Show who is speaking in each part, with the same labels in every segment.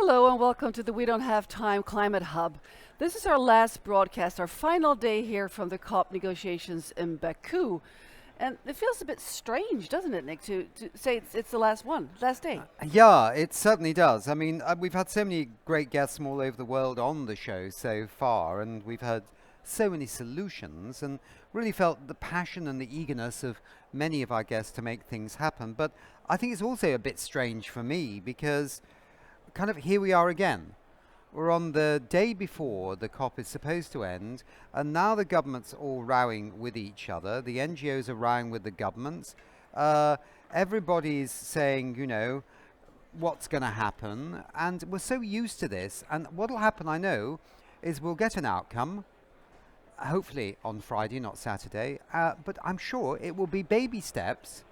Speaker 1: Hello and welcome to the We Don't Have Time Climate Hub. This is our last broadcast, our final day here from the COP negotiations in Baku. And it feels a bit strange, doesn't it, Nick, to say it's the last day?
Speaker 2: Yeah, it certainly does. I mean, we've had so many great guests from all over the world on the show so far, and we've heard so many solutions and really felt the passion and the eagerness of many of our guests to make things happen. But I think it's also a bit strange for me because kind of here we are again. We're on the day before the COP is supposed to end, and now the governments are all rowing with each other. The NGOs are rowing with the governments. Everybody's saying, you know, what's going to happen, and we're so used to this. And what'll happen, I know, is we'll get an outcome, hopefully on Friday, not Saturday, but I'm sure it will be baby steps.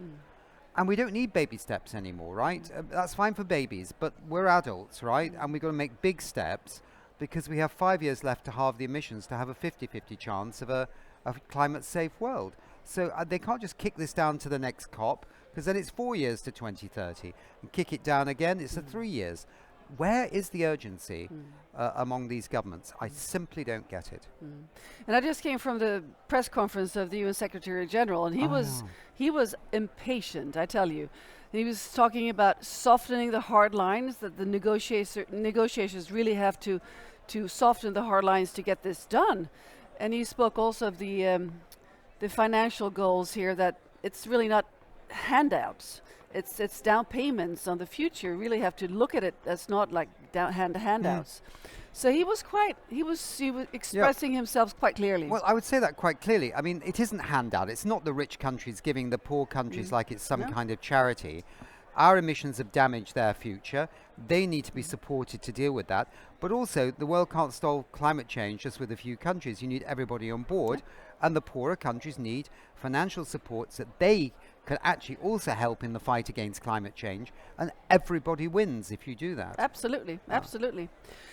Speaker 2: And we don't need baby steps anymore, right? That's fine for babies, but we're adults, right? And we've got to make big steps because we have 5 years left to halve the emissions to have a 50-50 chance of a climate-safe world. So they can't just kick this down to the next COP because then it's 4 years to 2030. And kick it down again, it's 3 years. Where is the urgency among these governments? I simply don't get it.
Speaker 1: And I just came from the press conference of the UN Secretary General, and he was impatient, I tell you. He was talking about softening the hard lines, that the negotiators really have to soften the hard lines to get this done. And he spoke also of the financial goals here, that it's really not handouts. It's down payments on the future. Really have to look at it as not like handouts. So he was expressing himself quite clearly.
Speaker 2: Well, I would say that quite clearly. I mean, it isn't handout. It's not the rich countries giving the poor countries like it's some kind of charity. Our emissions have damaged their future. They need to be supported to deal with that. But also, the world can't solve climate change just with a few countries. You need everybody on board. And the poorer countries need financial supports that they can actually also help in the fight against climate change. And everybody wins if you do that.
Speaker 1: Absolutely, absolutely.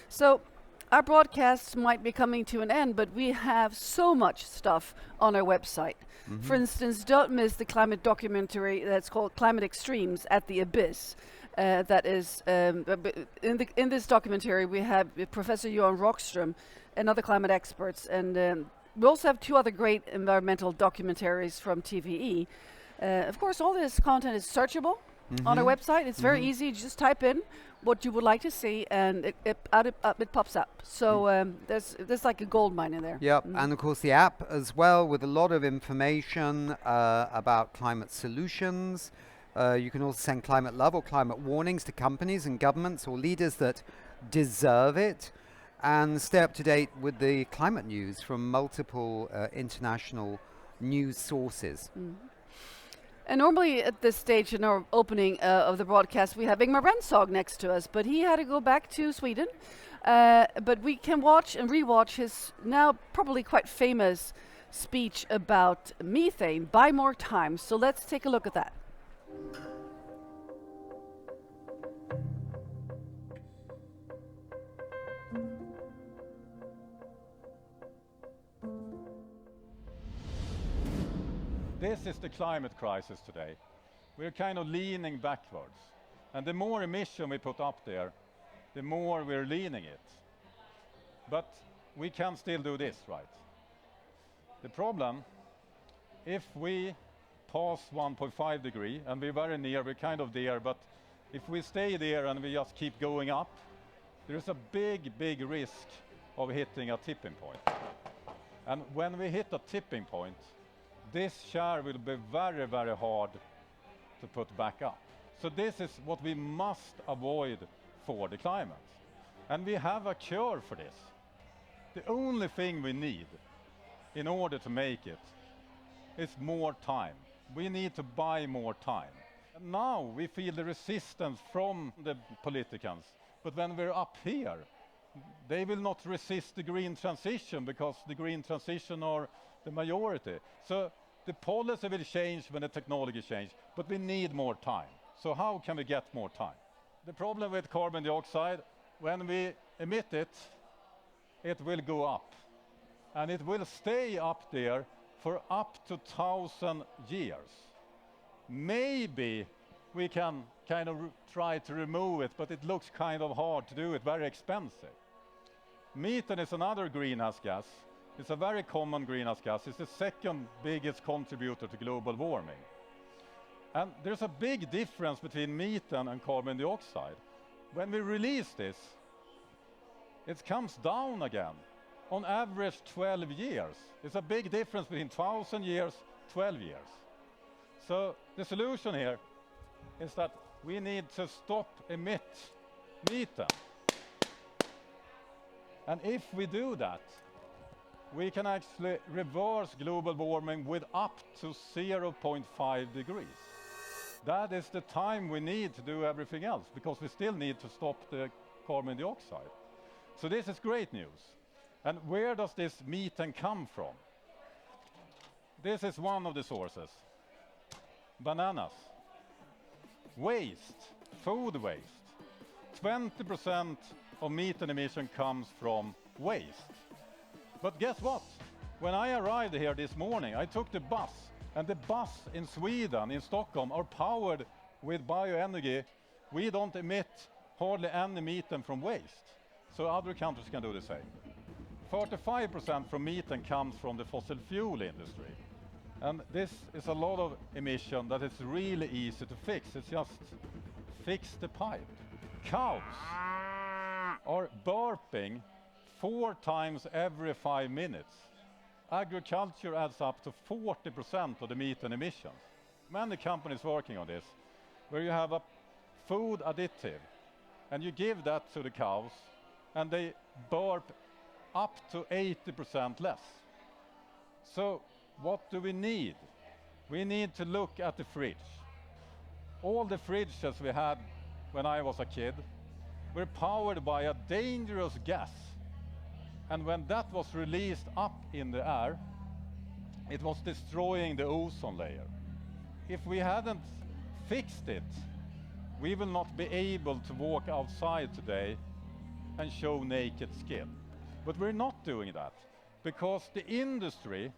Speaker 1: So our broadcasts might be coming to an end, but we have so much stuff on our website. For instance, don't miss the climate documentary that's called Climate Extremes at the Abyss. That is, in this documentary, we have Professor Johan Rockström and other climate experts. And we also have 2 other great environmental documentaries from TVE. Of course, all this content is searchable on our website. It's very easy. You just type in what you would like to see, and it pops up. So there's like a gold mine in there.
Speaker 2: Yep, and of course the app as well, with a lot of information about climate solutions. You can also send climate love or climate warnings to companies and governments or leaders that deserve it, and stay up to date with the climate news from multiple international news sources.
Speaker 1: And normally at this stage in our opening of the broadcast, we have Ingmar Rentzhog next to us, but he had to go back to Sweden. But we can watch and rewatch his now probably quite famous speech about methane, Buy More Time. So let's take a look at that.
Speaker 3: This is the climate crisis today. We're kind of leaning backwards. And the more emission we put up there, the more we're leaning it. But we can still do this, right? The problem, if we pass 1.5 degree, and we're very near, we're kind of there, but if we stay there and we just keep going up, there's a big, big risk of hitting a tipping point. And when we hit a tipping point, this share will be very, very hard to put back up. So this is what we must avoid for the climate. And we have a cure for this. The only thing we need in order to make it is more time. We need to buy more time. And now we feel the resistance from the politicians. But when we're up here, they will not resist the green transition because the green transition are the majority. So the policy will change when the technology changes, but we need more time. So how can we get more time? The problem with carbon dioxide, when we emit it, it will go up. And it will stay up there for up to 1,000 years. Maybe we can kind of try to remove it, but it looks kind of hard to do it, very expensive. Methane is another greenhouse gas. It's a very common greenhouse gas. It's the second biggest contributor to global warming. And there's a big difference between methane and carbon dioxide. When we release this, it comes down again. On average 12 years. It's a big difference between 1,000 years, 12 years. So the solution here is that we need to stop emit methane. And if we do that, we can actually reverse global warming with up to 0.5 degrees. That is the time we need to do everything else, because we still need to stop the carbon dioxide. So this is great news. And where does this methane come from? This is one of the sources. Bananas. Waste, food waste. 20% of methane emission comes from waste. But guess what? When I arrived here this morning, I took the bus, and the bus in Sweden, in Stockholm, are powered with bioenergy. We don't emit hardly any methane from waste. So other countries can do the same. 45% from methane comes from the fossil fuel industry. And this is a lot of emission that is really easy to fix. It's just fix the pipe. Cows are burping 4 times every 5 minutes. Agriculture adds up to 40% of the methane emissions. Many companies working on this, where you have a food additive, and you give that to the cows, and they burp up to 80% less. So what do we need? We need to look at the fridge. All the fridges we had when I was a kid were powered by a dangerous gas. And when that was released up in the air, it was destroying the ozone layer. If we hadn't fixed it, we will not be able to walk outside today and show naked skin. But we're not doing that, because the industry,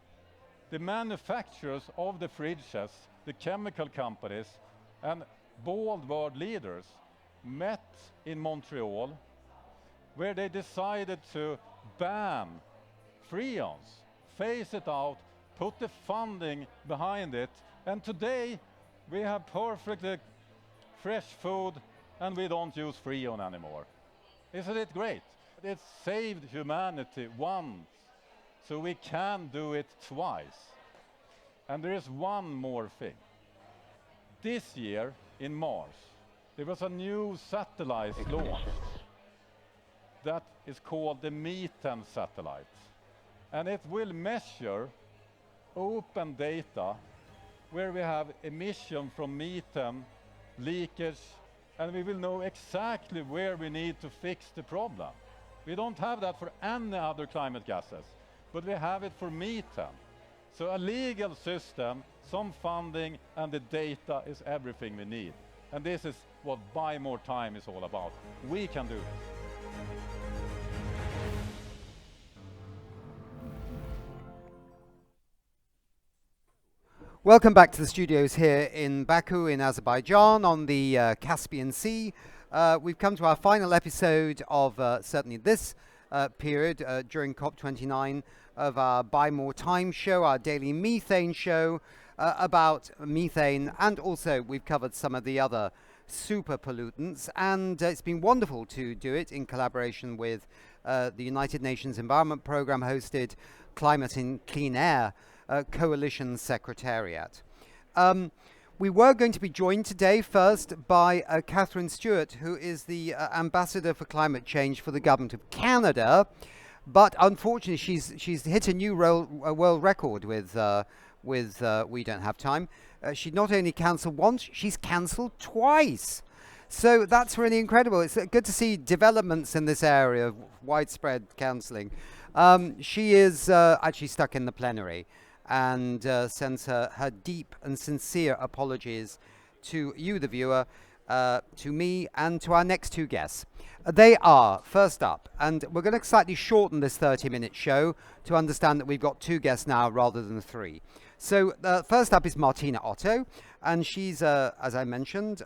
Speaker 3: the manufacturers of the fridges, the chemical companies, and bold world leaders met in Montreal, where they decided to ban freons, phase it out, put the funding behind it, and today we have perfectly fresh food and we don't use freon anymore. Isn't it great? It saved humanity once, so we can do it twice. And there is one more thing. This year, in Mars, there was a new satellite launched that is called the Methane satellite. And it will measure open data where we have emission from methane, leakage, and we will know exactly where we need to fix the problem. We don't have that for any other climate gases, but we have it for methane. So a legal system, some funding, and the data is everything we need. And this is what Buy More Time is all about. We can do this.
Speaker 2: Welcome back to the studios here in Baku in Azerbaijan on the Caspian Sea. We've come to our final episode of certainly this period during COP29 of our Buy More Time show, our daily methane show about methane, and also we've covered some of the other super pollutants, and it's been wonderful to do it in collaboration with the United Nations Environment Programme hosted Climate and Clean Air Coalition Secretariat. We were going to be joined today first by Catherine Stewart, who is the Ambassador for Climate Change for the Government of Canada, but unfortunately she's hit a new world record with We Don't Have Time. She not only cancelled once, she's cancelled twice. So that's really incredible. It's good to see developments in this area of widespread cancelling. She is actually stuck in the plenary, and sends her deep and sincere apologies to you, the viewer, to me and to our next two guests. They are, first up, and we're going to slightly shorten this 30-minute show to understand that we've got two guests now rather than three. So first up is Martina Otto, and she's, as I mentioned,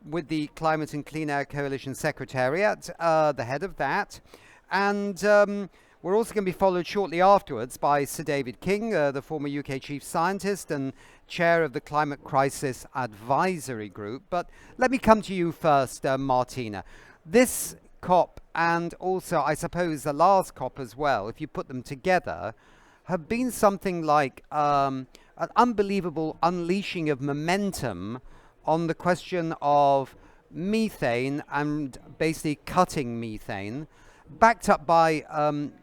Speaker 2: with the Climate and Clean Air Coalition Secretariat, the head of that. And we're also going to be followed shortly afterwards by Sir David King, the former UK Chief Scientist and Chair of the Climate Crisis Advisory Group. But let me come to you first, Martina. This COP and also, I suppose, the last COP as well, if you put them together, have been something like an unbelievable unleashing of momentum on the question of methane and basically cutting methane, backed up by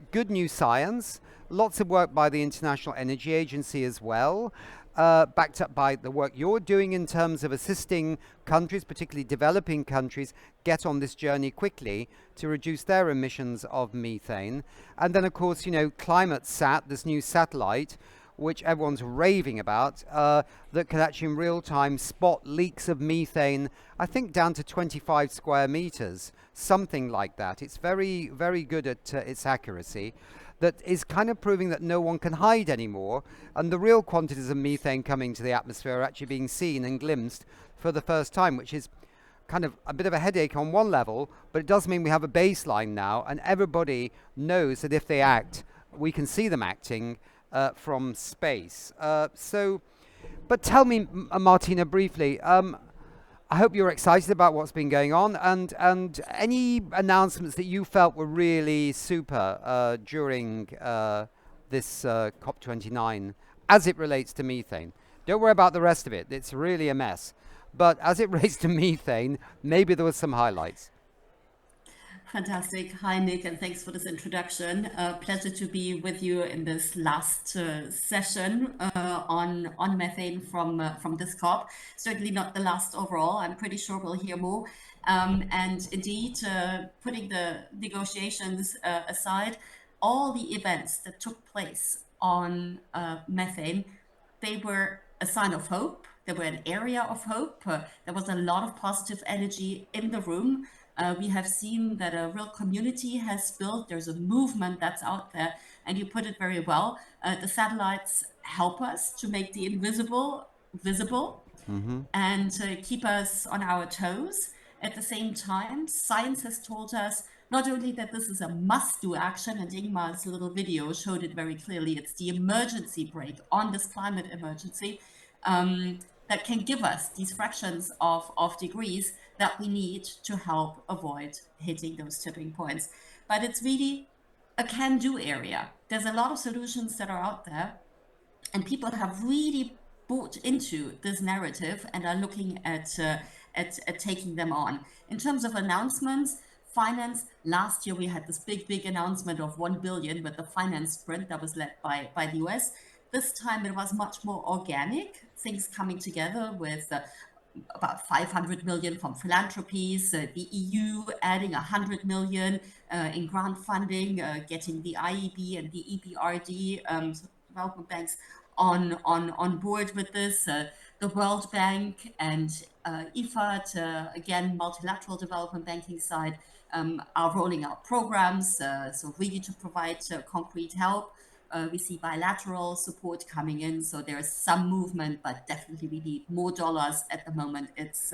Speaker 2: good new science, lots of work by the International Energy Agency as well, backed up by the work you're doing in terms of assisting countries, particularly developing countries, get on this journey quickly to reduce their emissions of methane. And then, of course, you know, ClimateSat, this new satellite, which everyone's raving about, that can actually in real time spot leaks of methane, I think down to 25 square meters, something like that. It's very, very good at its accuracy. That is kind of proving that no one can hide anymore, and the real quantities of methane coming to the atmosphere are actually being seen and glimpsed for the first time, which is kind of a bit of a headache on one level, but it does mean we have a baseline now, and everybody knows that if they act, we can see them acting from space. But tell me, Martina, briefly, I hope you're excited about what's been going on, and any announcements that you felt were really super during this COP29 as it relates to methane. Don't worry about the rest of it. It's really a mess. But as it relates to methane, maybe there were some highlights.
Speaker 4: Fantastic. Hi, Nick, and thanks for this introduction. Pleasure to be with you in this last session on methane from this COP. Certainly not the last overall. I'm pretty sure we'll hear more. And indeed, putting the negotiations aside, all the events that took place on methane, they were a sign of hope. They were an area of hope. There was a lot of positive energy in the room. We have seen that a real community has built. There's a movement that's out there, and you put it very well. The satellites help us to make the invisible visible and keep us on our toes. At the same time, science has told us not only that this is a must-do action, and Ingmar's little video showed it very clearly, it's the emergency brake on this climate emergency that can give us these fractions of degrees that we need to help avoid hitting those tipping points. But it's really a can-do area. There's a lot of solutions that are out there, and people have really bought into this narrative and are looking at taking them on. In terms of announcements, finance, last year we had this big announcement of 1 billion with the finance sprint that was led by the US. This time it was much more organic, things coming together with about 500 million from philanthropies, the EU adding 100 million in grant funding, getting the IEB and the EBRD development banks on board with this, the World Bank and IFAD, again, multilateral development banking side, are rolling out programs, so really to provide concrete help. We see bilateral support coming in, so there's some movement, but definitely we need more dollars at the moment. It's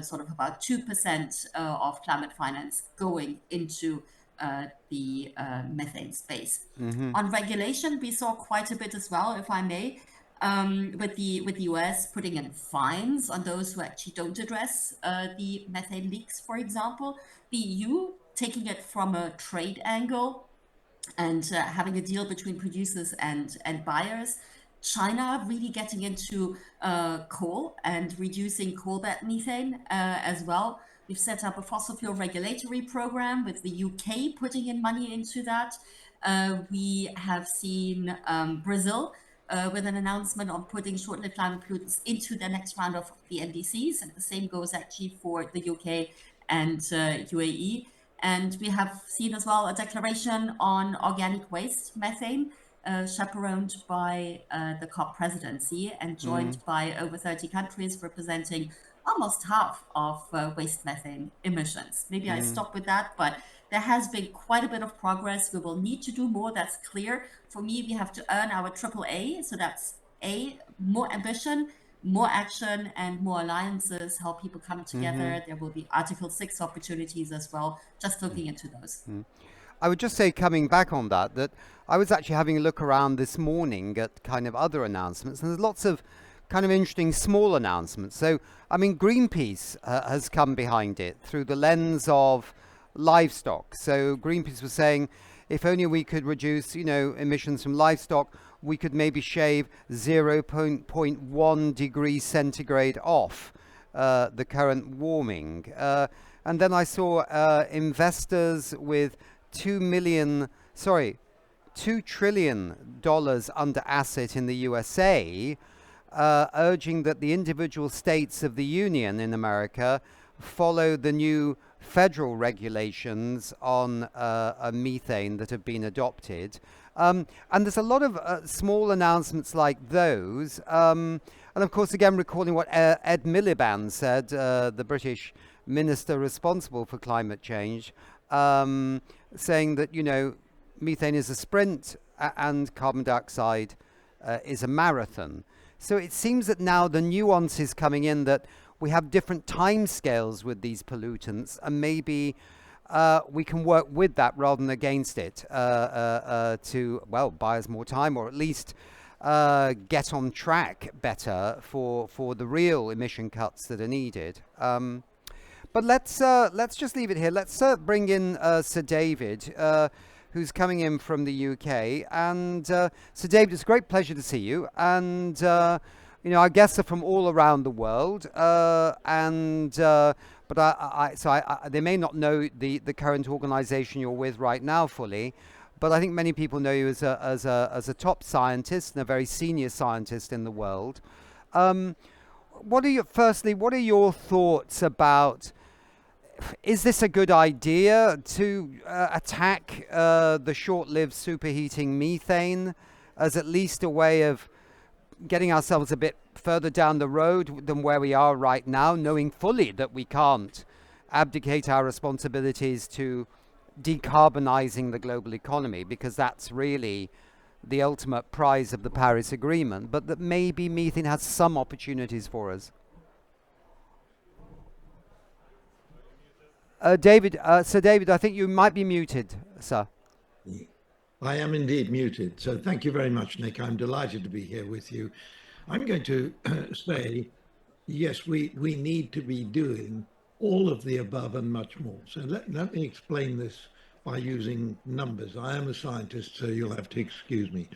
Speaker 4: sort of about 2% of climate finance going into the methane space. On regulation, we saw quite a bit as well, if I may, with the US putting in fines on those who actually don't address the methane leaks, for example. The EU taking it from a trade angle and having a deal between producers and buyers. China really getting into coal and reducing coal bed methane as well. We've set up a fossil fuel regulatory program with the UK putting in money into that. We have seen Brazil with an announcement on putting short-lived climate pollutants into the next round of the NDCs, and the same goes actually for the UK and UAE. And we have seen as well a declaration on organic waste methane, chaperoned by the COP presidency and joined by over 30 countries representing almost half of waste methane emissions. Maybe I stop with that, but there has been quite a bit of progress. We will need to do more, that's clear. For me, we have to earn our AAA, so that's more ambition, more action, and more alliances, how people come together. There will be Article 6 opportunities as well, just looking into those.
Speaker 2: I would just say, coming back on that, that I was actually having a look around this morning at kind of other announcements, and there's lots of kind of interesting small announcements. So, I mean, Greenpeace has come behind it through the lens of livestock. So Greenpeace was saying, if only we could reduce, emissions from livestock, we could maybe shave 0.1 degrees centigrade off the current warming. And then I saw investors with $2 trillion under asset in the USA, urging that the individual states of the Union in America follow the new federal regulations on methane that have been adopted. And there's a lot of small announcements like those. And of course, again, recalling what Ed Miliband said, the British minister responsible for climate change, saying that, methane is a sprint and carbon dioxide is a marathon. So it seems that now the nuance is coming in that we have different time scales with these pollutants, and maybe we can work with that rather than against it to, buy us more time, or at least get on track better for the real emission cuts that are needed. But let's just leave it here. Let's bring in Sir David, who's coming in from the UK. And Sir David, it's a great pleasure to see you. And our guests are from all around the world. But they may not know the current organisation you're with right now fully. But I think many people know you as a top scientist and a very senior scientist in the world. What are your thoughts about? Is this a good idea to attack the short-lived superheating methane as at least a way of getting ourselves a bit further down the road than where we are right now, knowing fully that we can't abdicate our responsibilities to decarbonizing the global economy, because that's really the ultimate prize of the Paris Agreement, but that maybe methane has some opportunities for us? Sir David, I think you might be muted, sir.
Speaker 5: I am indeed muted. So thank you very much, Nick. I'm delighted to be here with you. I'm going to say, yes, we need to be doing all of the above and much more. So let me explain this by using numbers. I am a scientist, so you'll have to excuse me.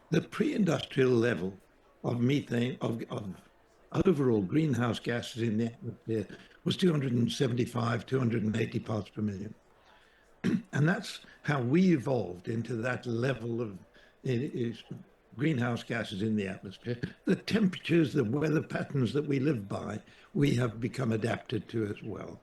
Speaker 5: The pre-industrial level of methane, of overall greenhouse gases in the atmosphere was 275, 280 parts per million. And that's how we evolved into that level of greenhouse gases in the atmosphere. The temperatures, the weather patterns that we live by, we have become adapted to as well.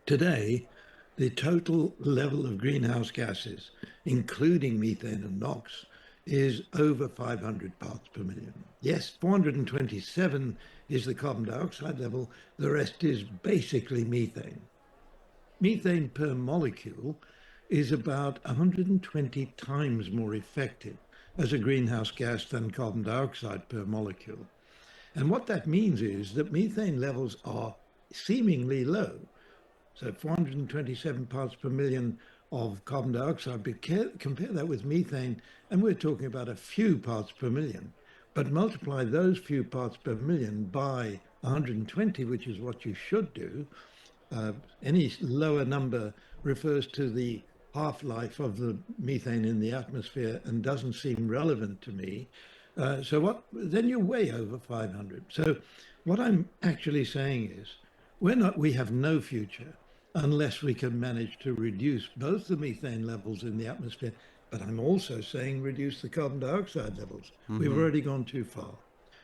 Speaker 5: Today, the total level of greenhouse gases, including methane and NOx, is over 500 parts per million. Yes, 427 is the carbon dioxide level. The rest is basically methane. Methane per molecule is about 120 times more effective as a greenhouse gas than carbon dioxide per molecule. And what that means is that methane levels are seemingly low. So 427 parts per million of carbon dioxide, but compare that with methane, and we're talking about a few parts per million. But multiply those few parts per million by 120, which is what you should do. Any lower number refers to the half-life of the methane in the atmosphere and doesn't seem relevant to me. Then you're way over 500. So what I'm actually saying is we have no future unless we can manage to reduce both the methane levels in the atmosphere, but I'm also saying reduce the carbon dioxide levels. We've already gone too far.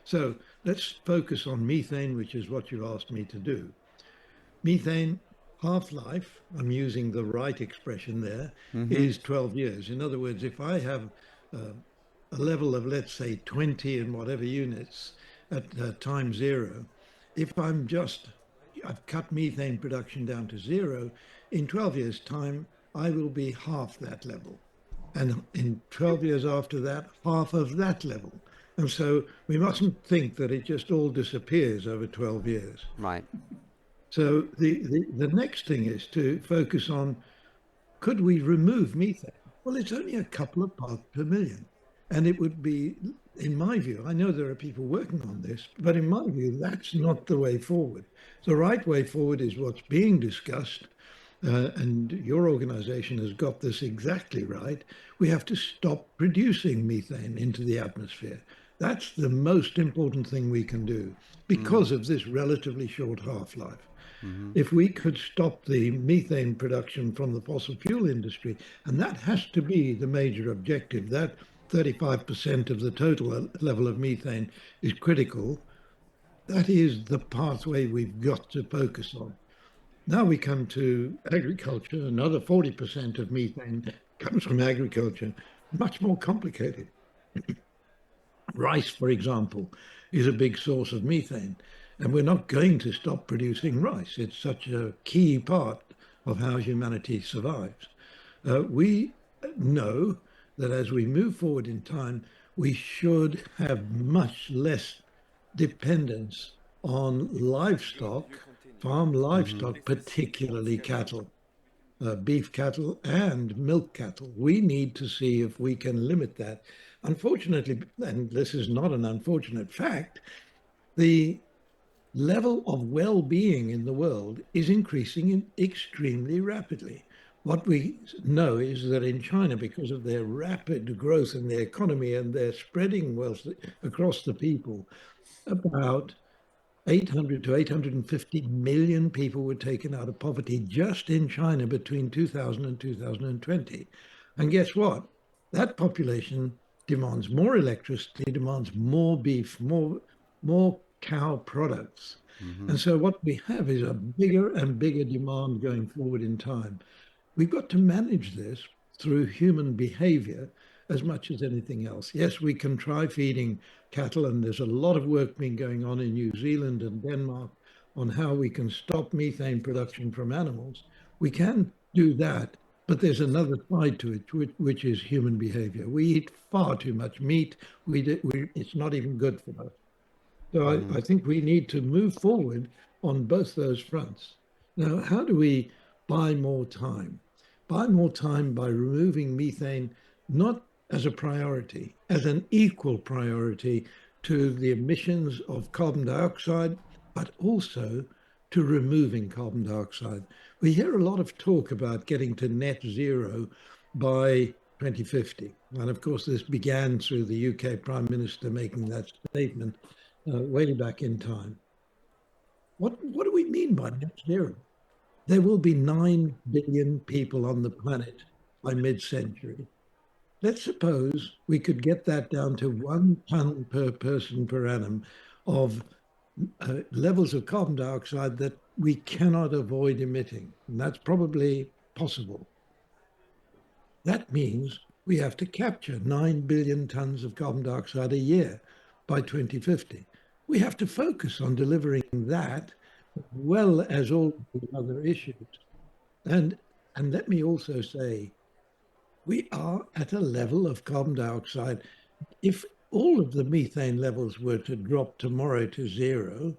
Speaker 5: So let's focus on methane, which is what you asked me to do. Methane half-life, I'm using the right expression there, is 12 years. In other words, if I have a level of, let's say, 20 and whatever units at time zero, if I've cut methane production down to zero, in 12 years' time, I will be half that level. And in 12 years after that, half of that level. And so we mustn't think that it just all disappears over 12 years.
Speaker 2: Right.
Speaker 5: So the next thing is to focus on, could we remove methane? Well, it's only a couple of parts per million. And it would be, in my view, I know there are people working on this, but in my view, that's not the way forward. The right way forward is what's being discussed, and your organization has got this exactly right. We have to stop producing methane into the atmosphere. That's the most important thing we can do because of this relatively short half-life. If we could stop the methane production from the fossil fuel industry, and that has to be the major objective, that 35% of the total level of methane is critical, that is the pathway we've got to focus on. Now we come to agriculture. Another 40% of methane comes from agriculture, much more complicated. Rice, for example, is a big source of methane, and we're not going to stop producing rice. It's such a key part of how humanity survives. We know that as we move forward in time, we should have much less dependence on livestock, farm livestock, particularly cattle, beef cattle and milk cattle. We need to see if we can limit that. Unfortunately, and this is not an unfortunate fact, the level of well-being in the world is increasing extremely rapidly. What we know is that in China, because of their rapid growth in their economy and their spreading wealth across the people, about 800 to 850 million people were taken out of poverty just in China between 2000 and 2020. And guess what? That population demands more electricity, demands more beef, more cow products. And so what we have is a bigger and bigger demand going forward in time. We've got to manage this through human behavior as much as anything else. Yes, we can try feeding cattle, and there's a lot of work being going on in New Zealand and Denmark on how we can stop methane production from animals. We can do that, but there's another side to it, which is human behavior. We eat far too much meat. It's not even good for us. So I think we need to move forward on both those fronts. Now, how do we buy more time? Buy more time by removing methane, not as a priority, as an equal priority to the emissions of carbon dioxide, but also to removing carbon dioxide. We hear a lot of talk about getting to net zero by 2050. And of course, this began through the UK Prime Minister making that statement way back in time. What do we mean by net zero? There will be 9 billion people on the planet by mid-century. Let's suppose we could get that down to 1 ton per person per annum of levels of carbon dioxide that we cannot avoid emitting. And that's probably possible. That means we have to capture 9 billion tons of carbon dioxide a year by 2050. We have to focus on delivering that as well as all the other issues. And let me also say, we are at a level of carbon dioxide. If all of the methane levels were to drop tomorrow to zero,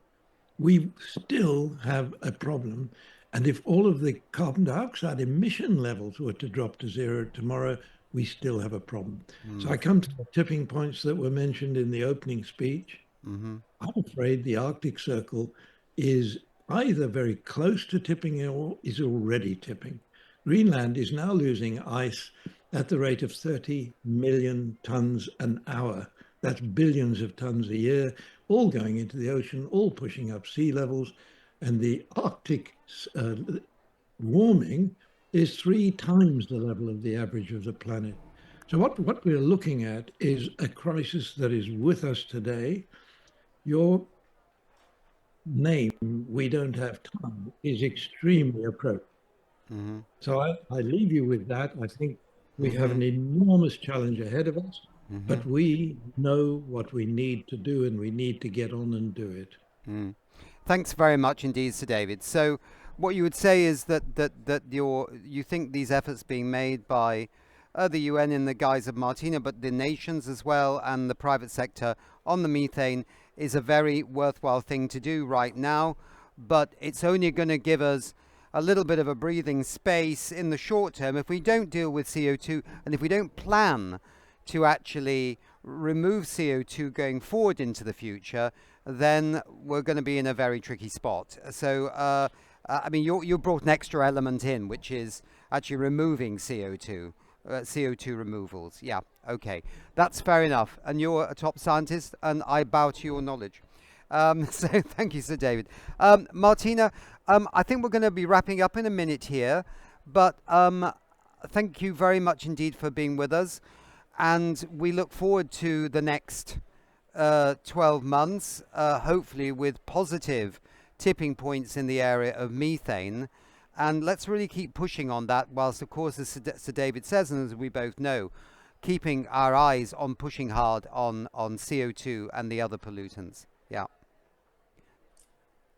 Speaker 5: we still have a problem. And if all of the carbon dioxide emission levels were to drop to zero tomorrow, we still have a problem. So I come to the tipping points that were mentioned in the opening speech. I'm afraid the Arctic Circle is either very close to tipping or is already tipping. Greenland is now losing ice at the rate of 30 million tons an hour. That's billions of tons a year, all going into the ocean, all pushing up sea levels. And the Arctic warming is 3 times the level of the average of the planet. So what we're looking at is a crisis that is with us today. Your name, We Don't Have Time, is extremely appropriate. So I leave you with that. I think we have an enormous challenge ahead of us, but we know what we need to do, and we need to get on and do it.
Speaker 2: Thanks very much indeed, Sir David. So what you would say is that you think these efforts being made by the UN in the guise of Martina, but the nations as well and the private sector on the methane is a very worthwhile thing to do right now, but it's only going to give us a little bit of a breathing space in the short term if we don't deal with CO2 and if we don't plan to actually remove CO2 going forward into the future, then we're going to be in a very tricky spot. So, I mean, you brought an extra element in, which is actually removing CO2. CO2 removals. Yeah, okay. That's fair enough. And you're a top scientist, and I bow to your knowledge. So thank you, Sir David. Martina, I think we're going to be wrapping up in a minute here, but thank you very much indeed for being with us. And we look forward to the next 12 months, hopefully with positive tipping points in the area of methane. And let's really keep pushing on that, whilst, of course, as Sir David says, and as we both know, keeping our eyes on pushing hard on CO2 and the other pollutants. Yeah.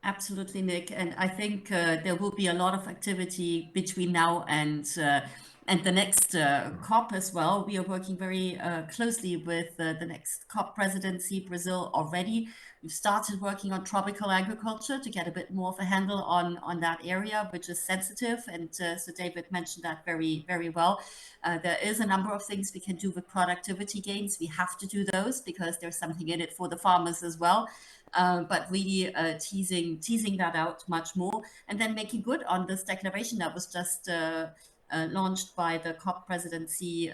Speaker 4: Absolutely, Nick. And I think there will be a lot of activity between now and the next COP as well. We are working very closely with the next COP presidency, Brazil, already. We've started working on tropical agriculture to get a bit more of a handle on that area, which is sensitive. And so David mentioned that very, very well. There is a number of things we can do with productivity gains. We have to do those because there's something in it for the farmers as well. But really teasing that out much more, and then making good on this declaration that was just launched by the COP presidency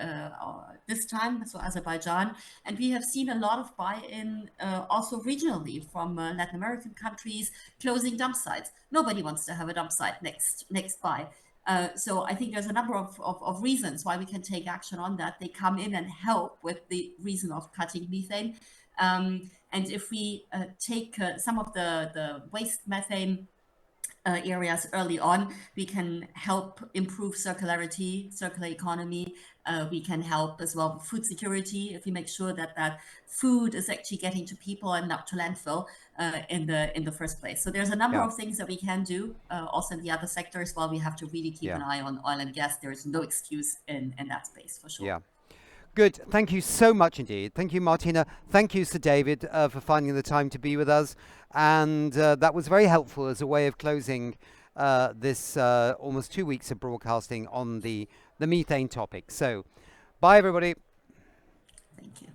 Speaker 4: this time, so Azerbaijan. And we have seen a lot of buy-in also regionally from Latin American countries closing dump sites. Nobody wants to have a dump site next by. So I think there's a number of reasons why we can take action on that. They come in and help with the reason of cutting methane. And if we take some of the waste methane areas early on, we can help improve circularity, circular economy. We can help as well with food security if we make sure that food is actually getting to people and not to landfill in the first place. So there's a number of things that we can do also in the other sectors. While we have to really keep an eye on oil and gas, there is no excuse in that space for sure.
Speaker 2: Yeah. Good. Thank you so much indeed. Thank you, Martina. Thank you, Sir David, for finding the time to be with us. And that was very helpful as a way of closing this almost 2 weeks of broadcasting on the methane topic. So, bye, everybody.
Speaker 4: Thank you.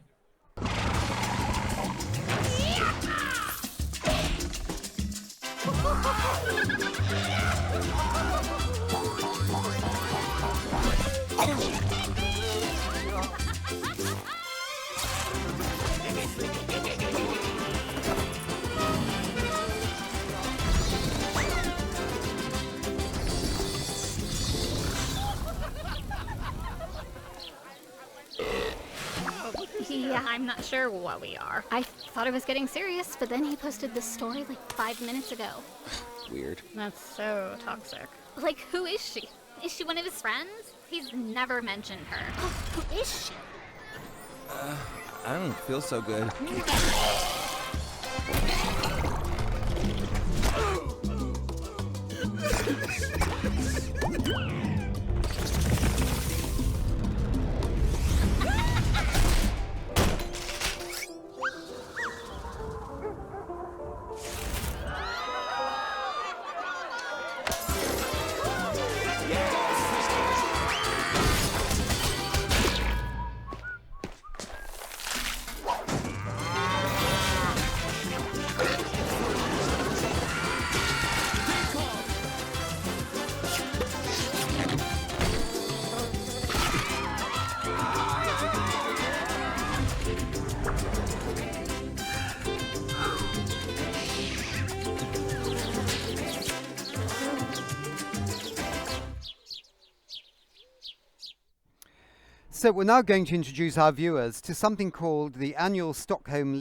Speaker 6: Yeah, I'm not sure what we are. I thought it was getting serious, but then he posted this story like 5 minutes ago.
Speaker 7: Weird.
Speaker 6: That's so toxic. Like, who is she? Is she one of his friends? He's never mentioned her. Who is she?
Speaker 7: I don't feel so good.
Speaker 2: So we're now going to introduce our viewers to something called the annual Stockholm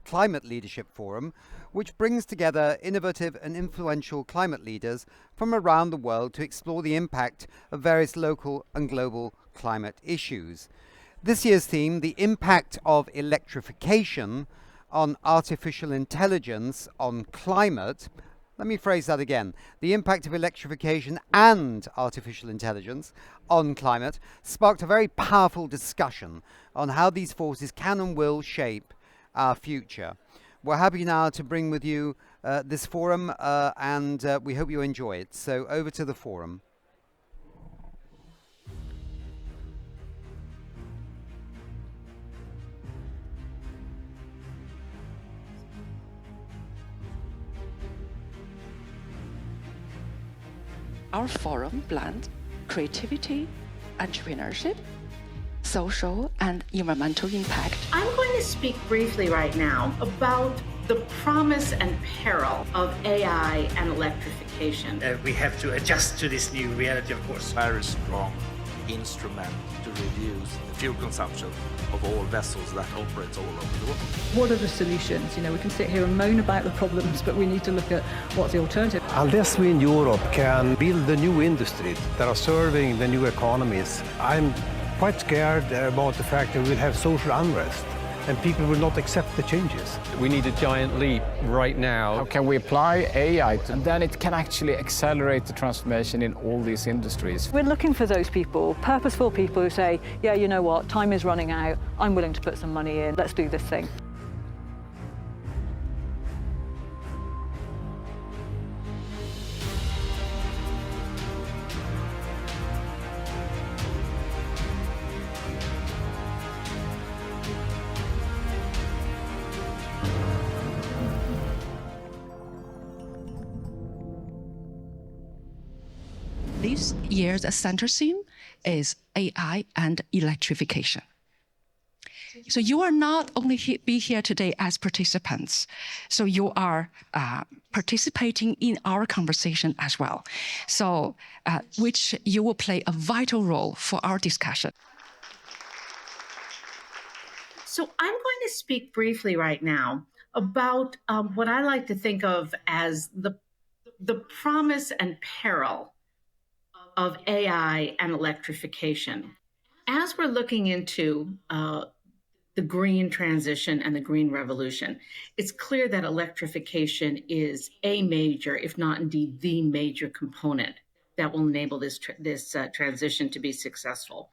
Speaker 2: Climate Leadership Forum, which brings together innovative and influential climate leaders from around the world to explore the impact of various local and global climate issues. This year's theme, the impact of electrification on artificial intelligence on climate. Let me phrase that again. The impact of electrification and artificial intelligence on climate sparked a very powerful discussion on how these forces can and will shape our future. We're happy now to bring with you this forum, and we hope you enjoy it. So over to the forum.
Speaker 8: Our forum blends creativity, entrepreneurship, social and environmental impact.
Speaker 9: I'm going to speak briefly right now about the promise and peril of AI and electrification.
Speaker 10: We have to adjust to this new reality, of course.
Speaker 11: Very strong instrument to reduce the fuel consumption of all vessels that operate all over the world.
Speaker 12: What are the solutions? You know, we can sit here and moan about the problems, but we need to look at what's the alternative.
Speaker 13: Unless we in Europe can build the new industries that are serving the new economies, I'm quite scared about the fact that we'll have social unrest and people will not accept the changes.
Speaker 14: We need a giant leap right now.
Speaker 15: How can we apply AI? And then it can actually accelerate the transformation in all these industries.
Speaker 12: We're looking for those people, purposeful people who say, yeah, you know what, time is running out, I'm willing to put some money in, let's do this thing.
Speaker 8: This year's center theme is AI and electrification. So you are not only be here today as participants, so you are participating in our conversation as well, so which you will play a vital role for our discussion.
Speaker 9: So I'm going to speak briefly right now about what I like to think of as the promise and peril of AI and electrification. As we're looking into the green transition and the green revolution, it's clear that electrification is a major, if not indeed the major component that will enable this transition to be successful.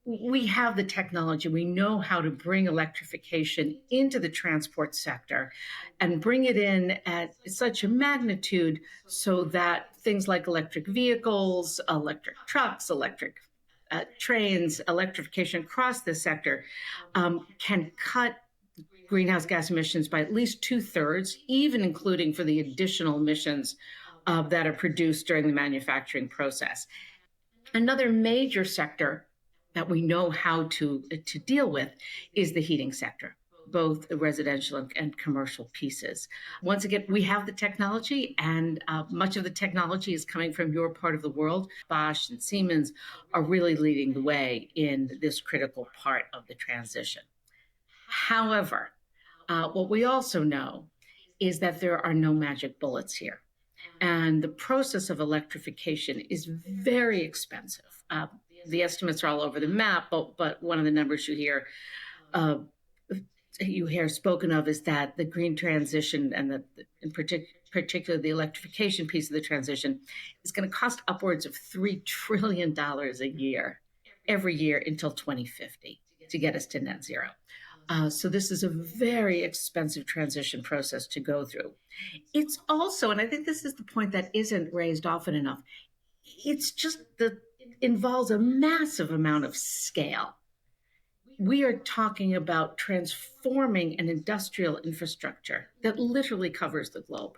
Speaker 9: We have the technology. We know how to bring electrification into the transport sector and bring it in at such a magnitude so that things like electric vehicles, electric trucks, electric trains, electrification across the sector can cut greenhouse gas emissions by at least 2/3, even including for the additional emissions that are produced during the manufacturing process. Another major sector that we know how to deal with is the heating sector, both the residential and commercial pieces. Once again, we have the technology, and much of the technology is coming from your part of the world. Bosch and Siemens are really leading the way in this critical part of the transition. However, what we also know is that there are no magic bullets here. And the process of electrification is very expensive. The estimates are all over the map, but one of the numbers you hear spoken of is that the green transition and in particular the electrification piece of the transition is going to cost upwards of $3 trillion a year, every year until 2050 to get us to net zero. So this is a very expensive transition process to go through. It's also, and I think this is the point that isn't raised often enough, it's just that involves a massive amount of scale. We are talking about transforming an industrial infrastructure that literally covers the globe.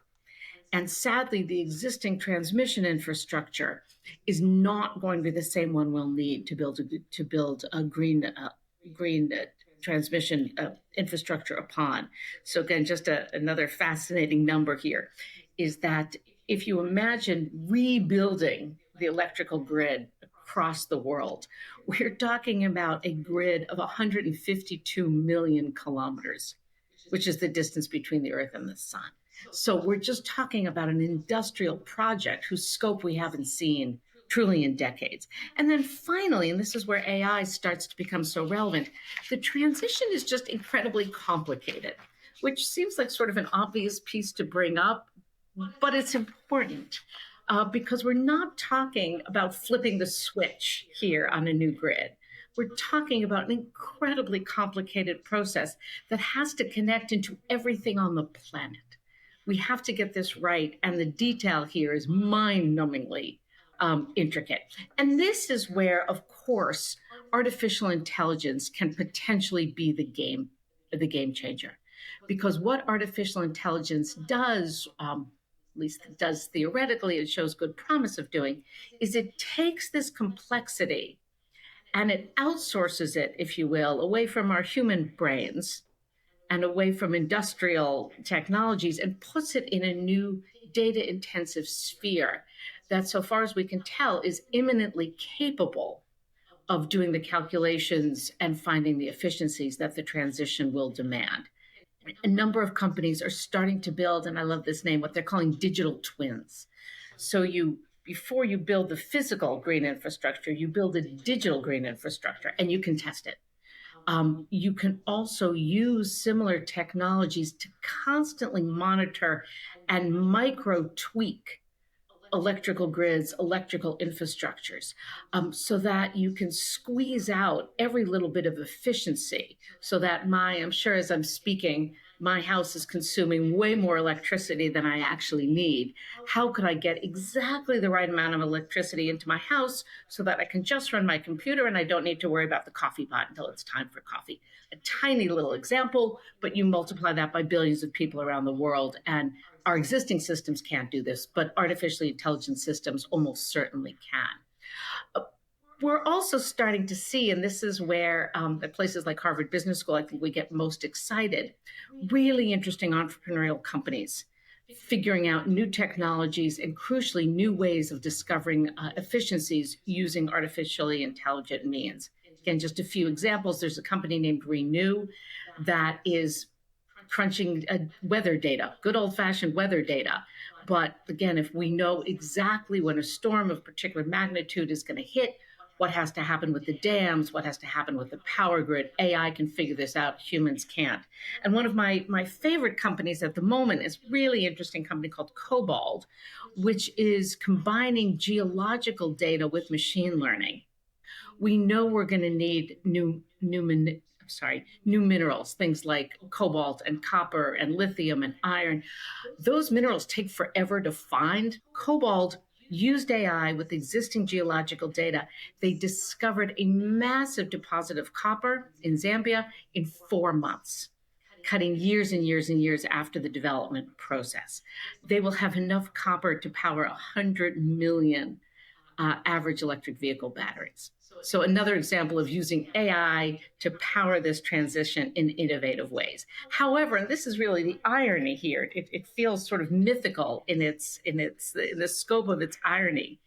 Speaker 9: And sadly, the existing transmission infrastructure is not going to be the same one we'll need to build a green transmission infrastructure upon. So again, just another fascinating number here is that if you imagine rebuilding the electrical grid across the world, we're talking about a grid of 152 million kilometers, which is the distance between the Earth and the sun. So we're just talking about an industrial project whose scope we haven't seen truly in decades. And then finally, and this is where AI starts to become so relevant, the transition is just incredibly complicated. which seems like sort of an obvious piece to bring up, but it's important because we're not talking about flipping the switch here on a new grid. We're talking about an incredibly complicated process that has to connect into everything on the planet. We have to get this right, and the detail here is mind-numbingly intricate. And this is where, of course, artificial intelligence can potentially be the game changer. Because what artificial intelligence does, at least it does theoretically, it shows good promise of doing, is it takes this complexity and it outsources it, if you will, away from our human brains and away from industrial technologies and puts it in a new data-intensive sphere that, so far as we can tell, is imminently capable of doing the calculations and finding the efficiencies that the transition will demand. A number of companies are starting to build, and I love this name, what they're calling digital twins. So before you build the physical green infrastructure, you build a digital green infrastructure, and you can test it. You can also use similar technologies to constantly monitor and micro tweak electrical grids, electrical infrastructures, so that you can squeeze out every little bit of efficiency so that I'm sure as I'm speaking, my house is consuming way more electricity than I actually need. How could I get exactly the right amount of electricity into my house so that I can just run my computer and I don't need to worry about the coffee pot until it's time for coffee? A tiny little example, but you multiply that by billions of people around the world, and our existing systems can't do this, but artificially intelligent systems almost certainly can. We're also starting to see, and this is where at places like Harvard Business School, I think we get most excited, really interesting entrepreneurial companies figuring out new technologies and crucially new ways of discovering efficiencies using artificially intelligent means. Again, just a few examples. There's a company named Renew that is crunching weather data, good old-fashioned weather data. But again, if we know exactly when a storm of particular magnitude is going to hit, what has to happen with the dams, what has to happen with the power grid, AI can figure this out, humans can't. And one of my favorite companies at the moment is a really interesting company called Cobalt, which is combining geological data with machine learning. We know we're going to need new minerals, things like cobalt and copper and lithium and iron. Those minerals take forever to find. Cobalt used AI with existing geological data. They discovered a massive deposit of copper in Zambia in 4 months, cutting years and years and years after the development process. They will have enough copper to power 100 million average electric vehicle batteries. So another example of using AI to power this transition in innovative ways. However, and this is really the irony here, it feels sort of mythical in the scope of its irony,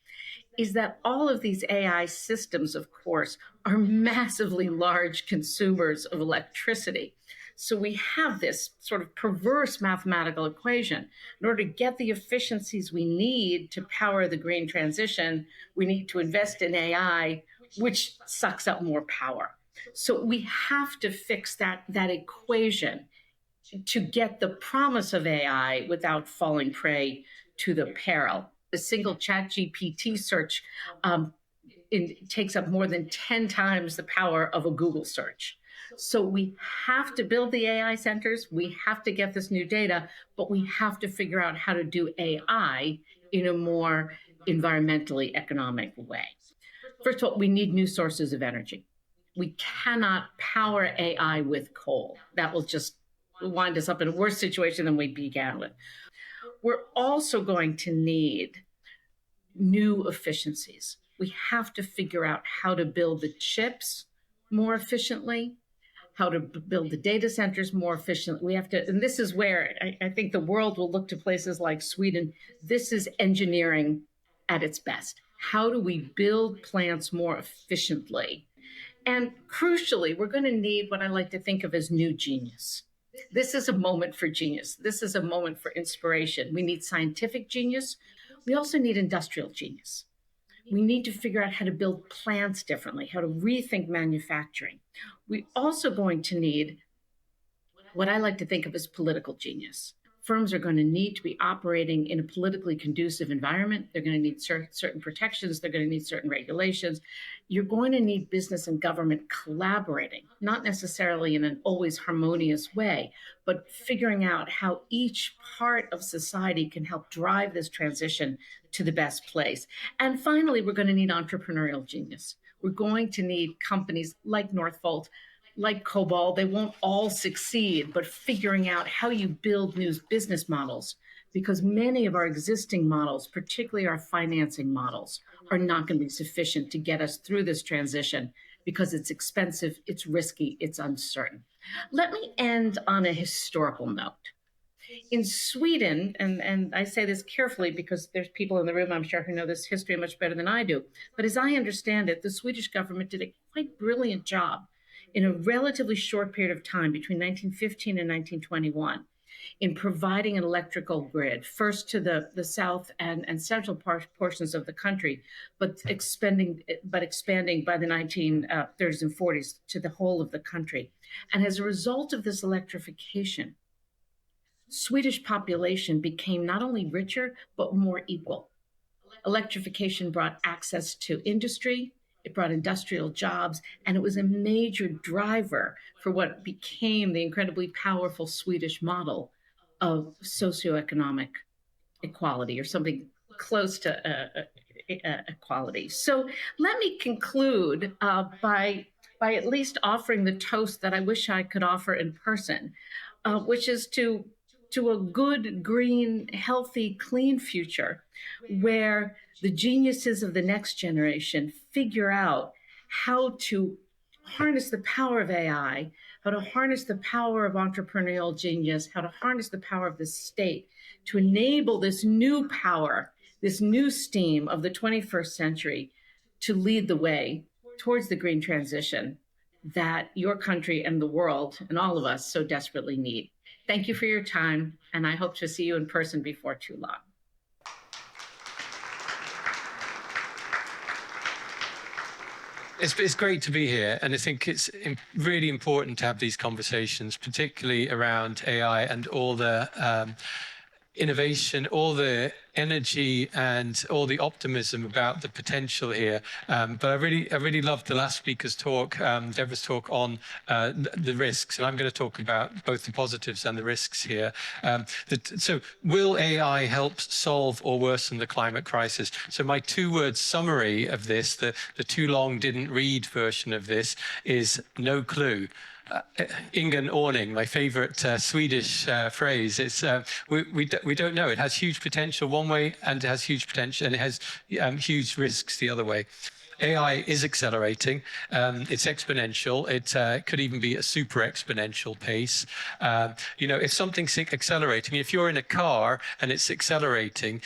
Speaker 9: is that all of these AI systems, of course, are massively large consumers of electricity. So we have this sort of perverse mathematical equation. In order to get the efficiencies we need to power the green transition, we need to invest in AI, which sucks up more power. So we have to fix that equation to get the promise of AI without falling prey to the peril. A single ChatGPT search takes up more than 10 times the power of a Google search. So we have to build the AI centers, we have to get this new data, but we have to figure out how to do AI in a more environmentally economic way. First of all, we need new sources of energy. We cannot power AI with coal. That will just wind us up in a worse situation than we began with. We're also going to need new efficiencies. We have to figure out how to build the chips more efficiently, how to build the data centers more efficiently. We have to, and this is where I think the world will look to places like Sweden. This is engineering at its best. How do we build plants more efficiently? And crucially, we're going to need what I like to think of as new genius. This is a moment for genius. This is a moment for inspiration. We need scientific genius. We also need industrial genius. We need to figure out how to build plants differently, how to rethink manufacturing. We're also going to need what I like to think of as political genius. Firms are going to need to be operating in a politically conducive environment. They're going to need certain protections. They're going to need certain regulations. You're going to need business and government collaborating, not necessarily in an always harmonious way, but figuring out how each part of society can help drive this transition to the best place. And finally, we're going to need entrepreneurial genius. We're going to need companies like Northvolt, like Cobalt. They won't all succeed, but figuring out how you build new business models, because many of our existing models, particularly our financing models, are not going to be sufficient to get us through this transition because it's expensive, it's risky, it's uncertain. Let me end on a historical note. In Sweden, and I say this carefully because there's people in the room, I'm sure, who know this history much better than I do, but as I understand it, the Swedish government did a quite brilliant job in a relatively short period of time between 1915 and 1921 in providing an electrical grid, first to the south and central portions of the country, but expanding by the 1930s and 40s to the whole of the country. And as a result of this electrification, Swedish population became not only richer, but more equal. Electrification brought access to industry, it brought industrial jobs, and it was a major driver for what became the incredibly powerful Swedish model of socioeconomic equality, or something close to equality. So let me conclude by at least offering the toast that I wish I could offer in person, which is to a good, green, healthy, clean future where the geniuses of the next generation figure out how to harness the power of AI, how to harness the power of entrepreneurial genius, how to harness the power of the state to enable this new power, this new steam of the 21st century to lead the way towards the green transition that your country and the world and all of us so desperately need. Thank you for your time, and I hope to see you in person before too long.
Speaker 14: It's great to be here, and I think it's really important to have these conversations, particularly around AI and all the innovation, all the energy and all the optimism about the potential here. But I really loved the last speaker's talk, Deborah's talk on the risks, and I'm going to talk about both the positives and the risks here. So will AI help solve or worsen the climate crisis? So my two-word summary of this, the too long didn't read version of this, is no clue. Ingen aning, my favorite Swedish phrase. It's we don't know. It has huge potential one way, and it has huge potential, and it has huge risks the other way. AI is accelerating. It's exponential. It could even be a super exponential pace. You know, if something's accelerating, if you're in a car and it's accelerating,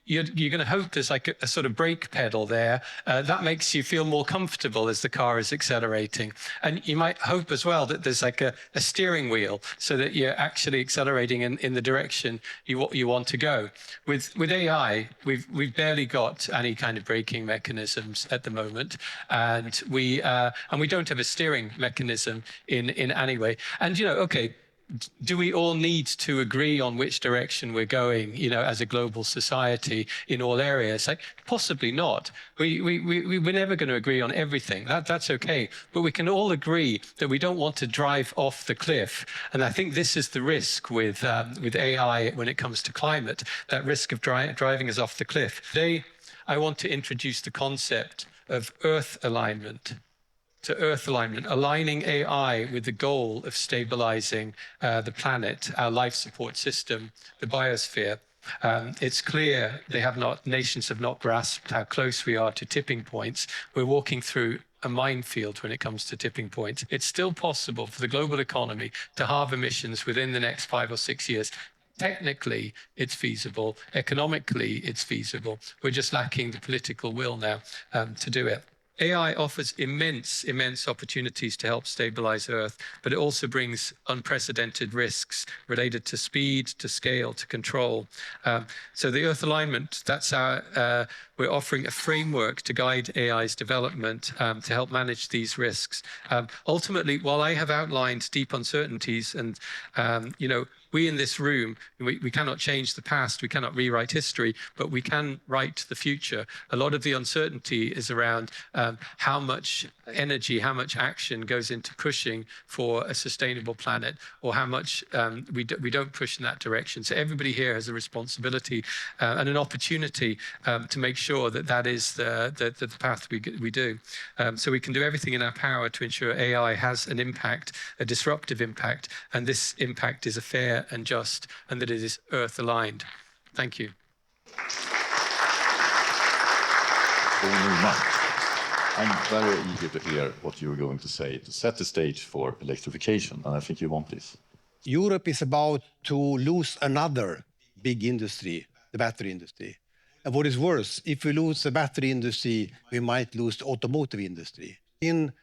Speaker 14: you're going to hope there's like a sort of brake pedal there. That makes you feel more comfortable as the car is accelerating. And you might hope as well that there's like a steering wheel so that you're actually accelerating in the direction you want to go. With AI, we've barely got any kind of braking mechanisms at the moment, and we don't have a steering mechanism in any way. And you know, okay, do we all need to agree on which direction we're going, you know, as a global society in all areas? Like, possibly not. We're never going to agree on everything. That's okay. But we can all agree that we don't want to drive off the cliff. And I think this is the risk with AI when it comes to climate, that risk of driving us off the cliff. Today, I want to introduce the concept of Earth alignment. To Earth alignment, aligning AI with the goal of stabilizing the planet, our life support system, the biosphere. It's clear nations have not grasped how close we are to tipping points. We're walking through a minefield when it comes to tipping points. It's still possible for the global economy to halve emissions within the next 5 or 6 years. Technically, it's feasible. Economically, it's feasible. We're just lacking the political will now to do it. AI offers immense opportunities to help stabilize Earth, but it also brings unprecedented risks related to speed, to scale, to control. So the Earth alignment, that's we're offering a framework to guide AI's development to help manage these risks. Ultimately, while I have outlined deep uncertainties and, we in this room, we cannot change the past, we cannot rewrite history, but we can write the future. A lot of the uncertainty is around how much energy, how much action goes into pushing for a sustainable planet, or how much we don't push in that direction. So everybody here has a responsibility and an opportunity to make sure that is the path we do. So we can do everything in our power to ensure AI has an impact, a disruptive impact, and this impact is a fair and just, and that it is Earth aligned. Thank you.
Speaker 16: I'm very eager to hear what you're going to say to set the stage for electrification, and I think you want this.
Speaker 13: Europe is about to lose another big industry, the battery industry. And what is worse, if we lose the battery industry, we might lose the automotive industry. In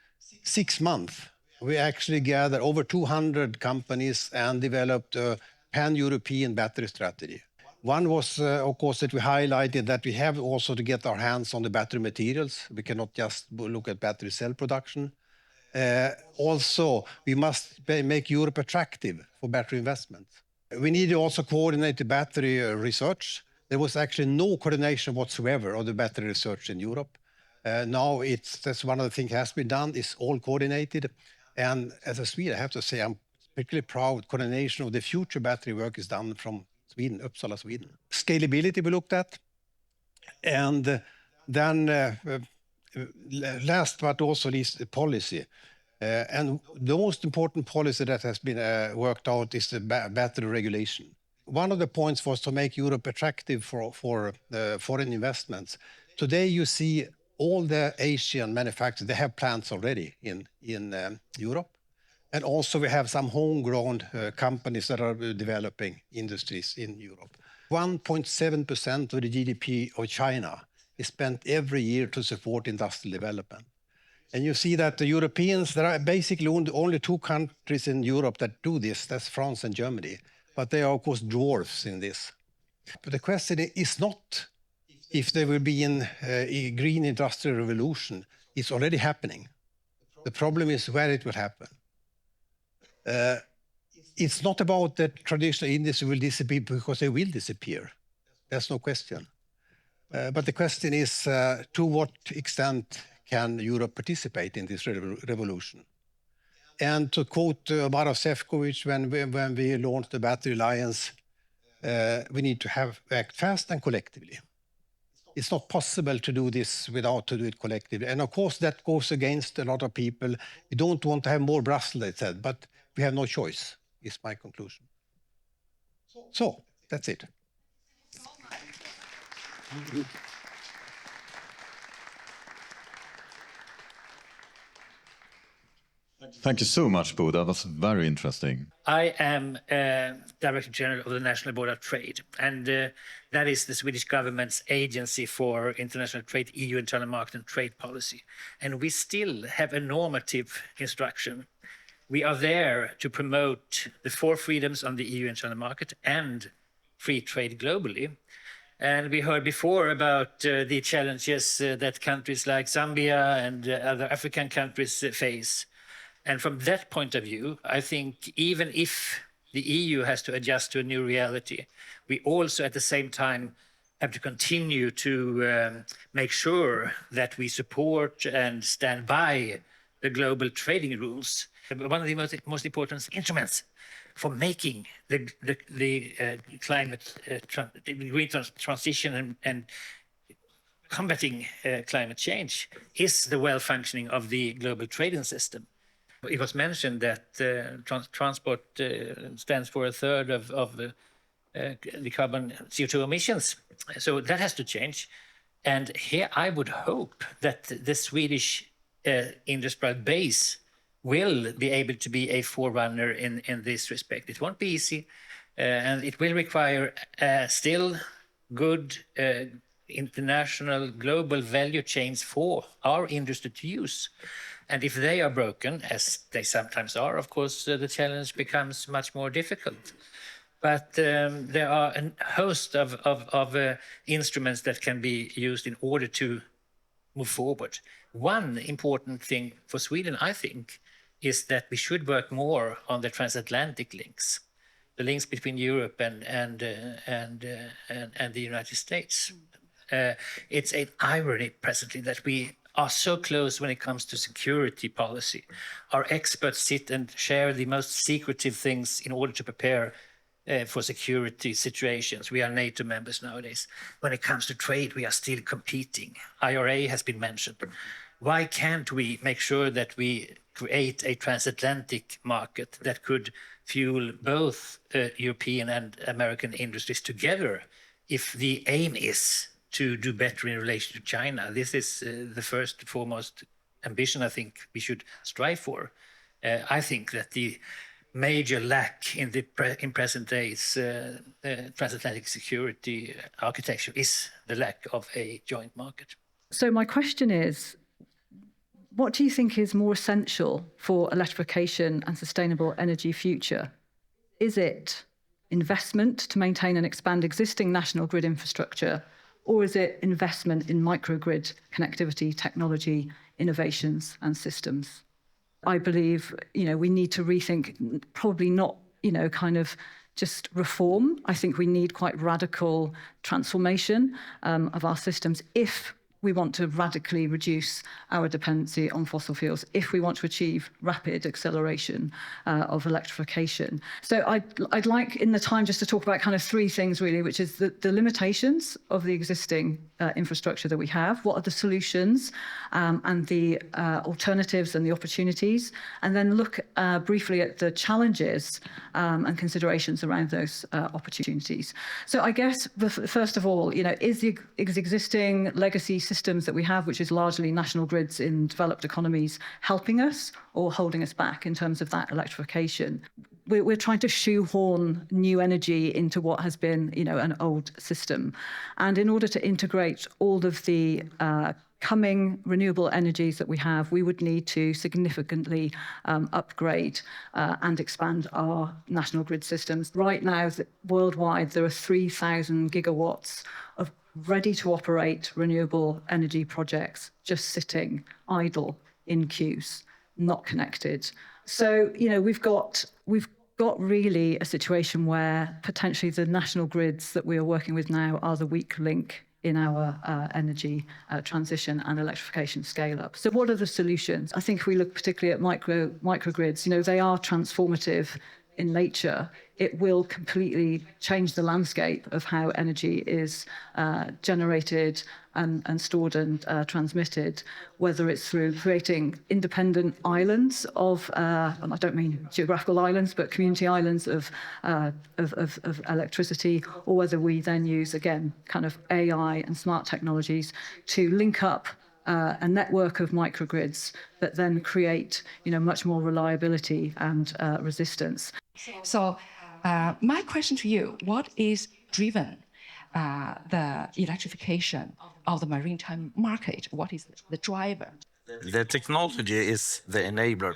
Speaker 13: 6 months, we actually gathered over 200 companies and developed a pan-European battery strategy. One was, of course, that we highlighted that we have also to get our hands on the battery materials. We cannot just look at battery cell production. Also, we must make Europe attractive for battery investments. We need to also coordinate the battery research. There was actually no coordination whatsoever of the battery research in Europe. Now that's one of the things that has been done, is all coordinated. And as a Swede, I have to say, I'm particularly proud coordination of the future battery work is done from Sweden, Uppsala, Sweden. Scalability we looked at. And then last but also least, the policy. And the most important policy that has been worked out is the battery regulation. One of the points was to make Europe attractive for foreign investments. Today you see all the Asian manufacturers, they have plants already in Europe. And also we have some homegrown companies that are developing industries in Europe. 1.7% of the GDP of China is spent every year to support industrial development. And you see that the Europeans, there are basically only 2 countries in Europe that do this, that's France and Germany. But they are, of course, dwarfs in this. But the question is not if there will be a green industrial revolution. It's already happening. The problem is where it will happen. It's not about that traditional industry will disappear, because they will disappear. There's no question. But the question is, to what extent can Europe participate in this revolution? And to quote Maros Sefcovic, when we launched the Battery Alliance, we need to act fast and collectively. It's not possible to do this without to do it collectively. And of course, that goes against a lot of people. We don't want to have more Brussels, they said, but we have no choice, is my conclusion. So, that's it.
Speaker 16: Thank you so much, Bo. That was very interesting.
Speaker 10: I am Director General of the National Board of Trade, and that is the Swedish government's agency for international trade, EU internal market and trade policy. And we still have a normative instruction. We are there to promote the 4 freedoms on the EU internal market and free trade globally. And we heard before about the challenges that countries like Zambia and other African countries face. And from that point of view, I think even if the EU has to adjust to a new reality, we also at the same time have to continue to make sure that we support and stand by the global trading rules. One of the most important instruments for making the climate green transition and combating climate change is the well-functioning of the global trading system. It was mentioned that transport stands for 1/3 of the carbon CO2 emissions. So that has to change. And here I would hope that the Swedish industrial base will be able to be a forerunner in this respect. It won't be easy, and it will require still good international global value chains for our industry to use. And if they are broken, as they sometimes are, of course, the challenge becomes much more difficult. But there are a host of instruments that can be used in order to move forward. One important thing for Sweden, I think, is that we should work more on the transatlantic links, the links between Europe and the United States. It's an irony presently that we are so close when it comes to security policy. Our experts sit and share the most secretive things in order to prepare for security situations. We are NATO members nowadays. When it comes to trade, we are still competing. IRA has been mentioned. Why can't we make sure that we create a transatlantic market that could fuel both European and American industries together if the aim is to do better in relation to China? This is the first and foremost ambition I think we should strive for. I think that the major lack in present days transatlantic security architecture is the lack of a joint market.
Speaker 12: So my question is, what do you think is more essential for electrification and sustainable energy future? Is it investment to maintain and expand existing national grid infrastructure, or is it investment in microgrid connectivity, technology, innovations and systems? I believe, we need to rethink, probably not, kind of just reform. I think we need quite radical transformation of our systems if we want to radically reduce our dependency on fossil fuels, if we want to achieve rapid acceleration of electrification. So I'd like in the time just to talk about kind of three things really, which is the limitations of the existing infrastructure that we have, what are the solutions and the alternatives and the opportunities, and then look briefly at the challenges and considerations around those opportunities. So I guess, first of all, is the existing legacy systems that we have, which is largely national grids in developed economies, helping us or holding us back in terms of that electrification? We're trying to shoehorn new energy into what has been, an old system. And in order to integrate all of the coming renewable energies that we have, we would need to significantly upgrade and expand our national grid systems. Right now, worldwide, there are 3,000 gigawatts of ready-to-operate renewable energy projects just sitting idle in queues, not connected. So, we've got really a situation where potentially the national grids that we are working with now are the weak link in our energy transition and electrification scale-up. So what are the solutions? I think if we look particularly at microgrids, they are transformative in nature. It will completely change the landscape of how energy is generated and stored and transmitted, whether it's through creating independent islands of, and I don't mean geographical islands, but community islands of electricity, or whether we then use, again, kind of AI and smart technologies to link up a network of microgrids that then create, much more reliability and resistance.
Speaker 8: So my question to you, what is driven the electrification of the maritime market? What is the driver?
Speaker 11: The technology is the enabler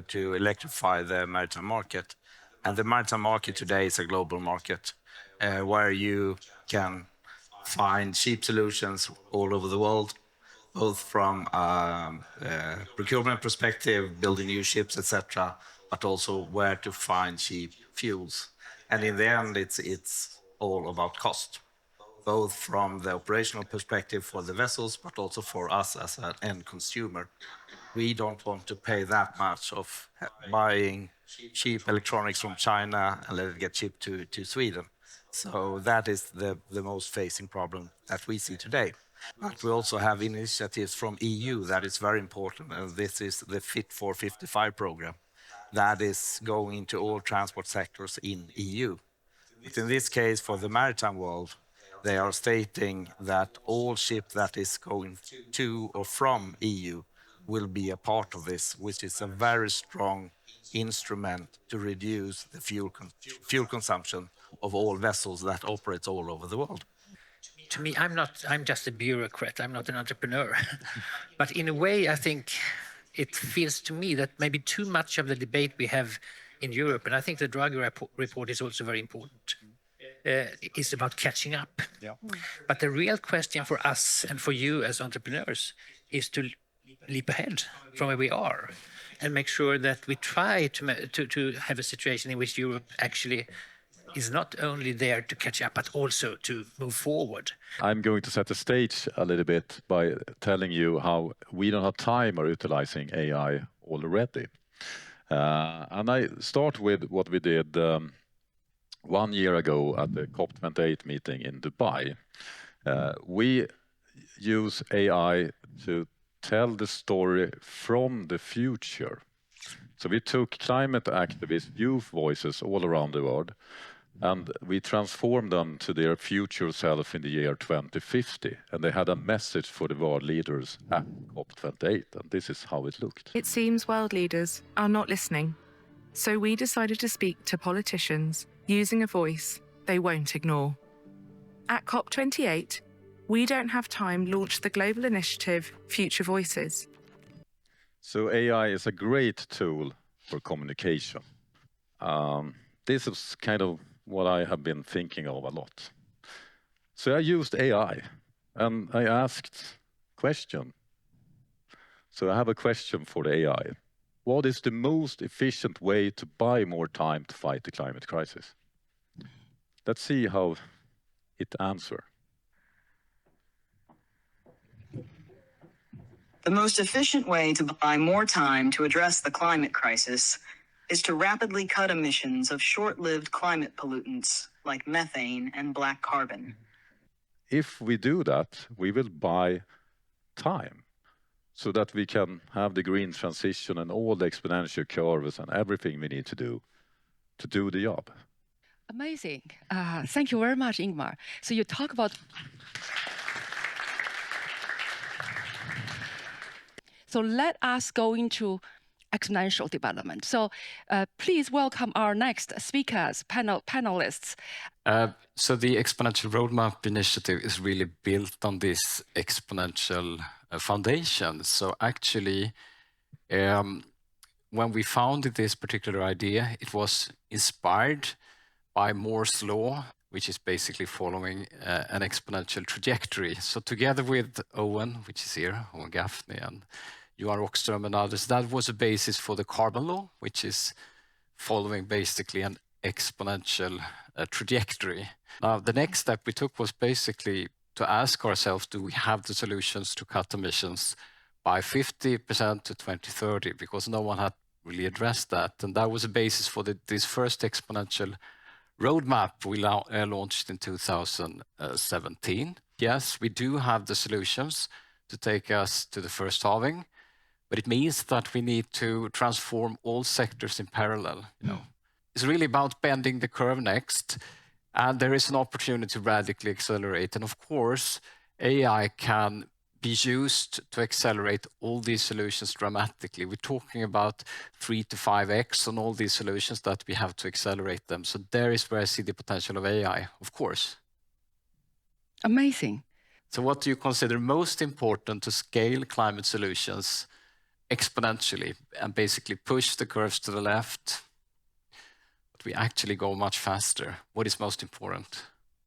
Speaker 11: to electrify the maritime market. And the maritime market today is a global market where you can find cheap solutions all over the world, both from procurement perspective, building new ships, etc., but also where to find cheap fuels. And in the end, it's all about cost, both from the operational perspective for the vessels, but also for us as an end consumer. We don't want to pay that much of buying cheap electronics from China and let it get shipped to Sweden. So that is the most facing problem that we see today. But we also have initiatives from EU that is very important, and this is the Fit for 55 program that is going into all transport sectors in EU. But in this case, for the maritime world, they are stating that all ships that is going to or from EU will be a part of this, which is a very strong instrument to reduce the fuel consumption of all vessels that operate all over the world.
Speaker 10: to me, I'm just a bureaucrat. I'm not an entrepreneur. But in a way, I think it feels to me that maybe too much of the debate we have in Europe, and I think the Draghi report is also very important, is about catching up.
Speaker 3: Yeah.
Speaker 10: But the real question for us and for you as entrepreneurs is to leap ahead from where we are and make sure that we try to have a situation in which Europe actually is not only there to catch up, but also to move forward.
Speaker 16: I'm going to set the stage a little bit by telling you how we don't have time or utilizing AI already. And I start with what we did 1 year ago at the COP29 meeting in Dubai. We use AI to tell the story from the future. So we took climate activists' youth voices all around the world, and we transformed them to their future self in the year 2050. And they had a message for the world leaders at COP28, and this is how it looked.
Speaker 17: It seems world leaders are not listening. So we decided to speak to politicians using a voice they won't ignore. At COP28, We Don't Have Time launched the global initiative Future Voices.
Speaker 16: So AI is a great tool for communication. This is kind of what I have been thinking of a lot. So I used AI and I asked question. So I have a question for the AI. What is the most efficient way to buy more time to fight the climate crisis? Let's see how it answers.
Speaker 18: The most efficient way to buy more time to address the climate crisis is to rapidly cut emissions of short-lived climate pollutants like methane and black carbon.
Speaker 16: If we do that, we will buy time so that we can have the green transition and all the exponential curves and everything we need to do the job.
Speaker 8: Amazing. Thank you very much, Ingmar. So you talk about... So let us go into exponential development. So please welcome our next speakers, panelists.
Speaker 19: So the Exponential Roadmap Initiative is really built on this exponential foundation. So actually, when we founded this particular idea, it was inspired by Moore's law, which is basically following an exponential trajectory. So together with Owen, which is here, Owen Gaffney, and Johan Rockström and others, that was a basis for the carbon law, which is following basically an exponential trajectory. Now, the next step we took was basically to ask ourselves, do we have the solutions to cut emissions by 50% to 2030? Because no one had really addressed that. And that was a basis for this first exponential roadmap we launched in 2017. Yes, we do have the solutions to take us to the first halving, but it means that we need to transform all sectors in parallel. It's really about bending the curve next, and there is an opportunity to radically accelerate. And of course, AI can be used to accelerate all these solutions dramatically. We're talking about 3 to 5x on all these solutions that we have to accelerate them. So there is where I see the potential of AI, of course.
Speaker 8: Amazing.
Speaker 19: So what do you consider most important to scale climate solutions exponentially and basically push the curves to the left? But we actually go much faster. What is most important?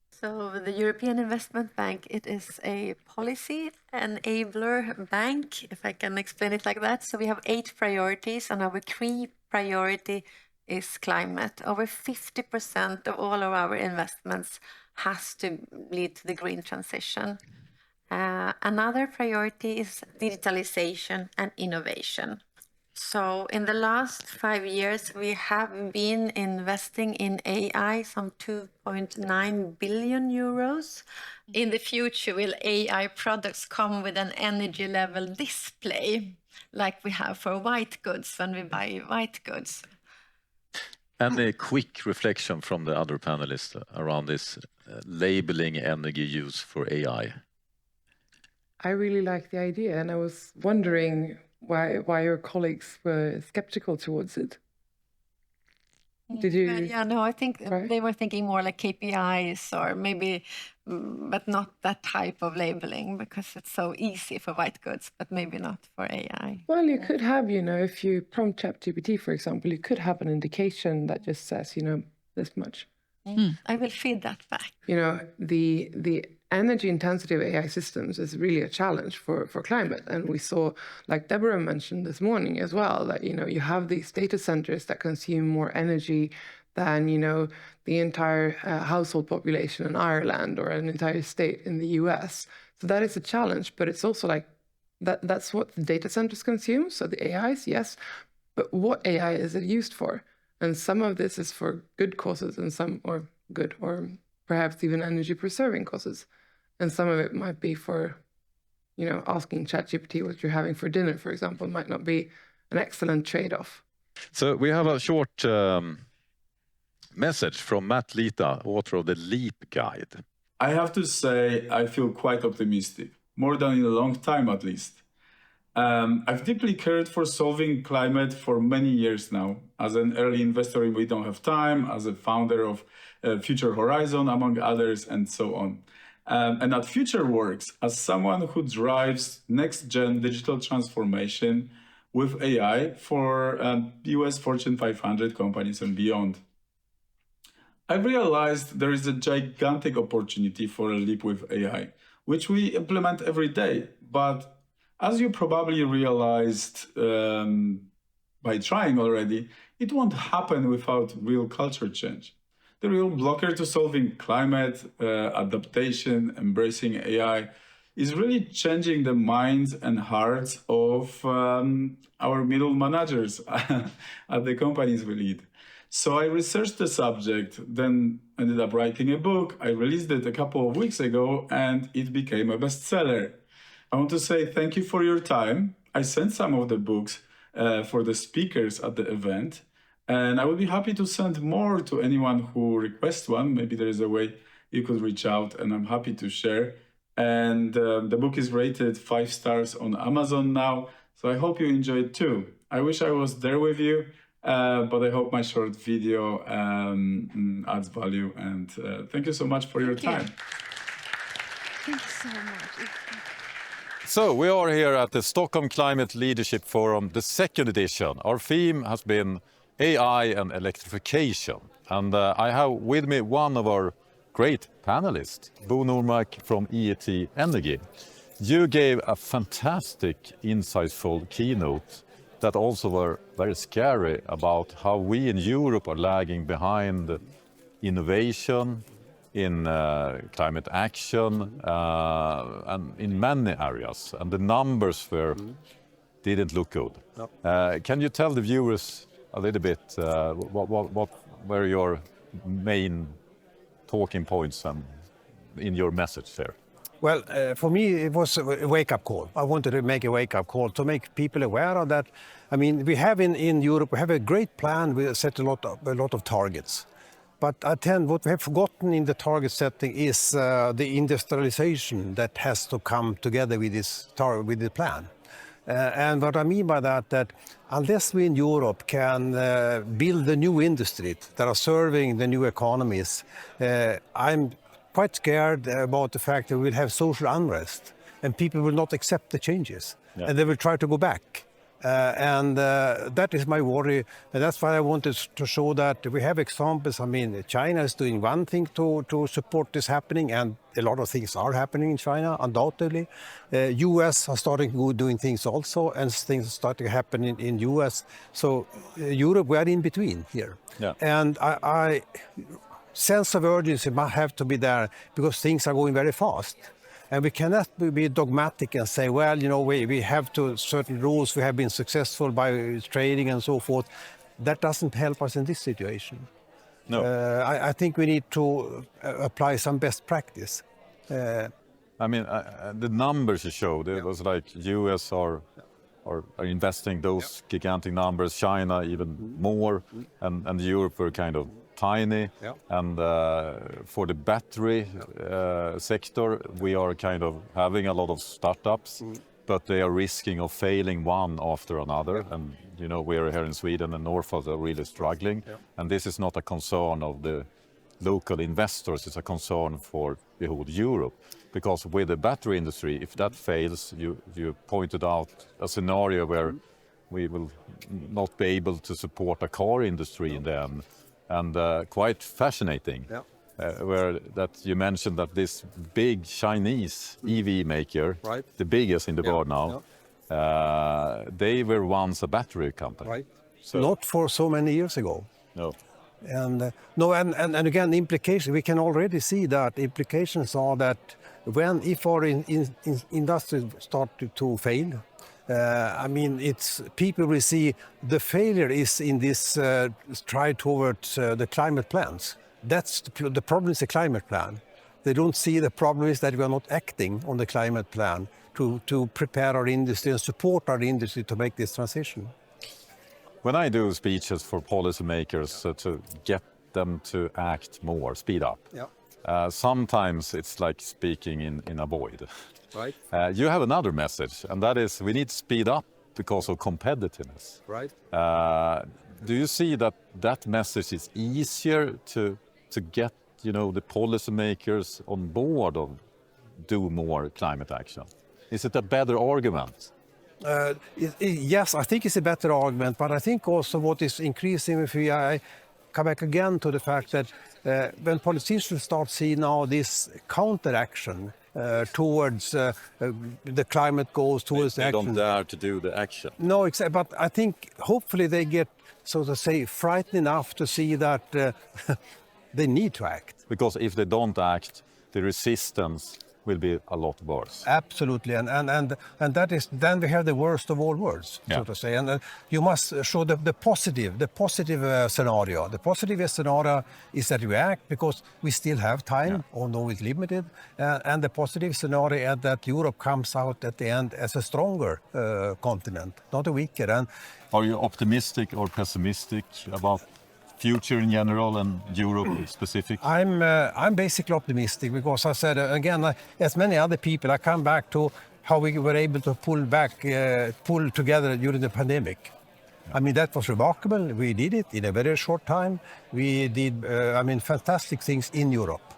Speaker 20: So the European Investment Bank, it is a policy enabler bank, if I can explain it like that. So we have 8 priorities, and our key priority is climate. Over 50% of all of our investments has to lead to the green transition. Another priority is digitalization and innovation. So in the last 5 years, we have been investing in AI, some 2.9 billion euros. In the future, will AI products come with an energy level display, like we have for white goods when we buy white goods?
Speaker 16: And a quick reflection from the other panelists around this labeling energy use for AI.
Speaker 21: I really like the idea, and I was wondering why your colleagues were skeptical towards it. Did you?
Speaker 20: Yeah, no, I think
Speaker 21: Right.
Speaker 20: they were thinking more like KPIs or maybe, but not that type of labeling because it's so easy for white goods, but maybe not for AI.
Speaker 21: Well, you could have, if you prompt ChatGPT, for example, you could have an indication that just says, this much.
Speaker 20: I will feed that back.
Speaker 21: The energy intensity of AI systems is really a challenge for climate. And we saw, like Deborah mentioned this morning as well, that, you have these data centers that consume more energy than, the entire household population in Ireland or an entire state in the US. So that is a challenge, but it's also like that's what the data centers consume. So the AIs, yes, but what AI is it used for? And some of this is for good causes and some, or good, or perhaps even energy preserving causes. And some of it might be for, asking ChatGPT what you're having for dinner, for example, might not be an excellent trade-off.
Speaker 16: So we have a short message from Matt Lita, author of the LEAP Guide.
Speaker 1: I have to say, I feel quite optimistic, more than in a long time at least. I've deeply cared for solving climate for many years now, as an early investor in We Don't Have Time, as a founder of Future Horizon, among others, and so on. And at FutureWorks, as someone who drives next-gen digital transformation with AI for US Fortune 500 companies and beyond. I've realized there is a gigantic opportunity for a leap with AI, which we implement every day. But as you probably realized by trying already, it won't happen without real culture change. The real blocker to solving climate adaptation, embracing AI, is really changing the minds and hearts of our middle managers at the companies we lead. So I researched the subject, then ended up writing a book. I released it a couple of weeks ago, and it became a bestseller. I want to say thank you for your time. I sent some of the books for the speakers at the event, and I would be happy to send more to anyone who requests one. Maybe there is a way you could reach out, and I'm happy to share. And the book is rated 5 stars on Amazon now, so I hope you enjoy it too. I wish I was there with you, but I hope my short video adds value. And thank you so much for your time.
Speaker 20: Thank you so much.
Speaker 16: So we are here at the Stockholm Climate Leadership Forum, the second edition. Our theme has been AI and electrification. And I have with me one of our great panelists, Bo Normark from EET Energy. You gave a fantastic, insightful keynote that also were very scary about how we in Europe are lagging behind innovation, in climate action, and in many areas. And the numbers didn't look good. No. Can you tell the viewers a little bit what were your main talking points in your message there?
Speaker 13: Well, for me, it was a wake-up call. I wanted to make a wake-up call to make people aware of that. I mean, we have in Europe, we have a great plan. We set a lot of targets. But what we have forgotten in the target setting is the industrialization that has to come together with the plan. And what I mean by that unless we in Europe can build a new industry that are serving the new economies, I'm quite scared about the fact that we'll have social unrest and people will not accept the changes. Yeah. And they will try to go back. And that is my worry. And that's why I wanted to show that we have examples. I mean, China is doing one thing to support this happening, and a lot of things are happening in China, undoubtedly. US are starting doing things also, and things are starting to happen in US. So Europe, we are in between here. Yeah. And I sense of urgency might have to be there because things are going very fast. And we cannot be dogmatic and say, well, we have to certain rules, we have been successful by trading and so forth. That doesn't help us in this situation. No. I think we need to apply some best practice.
Speaker 16: I mean, the numbers you showed, it was like US are investing those gigantic numbers, China even more, and Europe were kind of tiny. Yeah. And for the battery sector, we are kind of having a lot of startups. but they are risking of failing one after another. And you know, we're here in Sweden and Norfolk are really struggling. And this is not a concern of the local investors, it's a concern for the whole Europe. Because with the battery industry, if that fails, you pointed out a scenario where we will not be able to support a car industry in the end. And quite fascinating, where that you mentioned that this big Chinese EV maker, the biggest in the world now, they were once a battery company.
Speaker 13: So not for so many years ago.
Speaker 16: No.
Speaker 13: And again, the implication, we can already see that implications are that if our industry start to fail, I mean, people will see the failure is in this stride towards the climate plans. That's the problem is the climate plan. They don't see the problem is that we are not acting on the climate plan to prepare our industry and support our industry to make this transition.
Speaker 16: When I do speeches for policymakers to get them to act more, speed up, sometimes it's like speaking in a void.
Speaker 13: Right.
Speaker 16: You have another message, and that is we need to speed up because of competitiveness.
Speaker 13: Right.
Speaker 16: Do you see that message is easier to get, you know, the policymakers on board of do more climate action? Is it a better argument?
Speaker 13: Yes, I think it's a better argument, but I think also what is increasing, if I come back again to the fact that when politicians start seeing now this counteraction towards the climate goals, towards the action.
Speaker 16: They don't dare to do the action.
Speaker 13: No, but I think hopefully they get, so to say, frightened enough to see that they need to act.
Speaker 16: Because if they don't act, the resistance will be a lot worse.
Speaker 13: Absolutely, and that is then we have the worst of all worlds, so to say. And you must show the positive scenario. The positive scenario is that we act because we still have time, although it's limited. And the positive scenario is that Europe comes out at the end as a stronger continent, not a weaker. And
Speaker 16: are you optimistic or pessimistic about future in general and Europe specific?
Speaker 13: I'm basically optimistic because I said again, as many other people, I come back to how we were able to pull together during the pandemic. I mean, that was remarkable. We did it in a very short time. We did, fantastic things in Europe.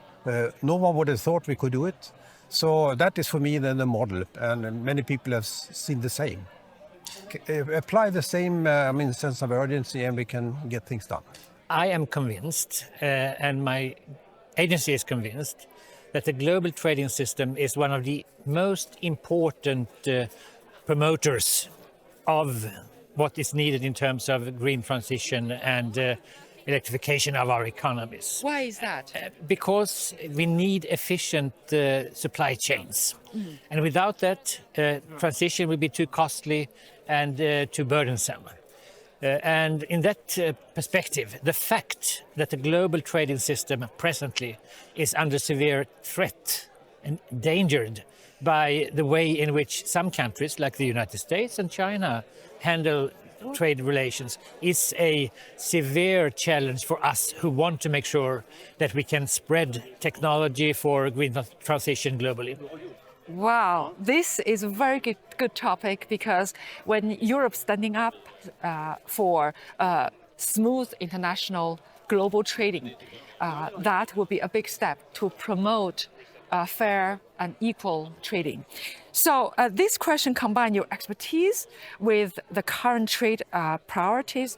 Speaker 13: No one would have thought we could do it. So that is for me then the model, and many people have seen the same. Apply the same sense of urgency and we can get things done.
Speaker 10: I am convinced, and my agency is convinced, that the global trading system is one of the most important promoters of what is needed in terms of green transition and electrification of our economies.
Speaker 8: Why is that?
Speaker 10: Because we need efficient supply chains. And without that, transition will be too costly and too burdensome. And in that perspective, the fact that the global trading system presently is under severe threat and endangered by the way in which some countries, like the United States and China, handle trade relations is a severe challenge for us who want to make sure that we can spread technology for green transition globally.
Speaker 8: Wow, this is a very good topic, because when Europe's standing up for smooth international global trading, that will be a big step to promote fair and equal trading. So this question combines your expertise with the current trade priorities,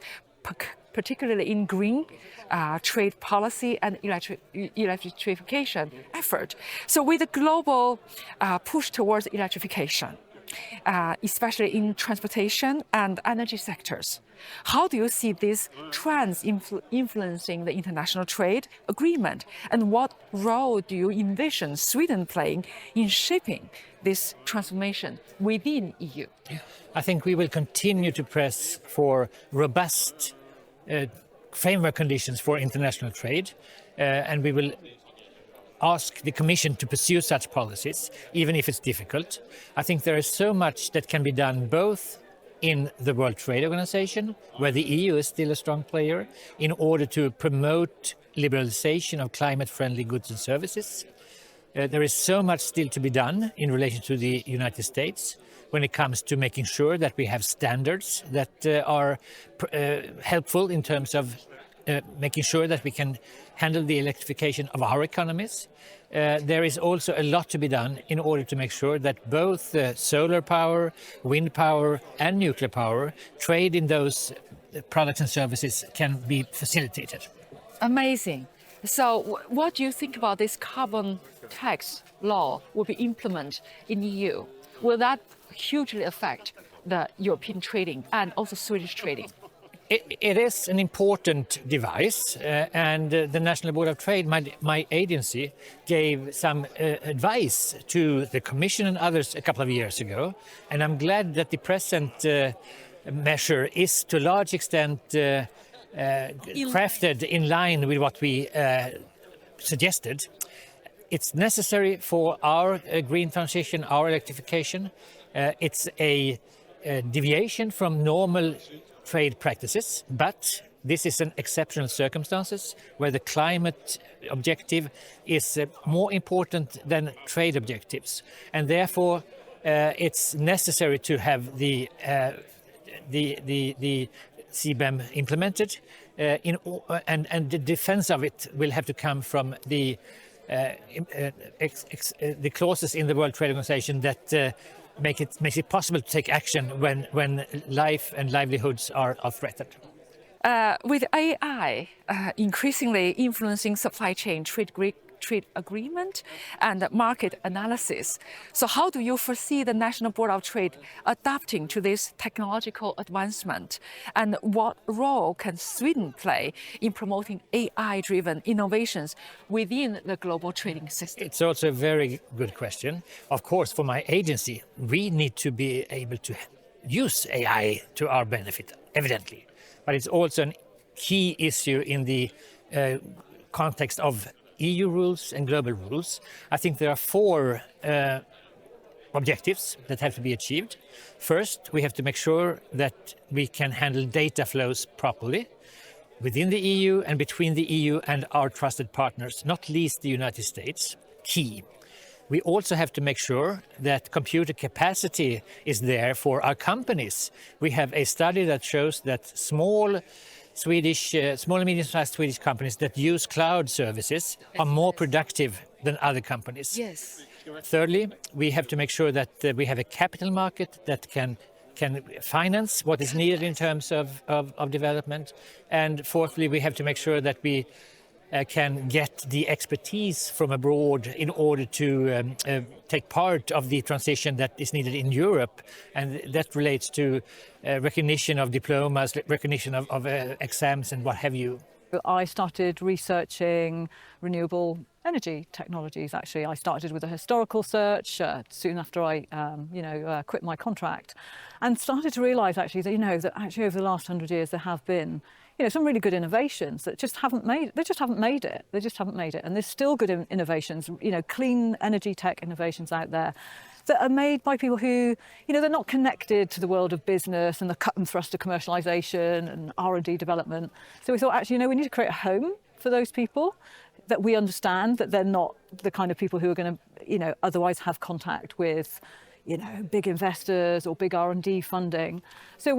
Speaker 8: particularly in green trade policy and electrification effort. So with the global push towards electrification, especially in transportation and energy sectors, how do you see these trends influencing the international trade agreement? And what role do you envision Sweden playing in shaping this transformation within EU?
Speaker 10: I think we will continue to press for robust framework conditions for international trade, and we will ask the Commission to pursue such policies, even if it's difficult. I think there is so much that can be done both in the World Trade Organization, where the EU is still a strong player, in order to promote liberalization of climate-friendly goods and services. There is so much still to be done in relation to the United States, when it comes to making sure that we have standards that are helpful in terms of making sure that we can handle the electrification of our economies. There is also a lot to be done in order to make sure that both solar power, wind power and nuclear power trade in those products and services can be facilitated.
Speaker 5: Amazing. So what do you think about this carbon tax law will be implemented in EU? Will that hugely affect the European trading and also Swedish trading?
Speaker 10: It is an important device, and the National Board of Trade, my agency, gave some advice to the Commission and others a couple of years ago. And I'm glad that the present measure is to a large extent crafted in line with what we suggested. It's necessary for our green transition, our electrification. It's a deviation from normal trade practices, but this is an exceptional circumstances where the climate objective is more important than trade objectives, and therefore it's necessary to have the CBAM implemented, and the defense of it will have to come from the clauses in the World Trade Organization that makes it possible to take action when life and livelihoods are threatened.
Speaker 5: With AI increasingly influencing supply chain, trade agreement and market analysis, so how do you foresee the National Board of Trade adapting to this technological advancement, and what role can Sweden play in promoting AI-driven innovations within the global trading system?
Speaker 10: It's also a very good question. Of course, for my agency, we need to be able to use AI to our benefit, evidently. But it's also a key issue in the context of EU rules and global rules. I think there are 4 objectives that have to be achieved. First, we have to make sure that we can handle data flows properly within the EU and between the EU and our trusted partners, not least the United States. Key. We also have to make sure that computer capacity is there for our companies. We have a study that shows that small and medium-sized Swedish companies that use cloud services are more productive than other companies.
Speaker 5: Yes.
Speaker 10: Thirdly, we have to make sure that we have a capital market that can finance what is needed in terms of development. And fourthly, we have to make sure that we can get the expertise from abroad in order to take part of the transition that is needed in Europe, and that relates to recognition of diplomas, recognition of exams and what have you.
Speaker 12: I started researching renewable energy technologies. Actually, I started with a historical search soon after I quit my contract, and started to realise actually that that actually over the last 100 years there have been some really good innovations that just haven't made it. And there's still good innovations, clean energy tech innovations out there that are made by people who, they're not connected to the world of business and the cut and thrust of commercialization and R&D development. So we thought, actually, we need to create a home for those people, that we understand that they're not the kind of people who are going to, otherwise have contact with big investors or big R&D funding. So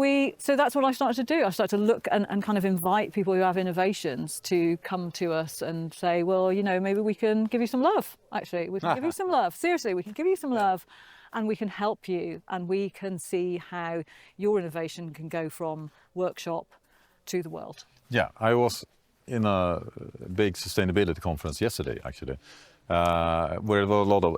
Speaker 12: that's what I started to do. I started to look and kind of invite people who have innovations to come to us and say, well, maybe we can give you some love. Actually, we can give you some love. Seriously, we can give you some love, and we can help you, and we can see how your innovation can go from workshop to the world.
Speaker 16: Yeah, I was in a big sustainability conference yesterday, actually, where there were a lot of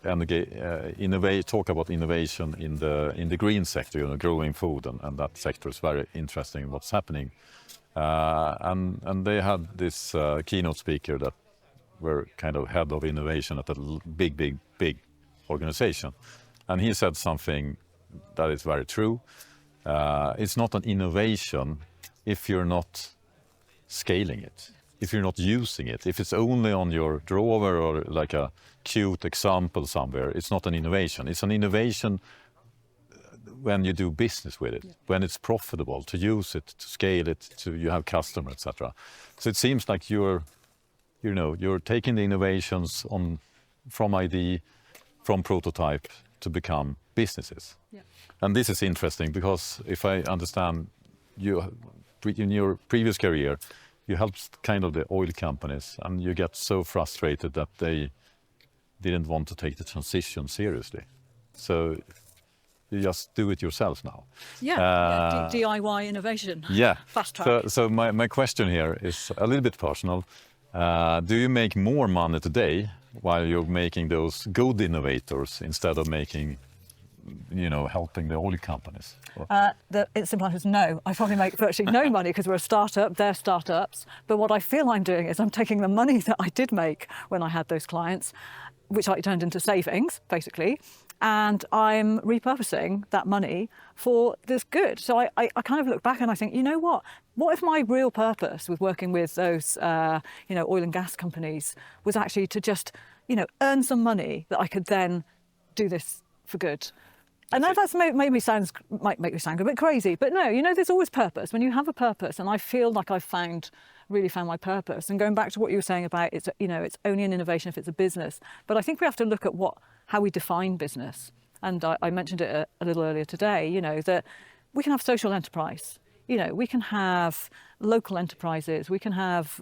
Speaker 16: talk about innovation in the green sector, growing food, and that sector is very interesting. What's happening, and they had this keynote speaker that were kind of head of innovation at a big organization, and he said something that is very true. It's not an innovation if you're not scaling it, if you're not using it. If it's only on your drawer or like a cute example somewhere, it's not an innovation. It's an innovation when you do business with it, when it's profitable to use it, to scale it, you have customers, etc. So it seems like you're taking the innovations from idea, from prototype to become businesses.
Speaker 12: Yeah.
Speaker 16: And this is interesting because if I understand you, in your previous career, you helped kind of the oil companies and you get so frustrated that they didn't want to take the transition seriously. So you just do it yourself now.
Speaker 12: Yeah, DIY innovation.
Speaker 16: Yeah.
Speaker 12: Fast track.
Speaker 16: So my question here is a little bit personal. Do you make more money today while you're making those good innovators instead of making, helping the oil companies?
Speaker 12: The simple answer is no. I probably make virtually no money because we're a startup, they're startups. But what I feel I'm doing is I'm taking the money that I did make when I had those clients, which I turned into savings, basically, and I'm repurposing that money for this good. So I kind of look back and I think, you know what? What if my real purpose with working with those, oil and gas companies was actually to just, earn some money that I could then do this for good? And that's might make me sound a bit crazy, but no, there's always purpose. When you have a purpose, and I feel like I've really found my purpose. And going back to what you were saying about it's only an innovation if it's a business. But I think we have to look at how we define business. And I mentioned it a little earlier today, that we can have social enterprise. We can have local enterprises, we can have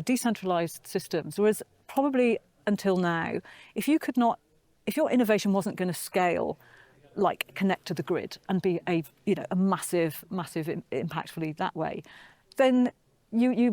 Speaker 12: decentralized systems. Whereas probably until now, if your innovation wasn't going to scale, like connect to the grid and be a massive impactfully that way, then you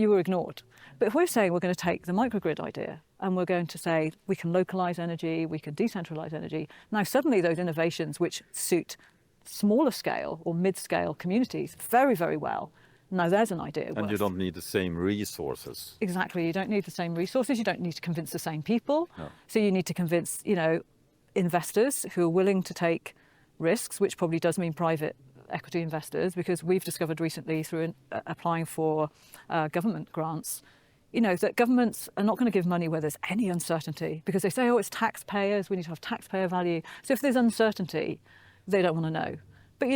Speaker 12: were ignored. But if we're saying we're going to take the microgrid idea and we're going to say we can localize energy, we can decentralize energy, now suddenly those innovations which suit smaller scale or mid-scale communities very, very well, now there's an idea.
Speaker 16: And you don't need the same resources.
Speaker 12: Exactly, you don't need the same resources, you don't need to convince the same people.
Speaker 16: No.
Speaker 12: So you need to convince, investors who are willing to take risks, which probably does mean private equity investors, because we've discovered recently through applying for government grants, that governments are not going to give money where there's any uncertainty, because they say, it's taxpayers, we need to have taxpayer value. So if there's uncertainty, they don't want to know. But,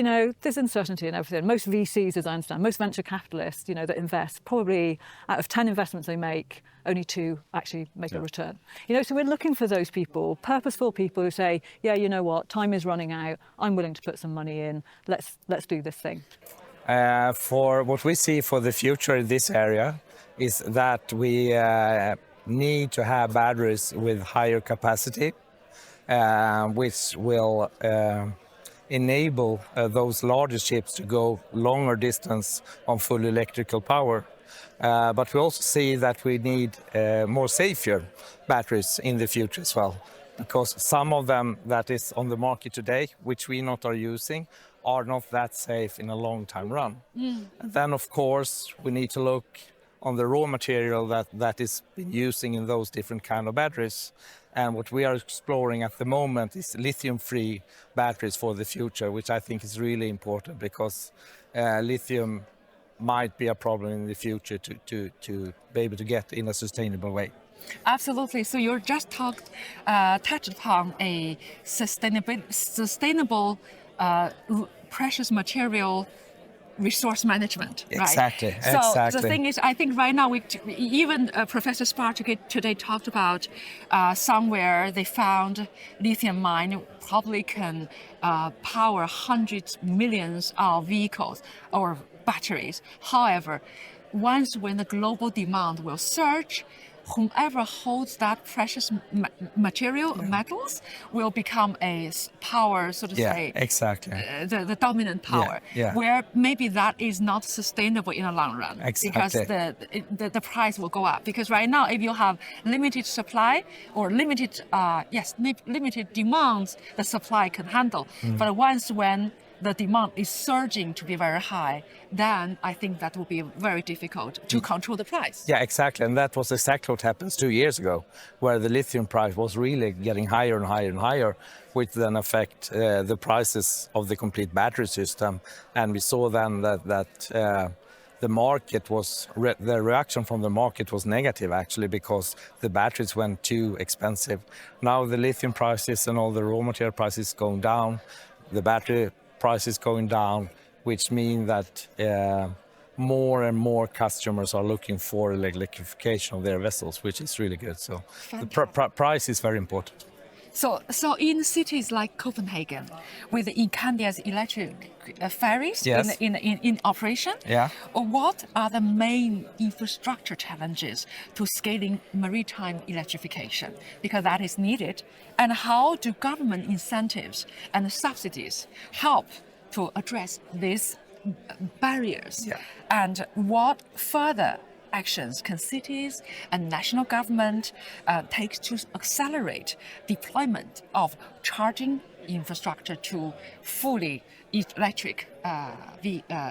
Speaker 12: there's uncertainty in everything. Most VCs, as I understand, most venture capitalists, that invest, probably out of 10 investments they make, only 2 actually make a return. So we're looking for those people, purposeful people who say, yeah, you know what, time is running out, I'm willing to put some money in, let's do this thing.
Speaker 4: For what we see for the future in this area is that we need to have batteries with higher capacity, which will enable those larger ships to go longer distance on full electrical power. But we also see that we need more safer batteries in the future as well, because some of them that is on the market today, which we not are using, are not that safe in a long time run. And then, of course, we need to look on the raw material that is been using in those different kind of batteries. And what we are exploring at the moment is lithium-free batteries for the future, which I think is really important, because lithium might be a problem in the future to be able to get in a sustainable way.
Speaker 5: Absolutely. So you just touched upon a sustainable precious material resource management,
Speaker 4: exactly,
Speaker 5: right? So
Speaker 4: exactly.
Speaker 5: The thing is, I think right now, even Professor Spar today talked about somewhere they found lithium mine probably can power hundreds, millions of vehicles or batteries. However, when the global demand will surge, whomever holds that precious metals will become a power, so to say.
Speaker 4: Exactly.
Speaker 5: The dominant power, where maybe that is not sustainable in the long run, because the price will go up. Because right now, if you have limited supply or limited demands, the supply can handle. But when the demand is surging to be very high, then I think that will be very difficult to control the price.
Speaker 4: Yeah, exactly. And that was exactly what happened 2 years ago, where the lithium price was really getting higher and higher and higher, which then affect the prices of the complete battery system. And we saw then that the market the reaction from the market was negative, actually, because the batteries went too expensive. Now the lithium prices and all the raw material prices going down, the battery prices going down, which mean that more and more customers are looking for electrification of their vessels, which is really good. So the price is very important.
Speaker 5: So in cities like Copenhagen, with Incandia's electric ferries
Speaker 4: Yes.
Speaker 5: in operation,
Speaker 4: Yeah.
Speaker 5: what are the main infrastructure challenges to scaling maritime electrification? Because that is needed. And how do government incentives and subsidies help to address these barriers?
Speaker 4: Yeah.
Speaker 5: And what further actions can cities and national government take to accelerate deployment of charging infrastructure to fully electric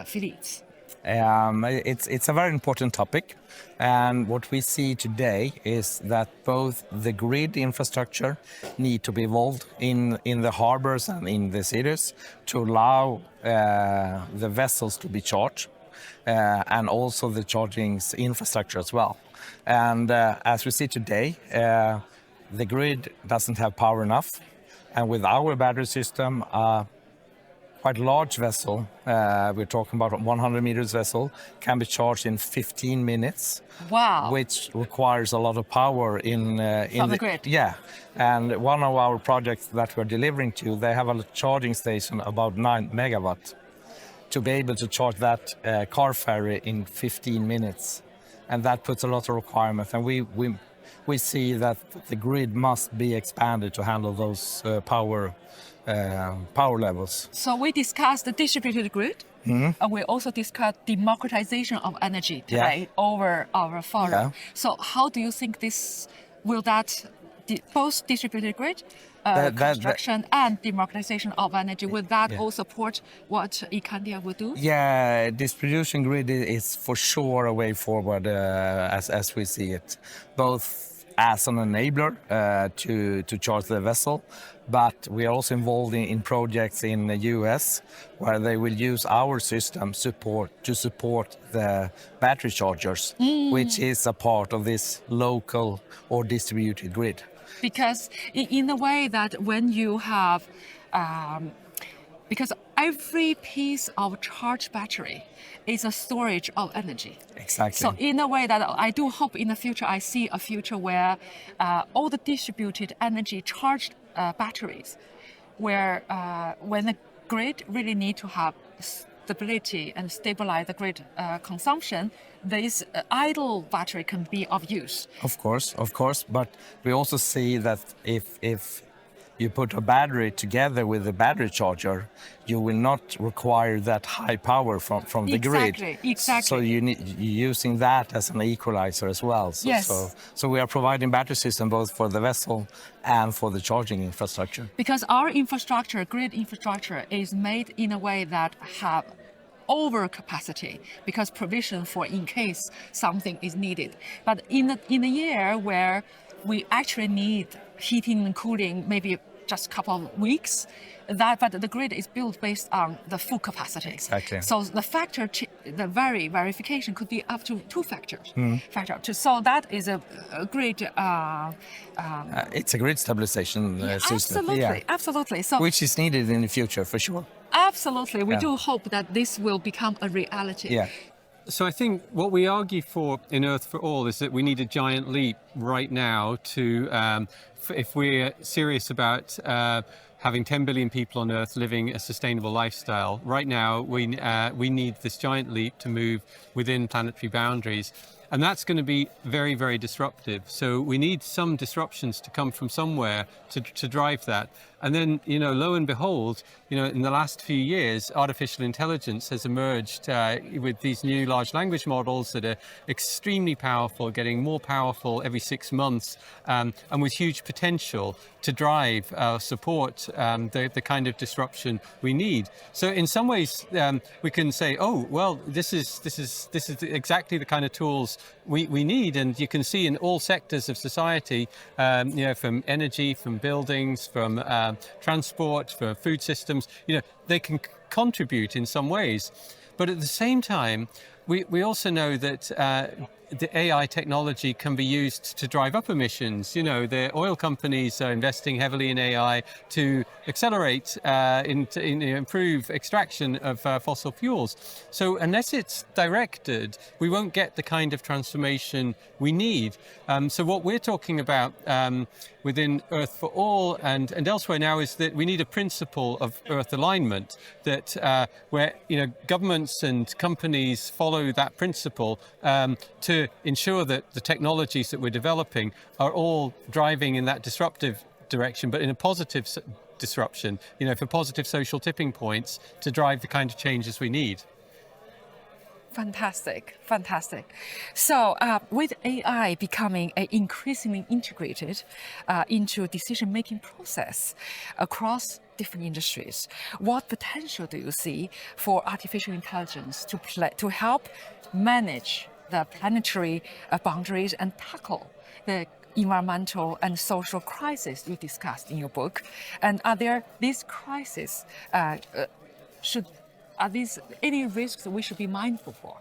Speaker 5: fleets?
Speaker 4: It's a very important topic, and what we see today is that both the grid infrastructure need to be evolved in the harbors and in the cities to allow the vessels to be charged, and also the charging infrastructure as well. And as we see today, the grid doesn't have power enough, and with our battery system, quite large vessel, we're talking about a 100 meters vessel, can be charged in 15 minutes.
Speaker 5: Wow.
Speaker 4: Which requires a lot of power in
Speaker 5: the grid.
Speaker 4: Yeah, and one of our projects that we're delivering to, they have a charging station about 9 megawatt to be able to charge that car ferry in 15 minutes. And that puts a lot of requirements, and we see that the grid must be expanded to handle those power levels.
Speaker 5: So we discussed the distributed grid, and we also discussed democratization of energy today over our forum.
Speaker 4: Yeah.
Speaker 5: So how do you think both distributed grid construction and democratization of energy, will that all support what Incandia will do?
Speaker 4: Yeah, distribution grid is for sure a way forward as we see it, both as an enabler to charge the vessel, but we are also involved in projects in the US where they will use our system to support the battery chargers, which is a part of this local or distributed grid.
Speaker 5: Because in a way that when you have, because every piece of charged battery is a storage of energy.
Speaker 4: Exactly.
Speaker 5: So in a way that I do hope in the future, I see a future where all the distributed energy charged batteries, where when the grid really need to have stability and stabilize the grid consumption, this idle battery can be of use.
Speaker 4: Of course, but we also see that if you put a battery together with a battery charger, you will not require that high power from the grid.
Speaker 5: Exactly.
Speaker 4: So you're using that as an equalizer as well. So,
Speaker 5: yes.
Speaker 4: So we are providing battery system both for the vessel and for the charging infrastructure.
Speaker 5: Because our infrastructure, grid infrastructure, is made in a way that have overcapacity because provision for in case something is needed. But in a year where we actually need heating and cooling, maybe just a couple of weeks, but the grid is built based on the full capacity.
Speaker 4: Exactly.
Speaker 5: So the verification could be up to 2 factors. So that is a great.
Speaker 4: It's a grid stabilization system.
Speaker 5: Absolutely. So
Speaker 4: which is needed in the future for sure.
Speaker 5: Absolutely. We do hope that this will become a reality.
Speaker 4: Yeah.
Speaker 6: So I think what we argue for in Earth for All is that we need a giant leap right now to, if we're serious about having 10 billion people on Earth living a sustainable lifestyle, right now we need this giant leap to move within planetary boundaries. And that's going to be very, very disruptive. So we need some disruptions to come from somewhere to drive that. And then, lo and behold, in the last few years, artificial intelligence has emerged with these new large language models that are extremely powerful, getting more powerful every 6 months, and with huge potential to drive, support the kind of disruption we need. So in some ways, we can say, oh, well, this is exactly the kind of tools we need. And you can see in all sectors of society, from energy, from buildings, from transport, for food systems, they can contribute in some ways. But at the same time, we also know that the AI technology can be used to drive up emissions. You know, the oil companies are investing heavily in AI to accelerate, improve extraction of fossil fuels. So unless it's directed, we won't get the kind of transformation we need. So what we're talking about within Earth for All and elsewhere now is that we need a principle of Earth alignment, that where governments and companies follow that principle to ensure that the technologies that we're developing are all driving in that disruptive direction, but in a positive disruption, for positive social tipping points to drive the kind of changes we need.
Speaker 5: Fantastic, fantastic. So with AI becoming increasingly integrated into decision-making process across different industries, what potential do you see for artificial intelligence to help manage the planetary boundaries and tackle the environmental and social crisis you discussed in your book? And are there these crises, are these any risks that we should be mindful for?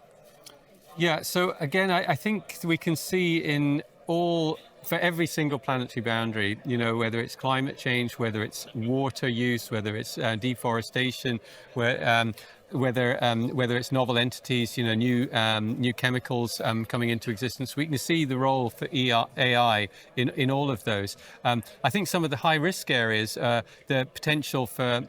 Speaker 6: Yeah, so again, I think we can see for every single planetary boundary, whether it's climate change, whether it's water use, whether it's deforestation, whether it's novel entities, new chemicals coming into existence, we can see the role for AI in all of those. I think some of the high risk areas, the potential for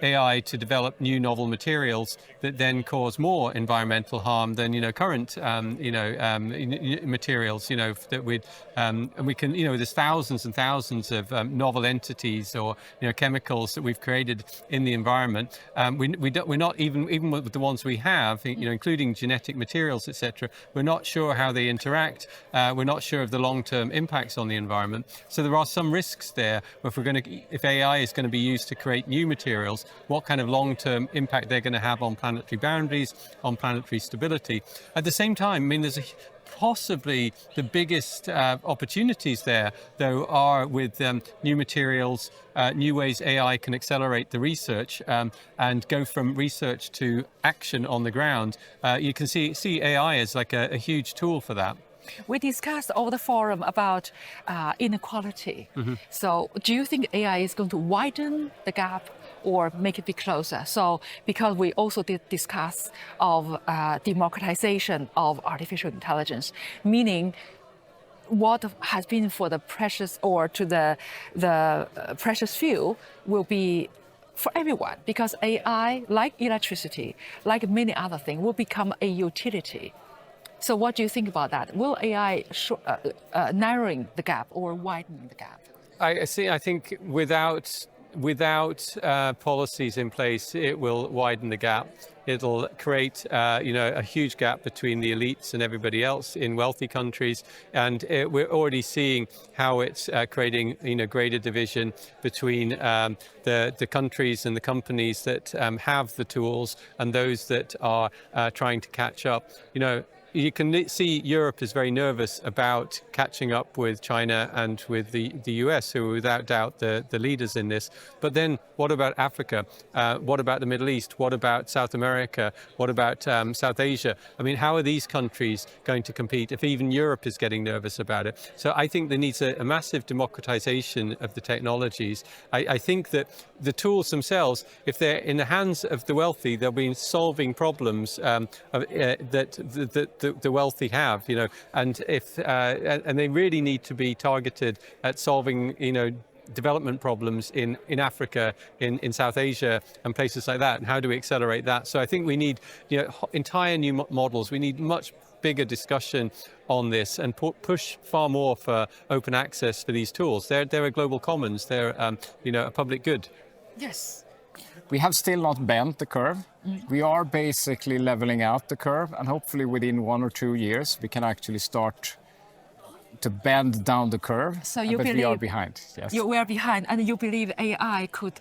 Speaker 6: AI to develop new novel materials that then cause more environmental harm than current materials. That we can there's thousands and thousands of novel entities or chemicals that we've created in the environment. We're not even with the ones we have, including genetic materials, etc. We're not sure how they interact. We're not sure of the long-term impacts on the environment. So there are some risks there. If AI is going to be used to create new materials, what kind of long-term impact they're going to have on planetary boundaries, on planetary stability. At the same time, there's possibly the biggest opportunities there, though, are with new materials, new ways AI can accelerate the research and go from research to action on the ground. You can see AI as like a huge tool for that.
Speaker 5: We discussed over the forum about inequality. Mm-hmm. So do you think AI is going to widen the gap or make it be closer? So because we also did discuss of democratization of artificial intelligence, meaning what has been for the precious or to the precious few will be for everyone, because AI, like electricity, like many other things, will become a utility. So what do you think about that? Will AI narrowing the gap or widening the gap?
Speaker 6: I think without policies in place, it will widen the gap. It'll create, a huge gap between the elites and everybody else in wealthy countries, and we're already seeing how it's creating, greater division between the countries and the companies that have the tools and those that are trying to catch up. You can see Europe is very nervous about catching up with China and with the US, who are without doubt the leaders in this. But then what about Africa? What about the Middle East? What about South America? What about South Asia? How are these countries going to compete if even Europe is getting nervous about it? So I think there needs a massive democratization of the technologies. I think that the tools themselves, if they're in the hands of the wealthy, they'll be solving problems that the wealthy have, and and they really need to be targeted at solving, development problems in Africa, in South Asia and places like that. And how do we accelerate that? So I think we need, entire new models. We need much bigger discussion on this and push far more for open access for these tools. They're a global commons. They're, a public good.
Speaker 5: Yes.
Speaker 15: We have still not bent the curve. We are basically leveling out the curve, and hopefully within 1 or 2 years we can actually start to bend down the curve.
Speaker 5: So you believe
Speaker 15: we are behind. Yes.
Speaker 5: We are behind, and you believe AI could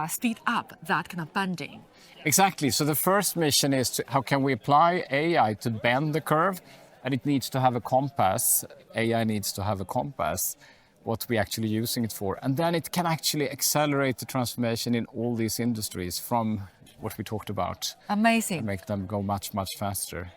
Speaker 5: speed up that kind of bending.
Speaker 15: Exactly. So the first mission is how can we apply AI to bend the curve, and it needs to have a compass. AI needs to have a compass, what we're actually using it for. And then it can actually accelerate the transformation in all these industries from what we talked about.
Speaker 5: Amazing.
Speaker 15: And make them go much, much faster.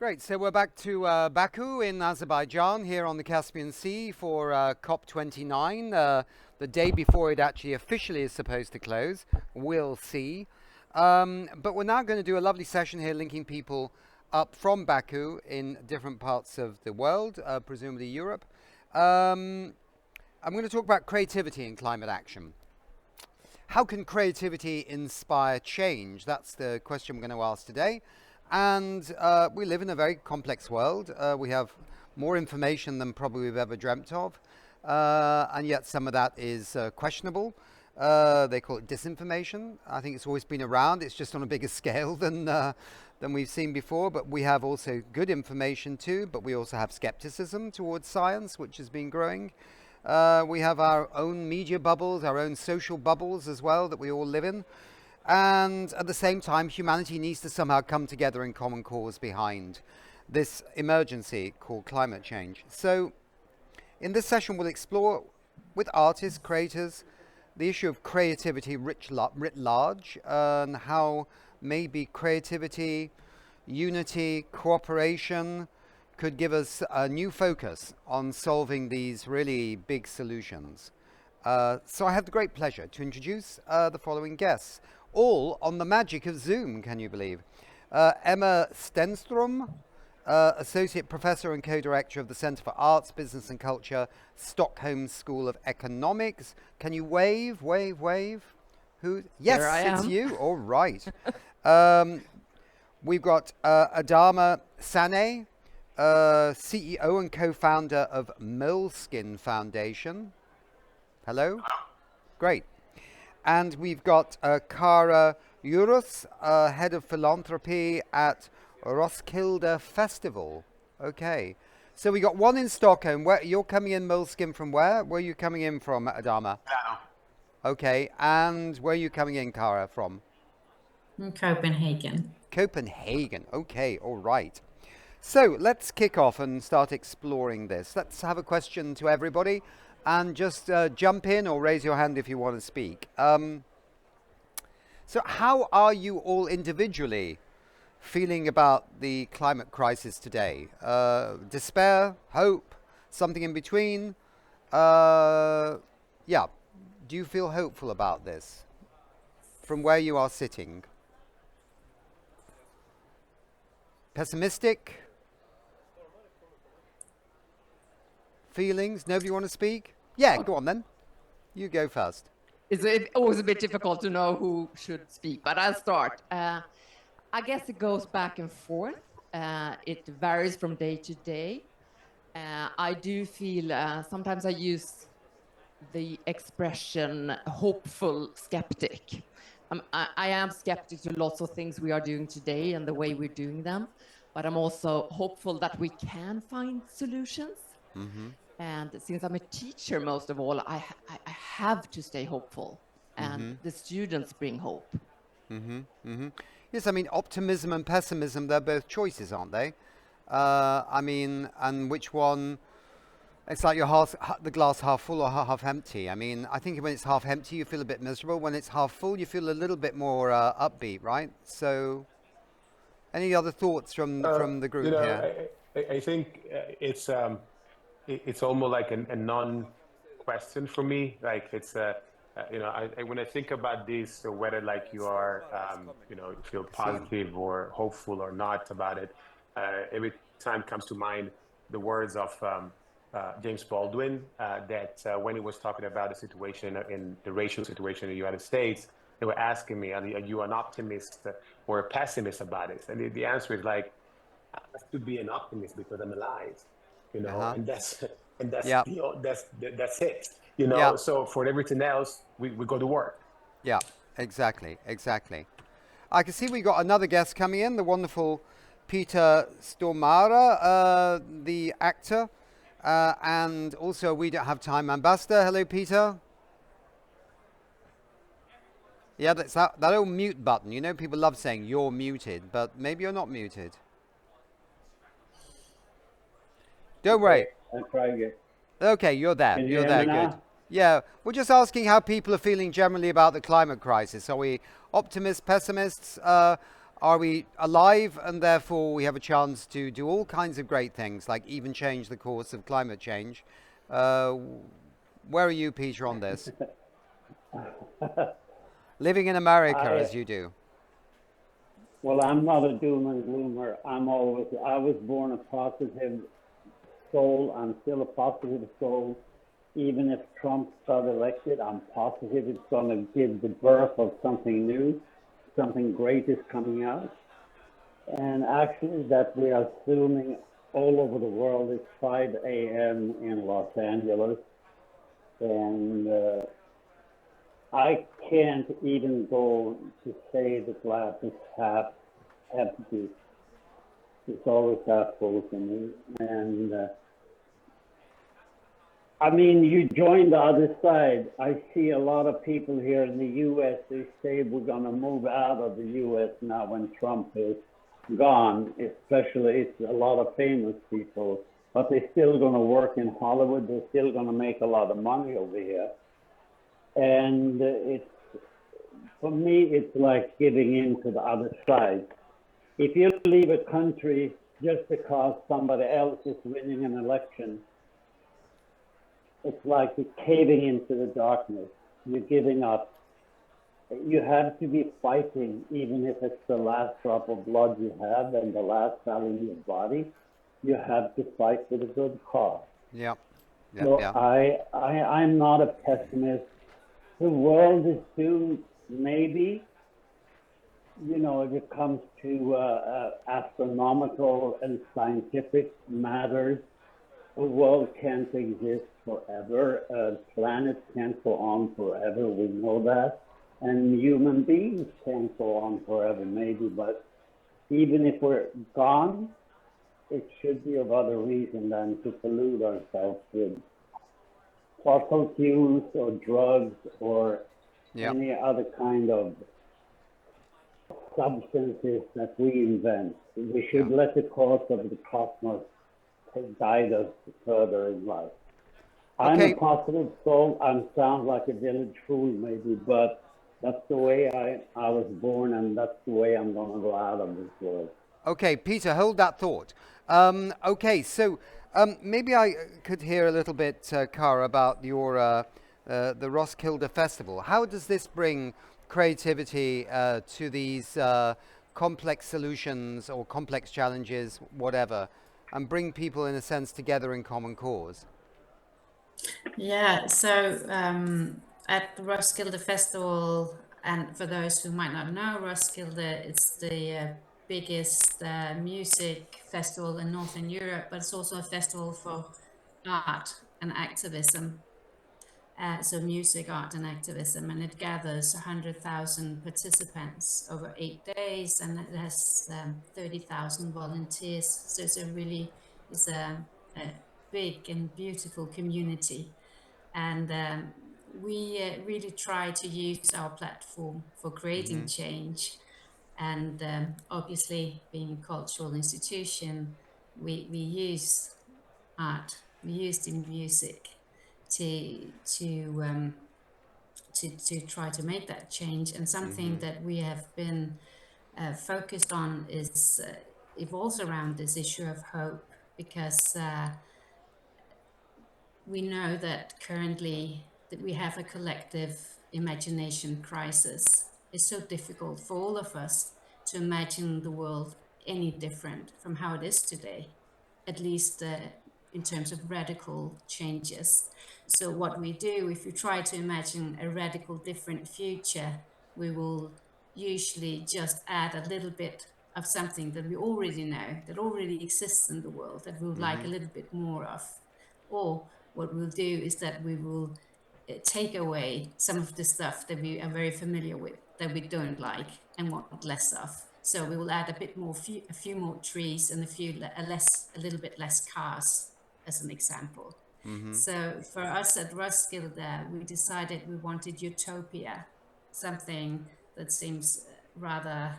Speaker 2: Great. So we're back to Baku in Azerbaijan here on the Caspian Sea for COP29, the day before it actually officially is supposed to close. We'll see. But we're now going to do a lovely session here linking people up from Baku in different parts of the world, presumably Europe. I'm going to talk about creativity in climate action. How can creativity inspire change? That's the question we're going to ask today. And we live in a very complex world. We have more information than probably we've ever dreamt of. And yet some of that is questionable. They call it disinformation. I think it's always been around. It's just on a bigger scale than we've seen before. But we have also good information too. But we also have skepticism towards science, which has been growing. We have our own media bubbles, our own social bubbles as well that we all live in. And at the same time, humanity needs to somehow come together in common cause behind this emergency called climate change. So in this session, we'll explore with artists, creators, the issue of creativity writ large, and how maybe creativity, unity, cooperation could give us a new focus on solving these really big solutions. So I have the great pleasure to introduce the following guests, all on the magic of Zoom, can you believe? Emma Stenström, Associate Professor and Co-Director of the Centre for Arts, Business and Culture, Stockholm School of Economics. Can you wave, wave, wave? Who? Yes, it's you. All right. We've got Adama Saneh, CEO and co-founder of Moleskin Foundation. Hello? Great. And we've got Kara Urus, Head of Philanthropy at Roskilde Festival. Okay. So we got one in Stockholm. Where you're coming in, Moleskin, from where? Where are you coming in from, Adama? Okay. And where are you coming in, Kara, from?
Speaker 7: Copenhagen.
Speaker 2: Copenhagen. Okay. All right. So let's kick off and start exploring this. Let's have a question to everybody. And just jump in or raise your hand if you want to speak. So how are you all individually feeling about the climate crisis today? Despair, hope, something in between? Yeah. Do you feel hopeful about this from where you are sitting? Pessimistic? Feelings? Nobody want to speak? Yeah, go on then. You go first.
Speaker 22: It's always a bit difficult to know who should speak, but I'll start. I guess it goes back and forth. It varies from day to day. I do feel sometimes I use the expression hopeful skeptic. I am skeptic to lots of things we are doing today and the way we're doing them, but I'm also hopeful that we can find solutions. Mm-hmm. And since I'm a teacher, most of all, I have to stay hopeful, and the students bring hope.
Speaker 2: Yes, I mean, optimism and pessimism, they're both choices, aren't they? I mean, and which one, it's like the glass half full or half empty. I mean, I think when it's half empty, you feel a bit miserable. When it's half full, you feel a little bit more upbeat, right? So, any other thoughts from the group here?
Speaker 23: I think it's almost like a non-question for me. Like it's when I think about this, whether like you are feel positive or hopeful or not about it, every time comes to mind the words of James Baldwin that when he was talking about the situation in the racial situation in the United States, they were asking me, are you an optimist or a pessimist about it? And the answer is like, I have to be an optimist because I'm alive. And that's
Speaker 2: yeah.
Speaker 23: That's it. Yeah. So for everything else, we go to work.
Speaker 2: Yeah, exactly. I can see we got another guest coming in, the wonderful Peter Stormare, the actor, and also We Don't Have Time ambassador. Hello, Peter. Yeah, that's that old mute button. You know, people love saying you're muted, but maybe you're not muted. Don't worry.
Speaker 24: I'm trying it.
Speaker 2: Okay, you're there.
Speaker 24: Can you
Speaker 2: You're
Speaker 24: hear
Speaker 2: there.
Speaker 24: me now?
Speaker 2: Good. Yeah, we're just asking how people are feeling generally about the climate crisis. Are we optimists, pessimists? are we alive and therefore we have a chance to do all kinds of great things, like even change the course of climate change? Where are you, Peter, on this? Living in America as you do.
Speaker 7: Well, I'm not a doom and gloomer. I was born a positive soul. I'm still a positive soul. Even if Trump got elected, I'm positive it's going to give the birth of something new. Something great is coming out. And actually that we are zooming all over the world. It's 5 a.m. in Los Angeles. And I can't even go to say the glass is half empty. It's always half full for me. And I mean, you join the other side. I see a lot of people here in the U.S., they say we're going to move out of the U.S. now when Trump is gone, especially it's a lot of famous people, but they're still going to work in Hollywood. They're still going to make a lot of money over here. And for me, it's like giving in to the other side. If you leave a country just because somebody else is winning an election, it's like you're caving into the darkness. You're giving up. You have to be fighting, even if it's the last drop of blood you have and the last cell in your body. You have to fight for the good cause.
Speaker 2: Yeah.
Speaker 7: So I'm not a pessimist. The world is doomed, maybe. You know, if it comes to astronomical and scientific matters, the world can't exist forever. Planets can't go on forever. We know that. And human beings can't go on forever, maybe. But even if we're gone, it should be of other reason than to pollute ourselves with fossil fuels or drugs or any other kind of substances that we invent. We should let the course of the cosmos guide us further in life. I'm a positive soul. I sound like a village fool maybe, but that's the way I was born, and that's the way I'm going to go out of this world.
Speaker 2: Okay, Peter, hold that thought. Okay, so maybe I could hear a little bit, Cara, about your the Roskilde Festival. How does this bring creativity to these complex solutions or complex challenges, whatever, and bring people, in a sense, together in common cause?
Speaker 9: Yeah, so at the Roskilde Festival, and for those who might not know, Roskilde, it's the biggest music festival in Northern Europe, but it's also a festival for art and activism. So music, art and activism, and it gathers 100,000 participants over 8 days, and it has 30,000 volunteers. So it's a big and beautiful community. And we really try to use our platform for creating change. And obviously, being a cultural institution, we use art, we use the music to try to make that change. And something that we have been focused on is evolves around this issue of hope, because we know that currently that we have a collective imagination crisis. It's so difficult for all of us to imagine the world any different from how it is today, at least in terms of radical changes. So what we do, if we try to imagine a radical different future, we will usually just add a little bit of something that we already know, that already exists in the world, that we would like a little bit more of. Or what we'll do is that we will take away some of the stuff that we are very familiar with, that we don't like and want less of. So we will add a bit more, a few more trees and a little bit less cars, as an example. So for us at Roskilde, we decided we wanted utopia, something that seems rather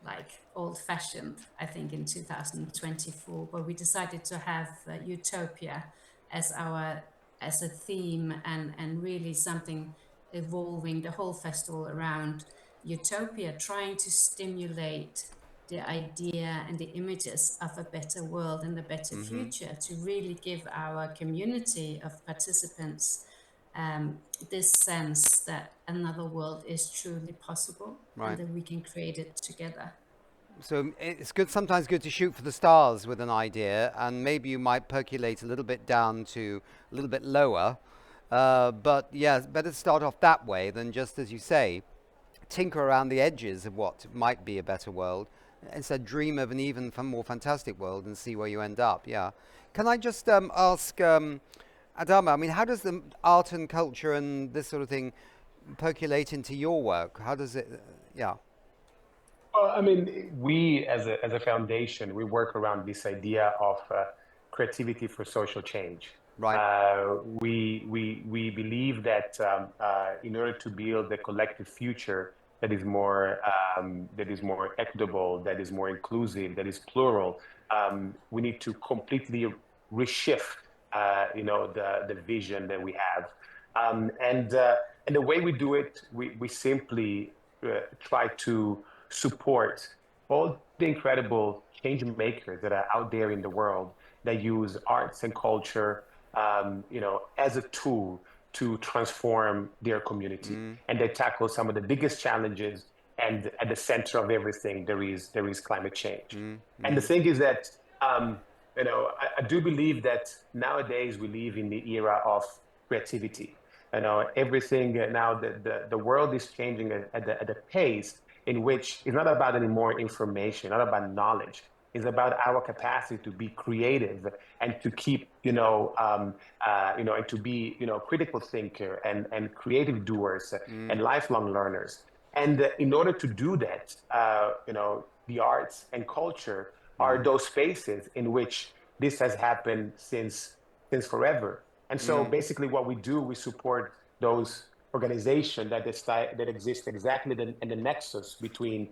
Speaker 9: like old-fashioned, I think, in 2024. But we decided to have utopia as a theme, and really something evolving the whole festival around utopia, trying to stimulate the idea and the images of a better world and a better future, to really give our community of participants this sense that another world is truly possible,
Speaker 2: Right.
Speaker 9: and that we can create it together.
Speaker 2: So it's good, sometimes good to shoot for the stars with an idea, and maybe you might percolate a little bit down to a little bit lower. But yeah, it's better to start off that way than just, as you say, tinker around the edges of what might be a better world. Instead, dream of an even more fantastic world and see where you end up. Yeah. Can I just ask Adama, I mean, how does the art and culture and this sort of thing percolate into your work? How does it, yeah.
Speaker 23: Well, I mean, we as a foundation, we work around this idea of creativity for social change.
Speaker 2: Right.
Speaker 23: We believe that in order to build a collective future that is more equitable, that is more inclusive, that is plural, we need to completely reshift, the vision that we have, and the way we do it, we simply try to support all the incredible change makers that are out there in the world that use arts and culture, as a tool to transform their community, and they tackle some of the biggest challenges. And at the center of everything, there is climate change. And the thing is that, I do believe that nowadays we live in the era of creativity. Everything now, the world is changing at a pace in which it's not about any more information, not about knowledge. It's about our capacity to be creative and to keep, and to be, critical thinker and creative doers and lifelong learners. And in order to do that, the arts and culture are those spaces in which this has happened since forever. And so basically what we do, we support those organizations that exist exactly in the nexus between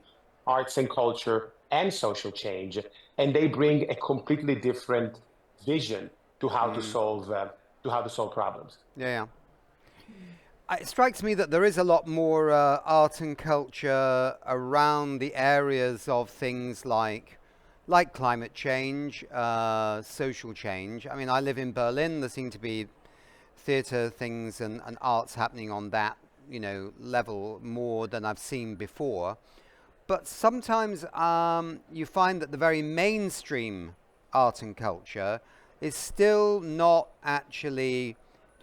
Speaker 23: arts and culture and social change. And they bring a completely different vision to how to solve problems.
Speaker 2: Yeah. It strikes me that there is a lot more art and culture around the areas of things like climate change, social change. I mean, I live in Berlin. There seem to be theatre things and arts happening on that, level more than I've seen before. But sometimes you find that the very mainstream art and culture is still not actually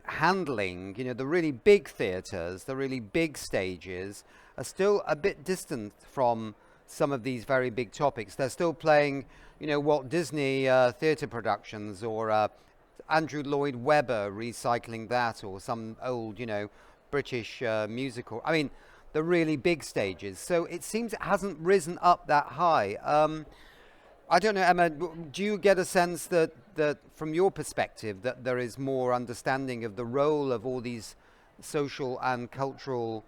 Speaker 2: handling, the really big theatres, the really big stages are still a bit distant from some of these very big topics. They're still playing, Walt Disney theatre productions, or Andrew Lloyd Webber recycling that, or some old, British musical. I mean, the really big stages. So it seems it hasn't risen up that high. I don't know, Emma, do you get a sense that from your perspective that there is more understanding of the role of all these social and cultural,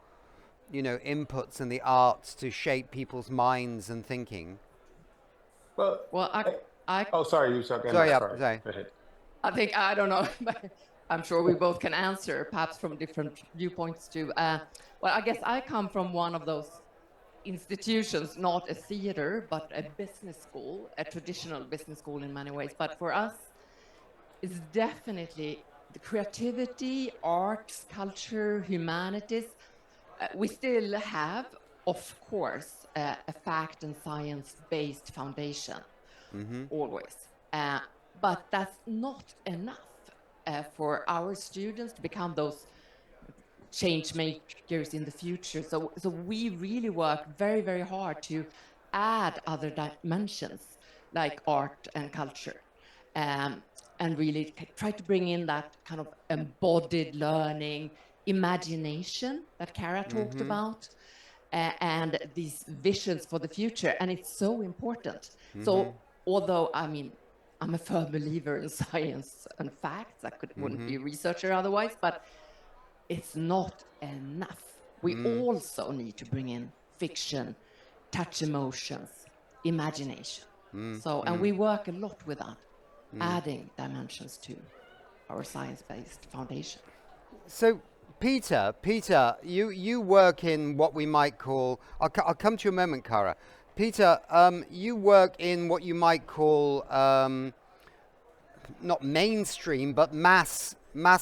Speaker 2: inputs in the arts to shape people's minds and thinking?
Speaker 23: Well, oh, sorry, you talking.
Speaker 2: Sorry.
Speaker 23: Go ahead.
Speaker 22: I think, I don't know, but I'm sure we both can answer, perhaps from different viewpoints too. Well, I guess I come from one of those institutions, not a theater, but a business school, a traditional business school in many ways. But for us, it's definitely the creativity, arts, culture, humanities. We still have, of course, a fact and science-based foundation, always. But that's not enough for our students to become those change makers in the future. So we really work very, very hard to add other dimensions like art and culture, and really try to bring in that kind of embodied learning, imagination that Kara talked about, and these visions for the future. And it's so important. So although, I mean, I'm a firm believer in science and facts, wouldn't be a researcher otherwise, but it's not enough. We also need to bring in fiction, touch emotions, imagination. And we work a lot with that, adding dimensions to our science-based foundation.
Speaker 2: So Peter, you work in what we might call, I'll come to you in a moment, Kara. Peter, you work in what you might call, not mainstream, but mass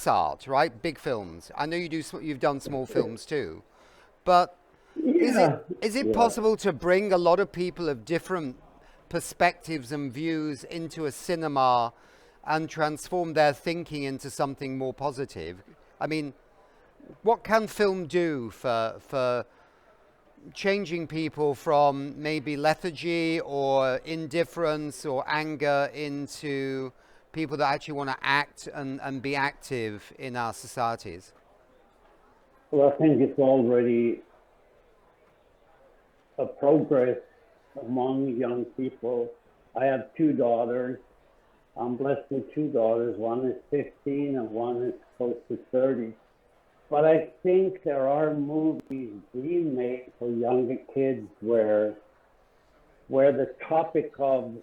Speaker 2: art, right? Big films. I know you've done small films too, but is it possible to bring a lot of people of different perspectives and views into a cinema and transform their thinking into something more positive? I mean, what can film do for changing people from maybe lethargy or indifference or anger into people that actually want to act and be active in our societies?
Speaker 7: Well, I think it's already a progress among young people. I have two daughters. I'm blessed with two daughters. One is 15 and one is close to 30. But I think there are movies being made for younger kids where the topic of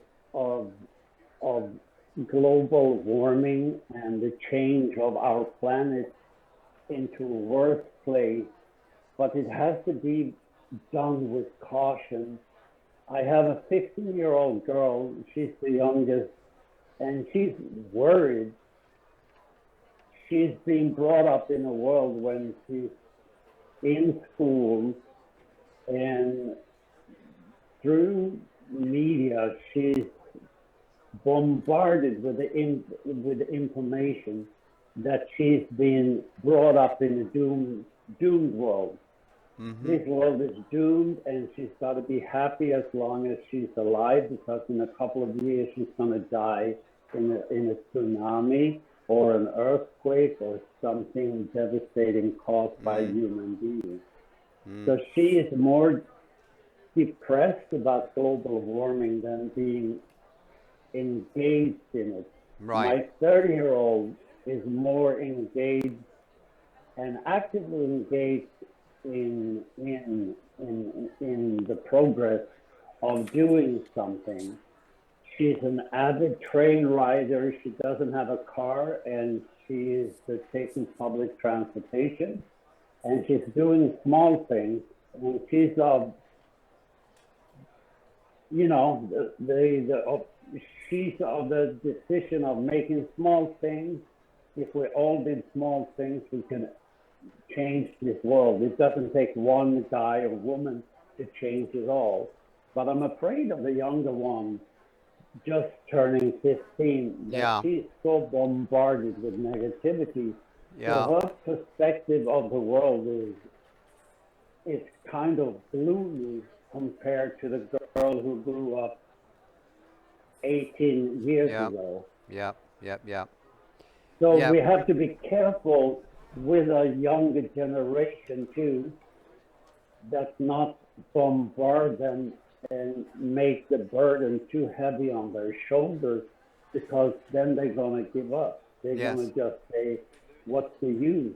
Speaker 7: global warming and the change of our planet into a worse place, but it has to be done with caution. I have a 15-year-old girl, she's the youngest, and she's worried. She's being brought up in a world when she's in school, and through media, she's bombarded with the information that she's been brought up in a doomed world. Mm-hmm. This world is doomed, and she's got to be happy as long as she's alive, because in a couple of years she's going to die in a tsunami or an earthquake or something devastating caused by a human being. So she is more depressed about global warming than being engaged in it.
Speaker 2: Right.
Speaker 7: My 30-year-old is more engaged and actively engaged in the progress of doing something. She's an avid train rider. She doesn't have a car, and she is taking public transportation, and she's doing small things, and she's she's of the decision of making small things. If we all did small things, we can change this world. It doesn't take one guy or woman to change it all. But I'm afraid of the younger one, just turning 15, that she's so bombarded with negativity. So her perspective of the world is kind of gloomy compared to the girl who grew up 18 years ago. So we have to be careful with a younger generation too, that's not bombard them and make the burden too heavy on their shoulders, because then they're going to give up. They're going to just say, what's the use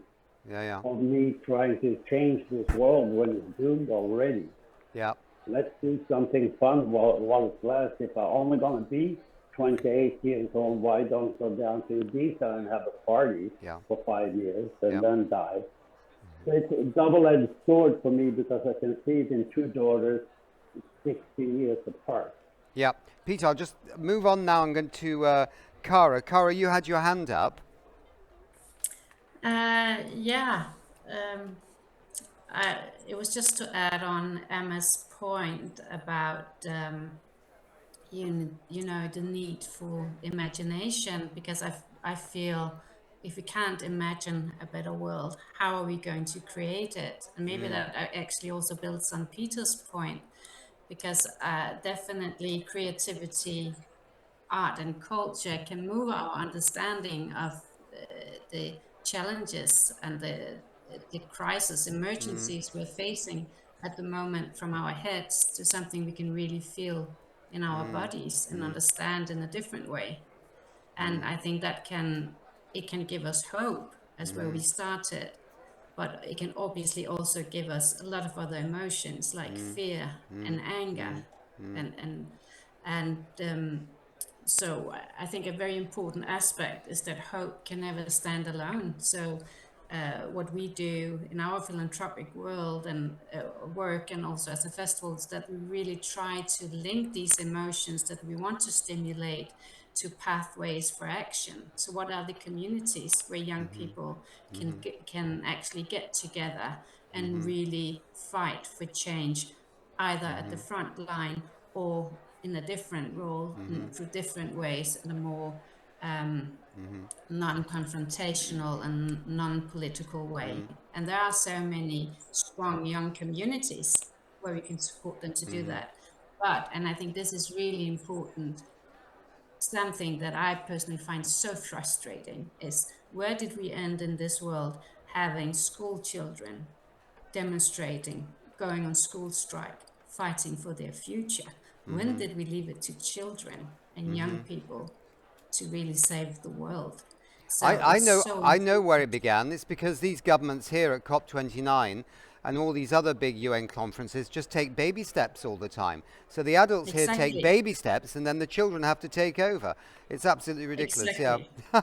Speaker 7: of me trying to change this world when it's doomed already? Let's do something fun while it lasts. If I'm only going to be 28 years old, why don't go down to Ibiza and have a party for 5 years and then die? So it's a double-edged sword for me, because I can see it in two daughters 60 years apart.
Speaker 2: Peter, I'll just move on now. I'm going to Kara. Kara, you had your hand up.
Speaker 9: It was just to add on Emma's point about the need for imagination, because I feel if we can't imagine a better world, how are we going to create it? And maybe that actually also builds on Peter's point, because definitely creativity, art and culture can move our understanding of the challenges and the crisis, emergencies we're facing at the moment from our heads to something we can really feel in our bodies and understand in a different way. And I think that it can give us hope as where we started, but it can obviously also give us a lot of other emotions like fear and anger so I think a very important aspect is that hope can never stand alone. So what we do in our philanthropic world and work, and also as a festival, is that we really try to link these emotions that we want to stimulate to pathways for action. So what are the communities where young people can actually get together and really fight for change, either at the front line or in a different role, through different ways, in a more non-confrontational and non-political way. And there are so many strong young communities where we can support them to do that. But, and I think this is really important, something that I personally find so frustrating is, where did we end in this world having school children demonstrating, going on school strike, fighting for their future? When did we leave it to children and young people to really save the world? So
Speaker 2: I
Speaker 9: so
Speaker 2: know where it began. It's because these governments here at COP29 and all these other big UN conferences just take baby steps all the time. So the adults here take baby steps, and then the children have to take over. It's absolutely ridiculous.
Speaker 9: Exactly.
Speaker 2: Yeah.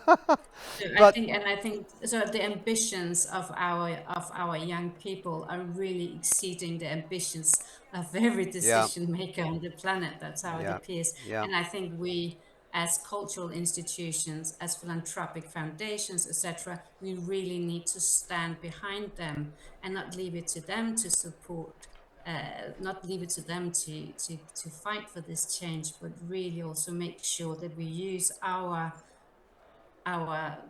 Speaker 9: So I think so. The ambitions of our young people are really exceeding the ambitions of every decision maker on the planet. That's how it appears. And I think we, as cultural institutions, as philanthropic foundations, etc., we really need to stand behind them and not leave it to them to support, not leave it to them to fight for this change, but really also make sure that we use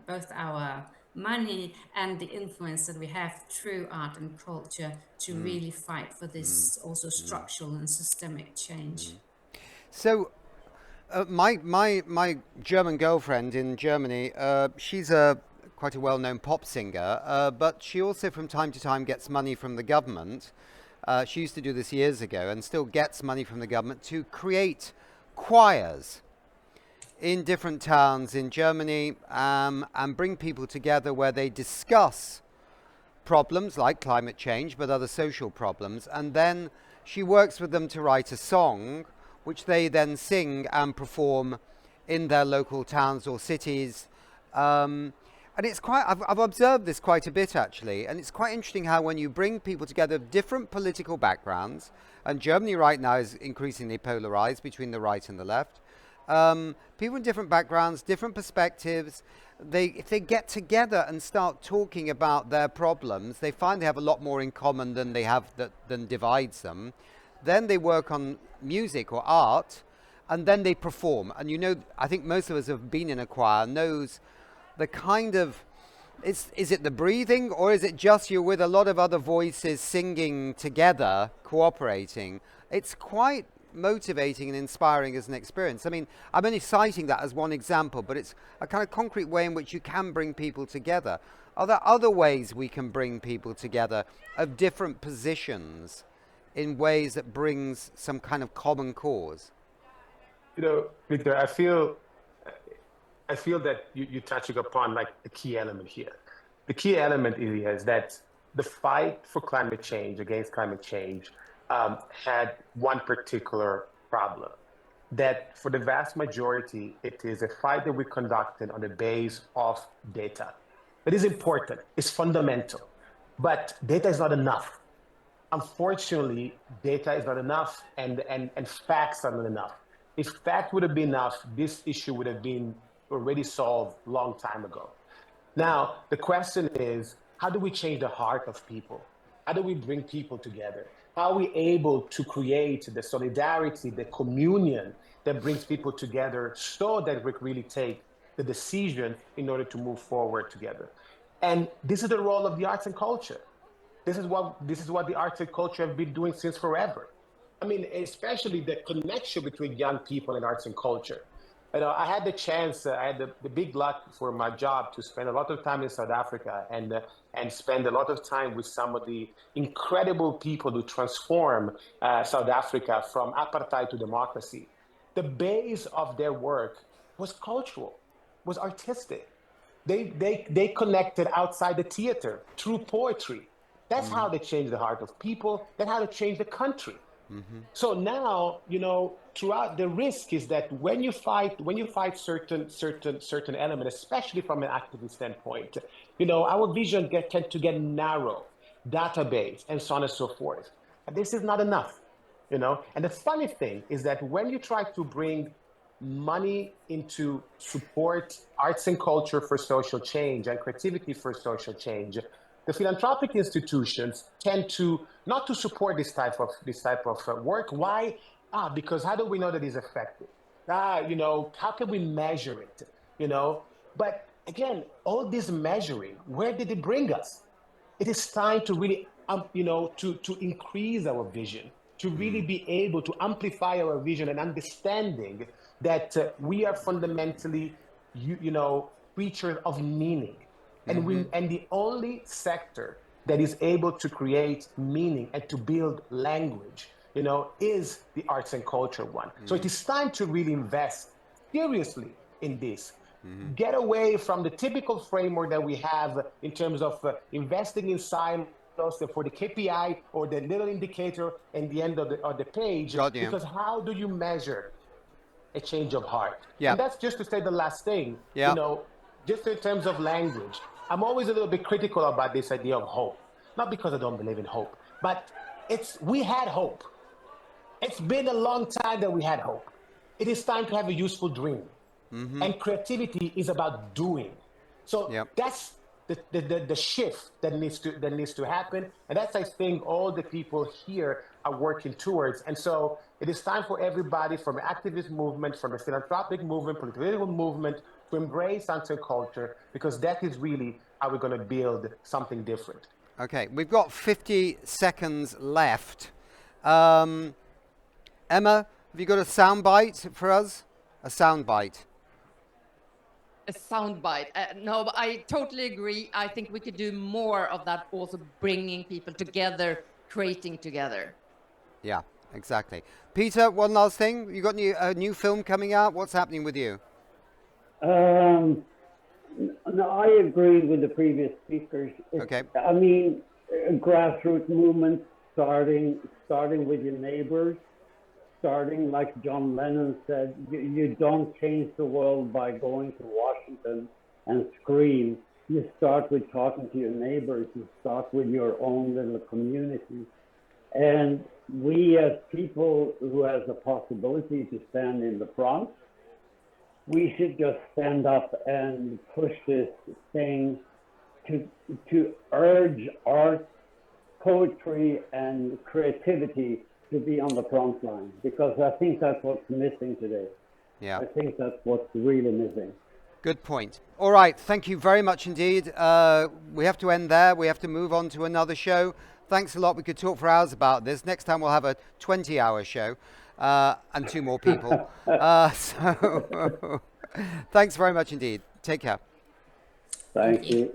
Speaker 9: both our money and the influence that we have through art and culture to really fight for this also structural and systemic change.
Speaker 2: So my German girlfriend in Germany, she's quite a well-known pop singer, but she also from time to time gets money from the government. She used to do this years ago and still gets money from the government to create choirs in different towns in Germany, and bring people together where they discuss problems like climate change, but other social problems. And then she works with them to write a song, which they then sing and perform in their local towns or cities. And it's quite, I've observed this quite a bit actually, and it's quite interesting how when you bring people together of different political backgrounds, and Germany right now is increasingly polarized between the right and the left, people in different backgrounds, different perspectives, if they get together and start talking about their problems, they find they have a lot more in common than they have than divides them. Then they work on music or art, and then they perform. And you know, I think most of us have been in a choir, knows the kind of, is it the breathing, or is it just you're with a lot of other voices singing together, cooperating? It's quite motivating and inspiring as an experience. I mean, I'm only citing that as one example, but it's a kind of concrete way in which you can bring people together. Are there other ways we can bring people together of different positions in ways that brings some kind of common cause?
Speaker 23: You know, Victor, I feel that you're touching upon like the key element here. The key element is that the fight for climate change, against climate change, had one particular problem, that for the vast majority, it is a fight that we conducted on the base of data. It is important, it's fundamental, but data is not enough. Unfortunately, data is not enough, and facts are not enough. If fact would have been enough, this issue would have been already solved a long time ago. Now, the question is, how do we change the heart of people? How do we bring people together? How are we able to create the solidarity, the communion that brings people together so that we really take the decision in order to move forward together? And this is the role of the arts and culture. This is what the arts and culture have been doing since forever. I mean, especially the connection between young people and arts and culture. You know, I had the chance, I had the big luck for my job to spend a lot of time in South Africa and spend a lot of time with some of the incredible people who transform South Africa from apartheid to democracy. The base of their work was cultural, was artistic. They connected outside the theater through poetry. That's how they changed the heart of people. That's how they changed the country. So now, you know, throughout, the risk is that when you fight certain element, especially from an activist standpoint, our vision tend to get narrow, database, and so on and so forth. And this is not enough, And the funny thing is that when you try to bring money into support arts and culture for social change and creativity for social change, the philanthropic institutions tend to not to support this type of work. Why? Because how do we know that it's effective? How can we measure it? But again, all this measuring, where did it bring us? It is time to really, to increase our vision, to really be able to amplify our vision and understanding that we are fundamentally, creatures of meaning. And the only sector that is able to create meaning and to build language, is the arts and culture one. So it is time to really invest seriously in this. Get away from the typical framework that we have in terms of investing in silos for the KPI or the little indicator at the end of the page. Because how do you measure a change of heart?
Speaker 2: Yeah.
Speaker 23: And that's just to say the last thing, just in terms of language. I'm always a little bit critical about this idea of hope. Not because I don't believe in hope, but we had hope. It's been a long time that we had hope. It is time to have a useful dream. And creativity is about doing. So that's the shift that needs to happen. And that's, I think, all the people here are working towards. And so it is time for everybody from the activist movement, from the philanthropic movement, political movement, to embrace arts and culture, because that is really how we're going to build something different.
Speaker 2: Okay, we've got 50 seconds left. Emma, have you got a soundbite for us? A soundbite.
Speaker 22: A soundbite. No, but I totally agree. I think we could do more of that, also bringing people together, creating together.
Speaker 2: Yeah, exactly. Peter, one last thing. You got a new film coming out? What's happening with you?
Speaker 7: No, I agree with the previous speakers.
Speaker 2: Okay.
Speaker 7: I mean, grassroots movements starting with your neighbors, starting like John Lennon said, you don't change the world by going to Washington and scream. You start with talking to your neighbors. You start with your own little community. And we as people who has the possibility to stand in the front, we should just stand up and push this thing to urge art, poetry, and creativity to be on the front line, because I think that's what's missing today.
Speaker 2: Yeah.
Speaker 7: I think that's what's really missing.
Speaker 2: Good point. All right, thank you very much indeed. We have to end there. We have to move on to another show. Thanks a lot. We could talk for hours about this. Next time we'll have a 20-hour show and 2 more people. So thanks very much indeed. Take care.
Speaker 7: Thank you.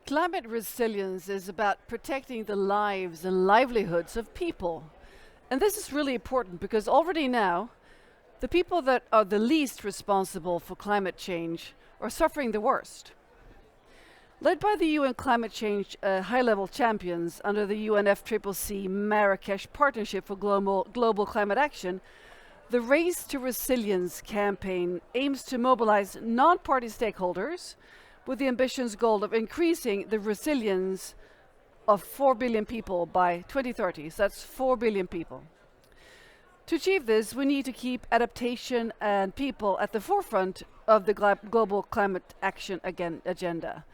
Speaker 3: Climate resilience is about protecting the lives and livelihoods of people. And this is really important because already now, the people that are the least responsible for climate change are suffering the worst. Led by the UN climate change high-level champions under the UNFCCC Marrakesh Partnership for Global Climate Action, the Race to Resilience campaign aims to mobilize non-party stakeholders with the ambitious goal of increasing the resilience of 4 billion people by 2030. So that's 4 billion people. To achieve this, we need to keep adaptation and people at the forefront of the global climate action agenda.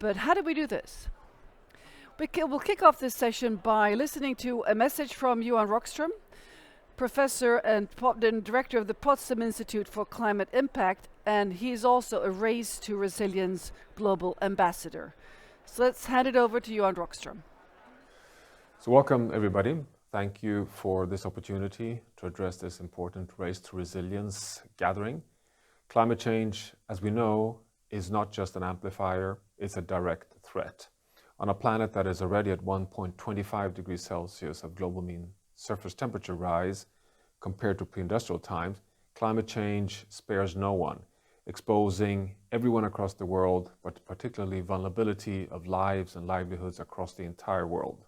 Speaker 3: But how do we do this? We'll kick off this session by listening to a message from Johan Rockström, professor and director of the Potsdam Institute for Climate Impact, and he's also a Race to Resilience global ambassador. So let's hand it over to Johan Rockström.
Speaker 11: So welcome everybody. Thank you for this opportunity to address this important Race to Resilience gathering. Climate change, as we know, is not just an amplifier, it's a direct threat. On a planet that is already at 1.25 degrees Celsius of global mean surface temperature rise compared to pre-industrial times, climate change spares no one, exposing everyone across the world, but particularly vulnerability of lives and livelihoods across the entire world.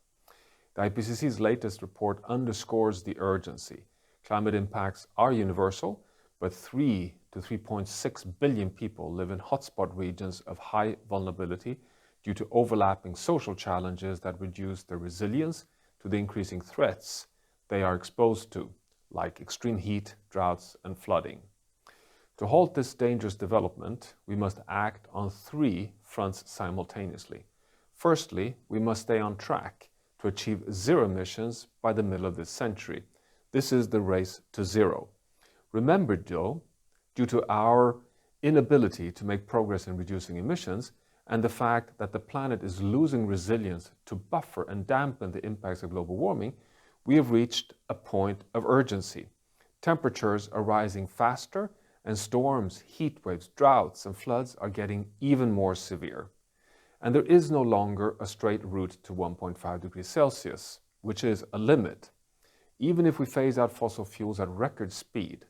Speaker 11: The IPCC's latest report underscores the urgency. Climate impacts are universal, but 3 to 3.6 billion people live in hotspot regions of high vulnerability due to overlapping social challenges that reduce their resilience to the increasing threats they are exposed to, like extreme heat, droughts, and flooding. To halt this dangerous development, we must act on 3 fronts simultaneously. Firstly, we must stay on track to achieve zero emissions by the middle of this century. This is the race to zero. Remember, though, due to our inability to make progress in reducing emissions and the fact that the planet is losing resilience to buffer and dampen the impacts of global warming, we have reached a point of urgency. Temperatures are rising faster, and storms, heat waves, droughts, and floods are getting even more severe. And there is no longer a straight route to 1.5 degrees Celsius, which is a limit. Even if we phase out fossil fuels at record speed,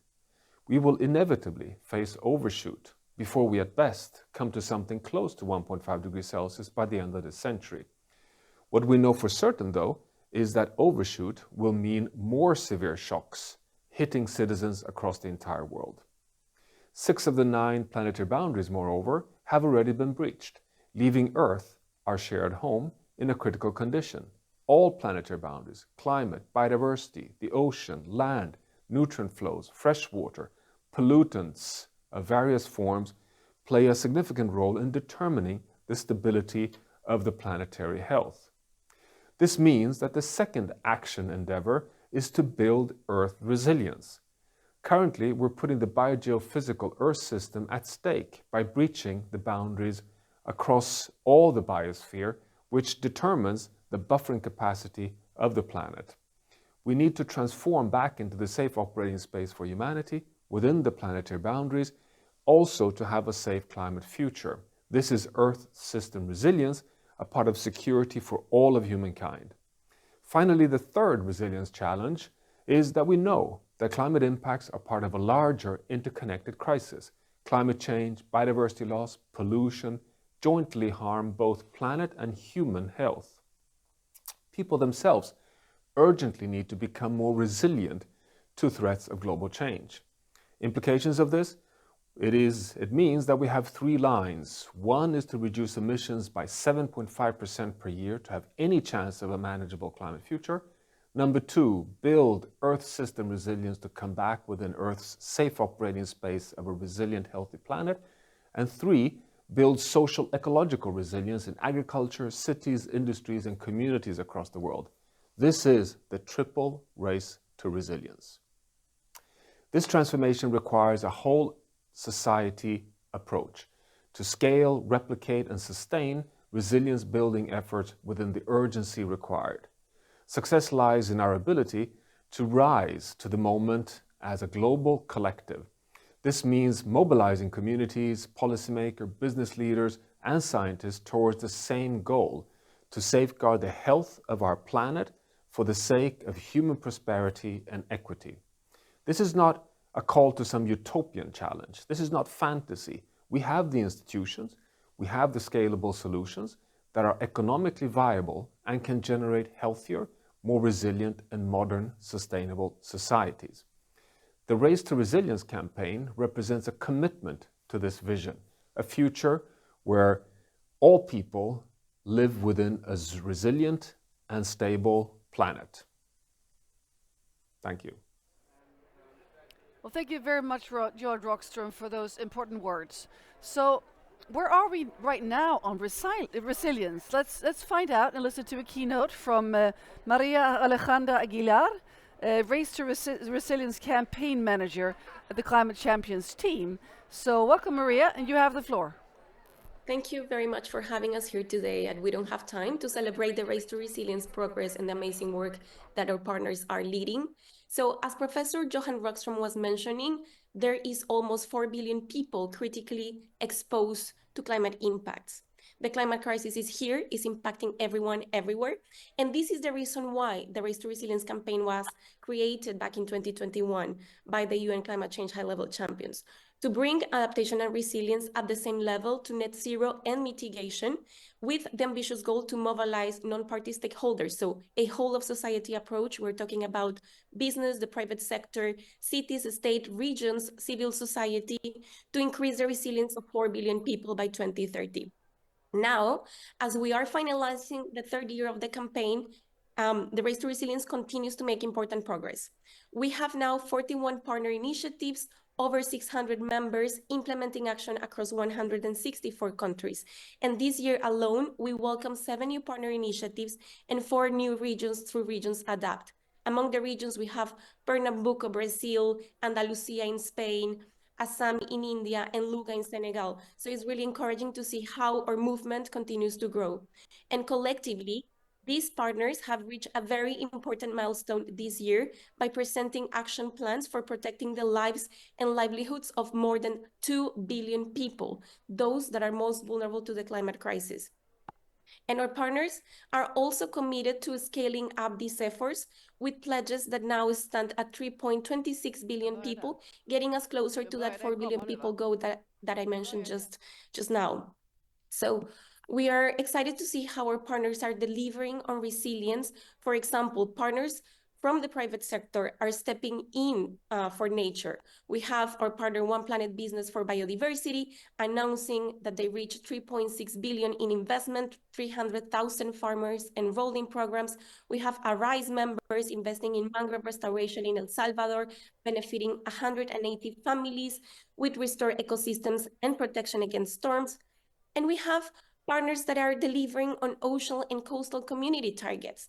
Speaker 11: we will inevitably face overshoot before we at best come to something close to 1.5 degrees Celsius by the end of this century. What we know for certain, though, is that overshoot will mean more severe shocks hitting citizens across the entire world. 6 of the 9 planetary boundaries, moreover, have already been breached, leaving Earth, our shared home, in a critical condition. All planetary boundaries, climate, biodiversity, the ocean, land, nutrient flows, fresh water, pollutants of various forms play a significant role in determining the stability of the planetary health. This means that the second action endeavor is to build Earth resilience. Currently, we're putting the biogeophysical Earth system at stake by breaching the boundaries across all the biosphere, which determines the buffering capacity of the planet. We need to transform back into the safe operating space for humanity within the planetary boundaries, also to have a safe climate future. This is Earth system resilience, a part of security for all of humankind. Finally, the third resilience challenge is that we know that climate impacts are part of a larger interconnected crisis. Climate change, biodiversity loss, pollution jointly harm both planet and human health. People themselves urgently need to become more resilient to threats of global change. Implications of this? It means that we have 3 lines. One is to reduce emissions by 7.5% per year to have any chance of a manageable climate future. Number 2, build Earth system resilience to come back within Earth's safe operating space of a resilient, healthy planet. And 3, build social ecological resilience in agriculture, cities, industries, and communities across the world. This is the triple race to resilience. This transformation requires a whole society approach to scale, replicate, and sustain resilience building efforts within the urgency required. Success lies in our ability to rise to the moment as a global collective. This means mobilizing communities, policymakers, business leaders, and scientists towards the same goal, to safeguard the health of our planet for the sake of human prosperity and equity. This is not a call to some utopian challenge. This is not fantasy. We have the institutions, we have the scalable solutions that are economically viable and can generate healthier, more resilient, and modern, sustainable societies. The Race to Resilience campaign represents a commitment to this vision, a future where all people live within a resilient and stable planet. Thank you.
Speaker 3: Well, thank you very much, George Rockström, for those important words. So, where are we right now on resilience? Let's find out and listen to a keynote from Maria Alejandra Aguilar, Race to Resilience campaign manager at the Climate Champions team. So, welcome, Maria, and you have the floor.
Speaker 14: Thank you very much for having us here today. And we don't have time to celebrate the Race to Resilience progress and the amazing work that our partners are leading. So as Professor Johan Rockström was mentioning, there is almost 4 billion people critically exposed to climate impacts. The climate crisis is here, is impacting everyone, everywhere. And this is the reason why the Race to Resilience campaign was created back in 2021 by the UN Climate Change High-Level Champions, to bring adaptation and resilience at the same level to net zero and mitigation, with the ambitious goal to mobilize non-party stakeholders. So a whole of society approach. We're talking about business, the private sector, cities, state, regions, civil society, to increase the resilience of 4 billion people by 2030. Now, as we are finalizing the third year of the campaign, the Race to Resilience continues to make important progress. We have now 41 partner initiatives, over 600 members implementing action across 164 countries. And this year alone, we welcome 7 new partner initiatives and 4 new regions through Regions Adapt. Among the regions, we have Pernambuco, Brazil, Andalusia in Spain, Assam in India, and Luga in Senegal. So it's really encouraging to see how our movement continues to grow. And collectively, these partners have reached a very important milestone this year by presenting action plans for protecting the lives and livelihoods of more than 2 billion people, those that are most vulnerable to the climate crisis. And our partners are also committed to scaling up these efforts with pledges that now stand at 3.26 billion people, getting us closer to that 4 billion people goal that I mentioned just now. So we are excited to see how our partners are delivering on resilience. For example, partners from the private sector are stepping in for nature. We have our partner One Planet Business for Biodiversity announcing that they reached 3.6 billion in investment, 300,000 farmers enrolled in programs. We have Arise members investing in mangrove restoration in El Salvador, benefiting 180 families with restored ecosystems and protection against storms. And we have partners that are delivering on ocean and coastal community targets.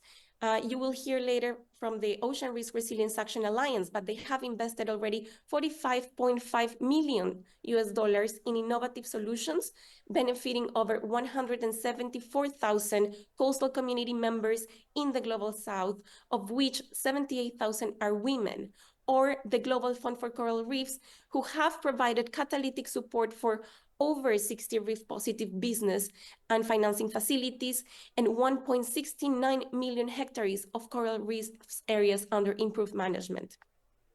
Speaker 14: You will hear later from the Ocean Risk Resilience Action Alliance, but they have invested already $45.5 million in innovative solutions, benefiting over 174,000 coastal community members in the Global South, of which 78,000 are women. Or the Global Fund for Coral Reefs, who have provided catalytic support for over 60 reef-positive business and financing facilities, and 1.69 million hectares of coral reef areas under improved management.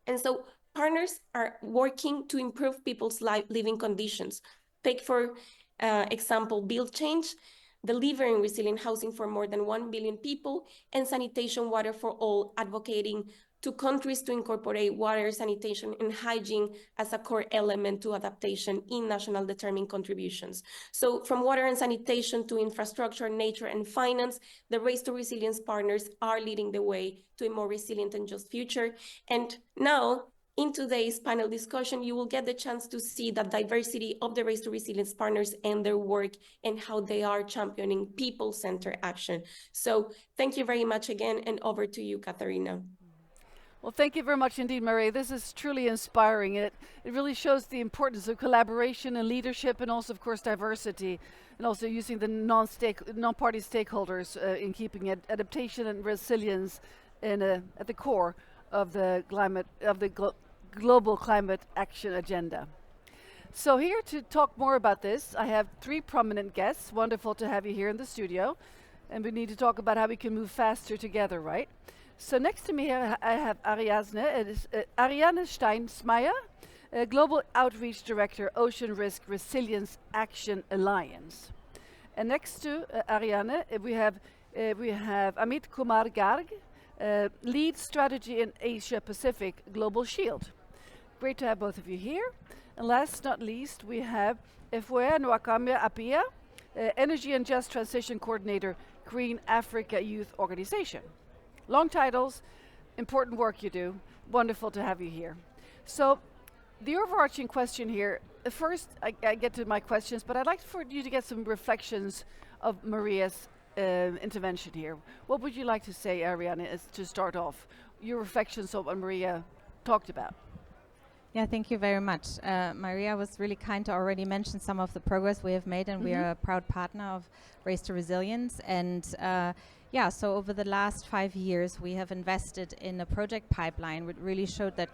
Speaker 14: And so partners are working to improve people's living conditions. Take, for example, Build Change, delivering resilient housing for more than 1 billion people, and Sanitation Water for All, advocating to countries to incorporate water, sanitation, and hygiene as a core element to adaptation in national determined contributions. So from water and sanitation to infrastructure, nature, and finance, the Race to Resilience partners are leading the way to a more resilient and just future. And now, in today's panel discussion, you will get the chance to see the diversity of the Race to Resilience partners and their work and how they are championing people-centered action. So thank you very much again, and over to you, Katharina.
Speaker 3: Well, thank you very much indeed, Maria. This is truly inspiring. It really shows the importance of collaboration and leadership, and also, of course, diversity, and also using the non-party stakeholders in keeping adaptation and resilience at the core of the global climate action agenda. So here to talk more about this, I have 3 prominent guests. Wonderful to have you here in the studio, and we need to talk about how we can move faster together, right? So next to me here, I have Ariane Steinsmeier, Global Outreach Director, Ocean Risk Resilience Action Alliance. And next to Ariane, we have Amit Kumar Garg, Lead Strategy in Asia Pacific, Global Shield. Great to have both of you here. And last but not least, we have Efwe Nwakame Apia, Energy and Just Transition Coordinator, Green Africa Youth Organization. Long titles, important work you do. Wonderful to have you here. So the overarching question here, first I get to my questions, but I'd like for you to get some reflections of Maria's intervention here. What would you like to say, Ariane, to start off? Your reflections on what Maria talked about.
Speaker 17: Yeah, thank you very much. Maria was really kind to already mention some of the progress we have made, and we are a proud partner of Race to Resilience. And Yeah, so over the last 5 years, we have invested in a project pipeline which really showed that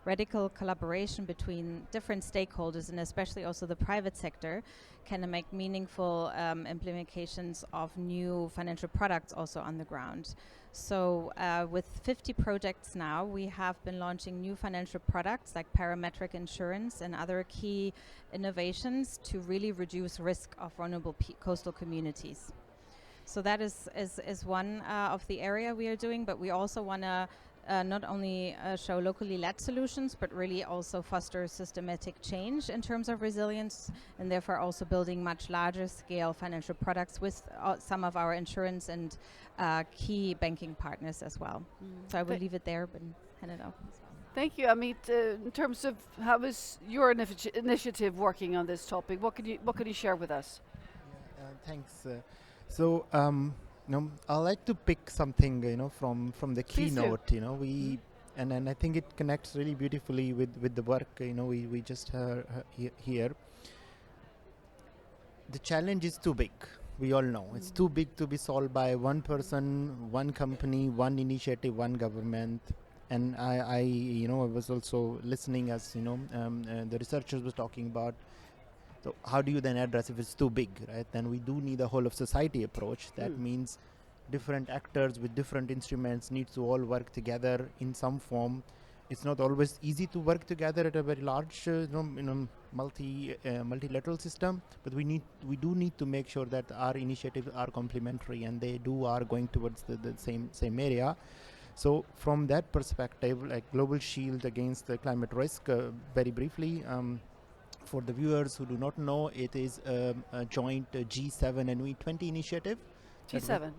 Speaker 17: radical collaboration between different stakeholders, and especially also the private sector, can make meaningful implementations of new financial products also on the ground. So with 50 projects now, we have been launching new financial products like parametric insurance and other key innovations to really reduce risk of vulnerable coastal communities. So that is one of the area we are doing, but we also want to not only show locally led solutions, but really also foster systematic change in terms of resilience, and therefore also building much larger scale financial products with some of our insurance and key banking partners as well. So I will leave it there and hand it off.
Speaker 3: Thank you, Amit. In terms of how is your initiative working on this topic, what could you share with us?
Speaker 18: Thanks. So, I like to pick something, from the keynote. And I think it connects really beautifully with the work, we just heard here. The challenge is too big. We all know it's too big to be solved by one person, one company, one initiative, one government. And I was also listening as the researchers was talking about. So how do you then address if it's too big, right? Then we do need a whole of society approach. That means different actors with different instruments need to all work together in some form. It's not always easy to work together at a very large, multilateral system. But we do need to make sure that our initiatives are complementary and they are going towards the same area. So from that perspective, like Global Shield against the climate risk, very briefly. For the viewers who do not know, it is a joint G7 and V20 initiative.
Speaker 3: G7.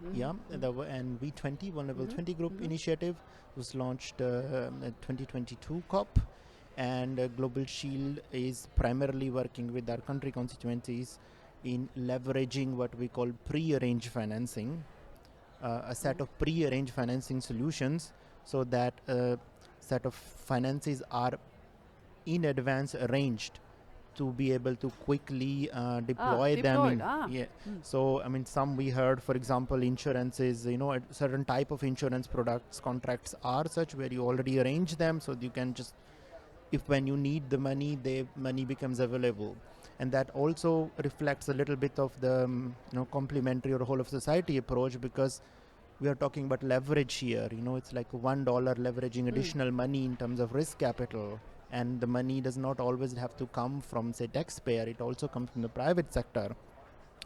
Speaker 18: And V20, Vulnerable 20 Group initiative, was launched at 2022 COP. And Global Shield is primarily working with our country constituencies in leveraging what we call pre-arranged financing, a set of pre-arranged financing solutions, so that a set of finances are in advance arranged to be able to quickly deploy them. So, some we heard, for example, insurances, a certain type of insurance contracts are such where you already arrange them, so you can just, if when you need the money, money becomes available. And that also reflects a little bit of the complementary or whole of society approach, because we are talking about leverage here. It's like $1 leveraging additional money in terms of risk capital. And the money does not always have to come from, say, taxpayer. It also comes from the private sector.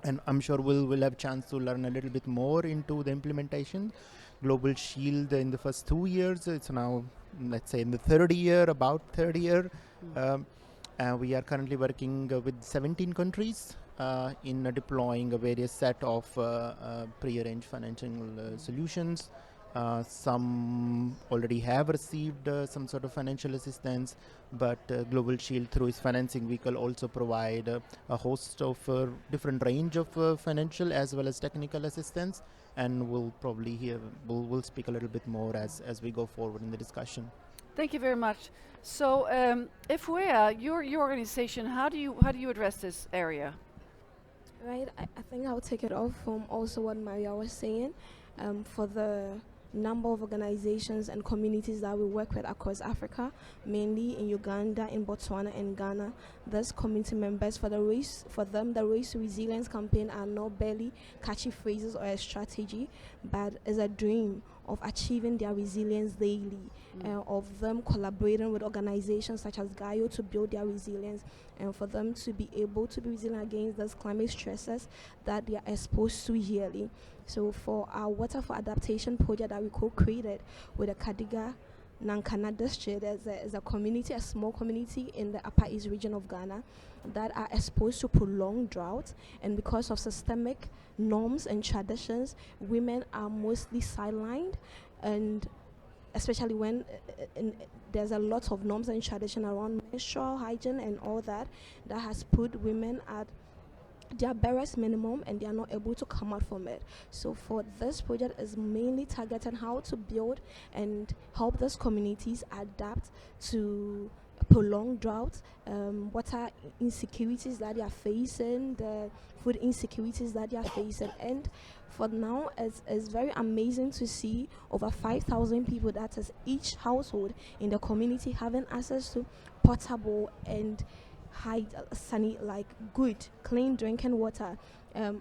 Speaker 18: And I'm sure we'll have a chance to learn a little bit more into the implementation. Global Shield in the first 2 years, it's now, let's say, in the third year. And we are currently working with 17 countries in deploying a various set of pre-arranged financial solutions. Some already have received some sort of financial assistance, but Global Shield, through its financing vehicle, also provide a host of different range of financial as well as technical assistance. And we'll probably we'll speak a little bit more as we go forward in the discussion.
Speaker 3: Thank you very much. So, IFWEA, your organization, how do you address this area?
Speaker 19: Right, I think I'll take it off from also what Maria was saying. For the number of organizations and communities that we work with across Africa, mainly in Uganda, in Botswana, and Ghana. Those community members, for them, the Race to Resilience campaign are not barely catchy phrases or a strategy, but is a dream of achieving their resilience daily, of them collaborating with organizations such as GAIO to build their resilience, and for them to be able to be resilient against those climate stresses that they are exposed to yearly. So for our Water for Adaptation project that we co-created with the Kadiga Nankana district, there's a community, a small community in the Upper East region of Ghana that are exposed to prolonged drought, and because of systemic norms and traditions, women are mostly sidelined, and especially when there's a lot of norms and tradition around menstrual hygiene and all that has put women at their barest minimum, and they are not able to come out from it. So for this project is mainly targeting how to build and help those communities adapt to prolonged drought, water insecurities that they are facing, the food insecurities that they are facing. And for now, it's very amazing to see over 5,000 people, that is each household in the community, having access to potable and good, clean drinking water.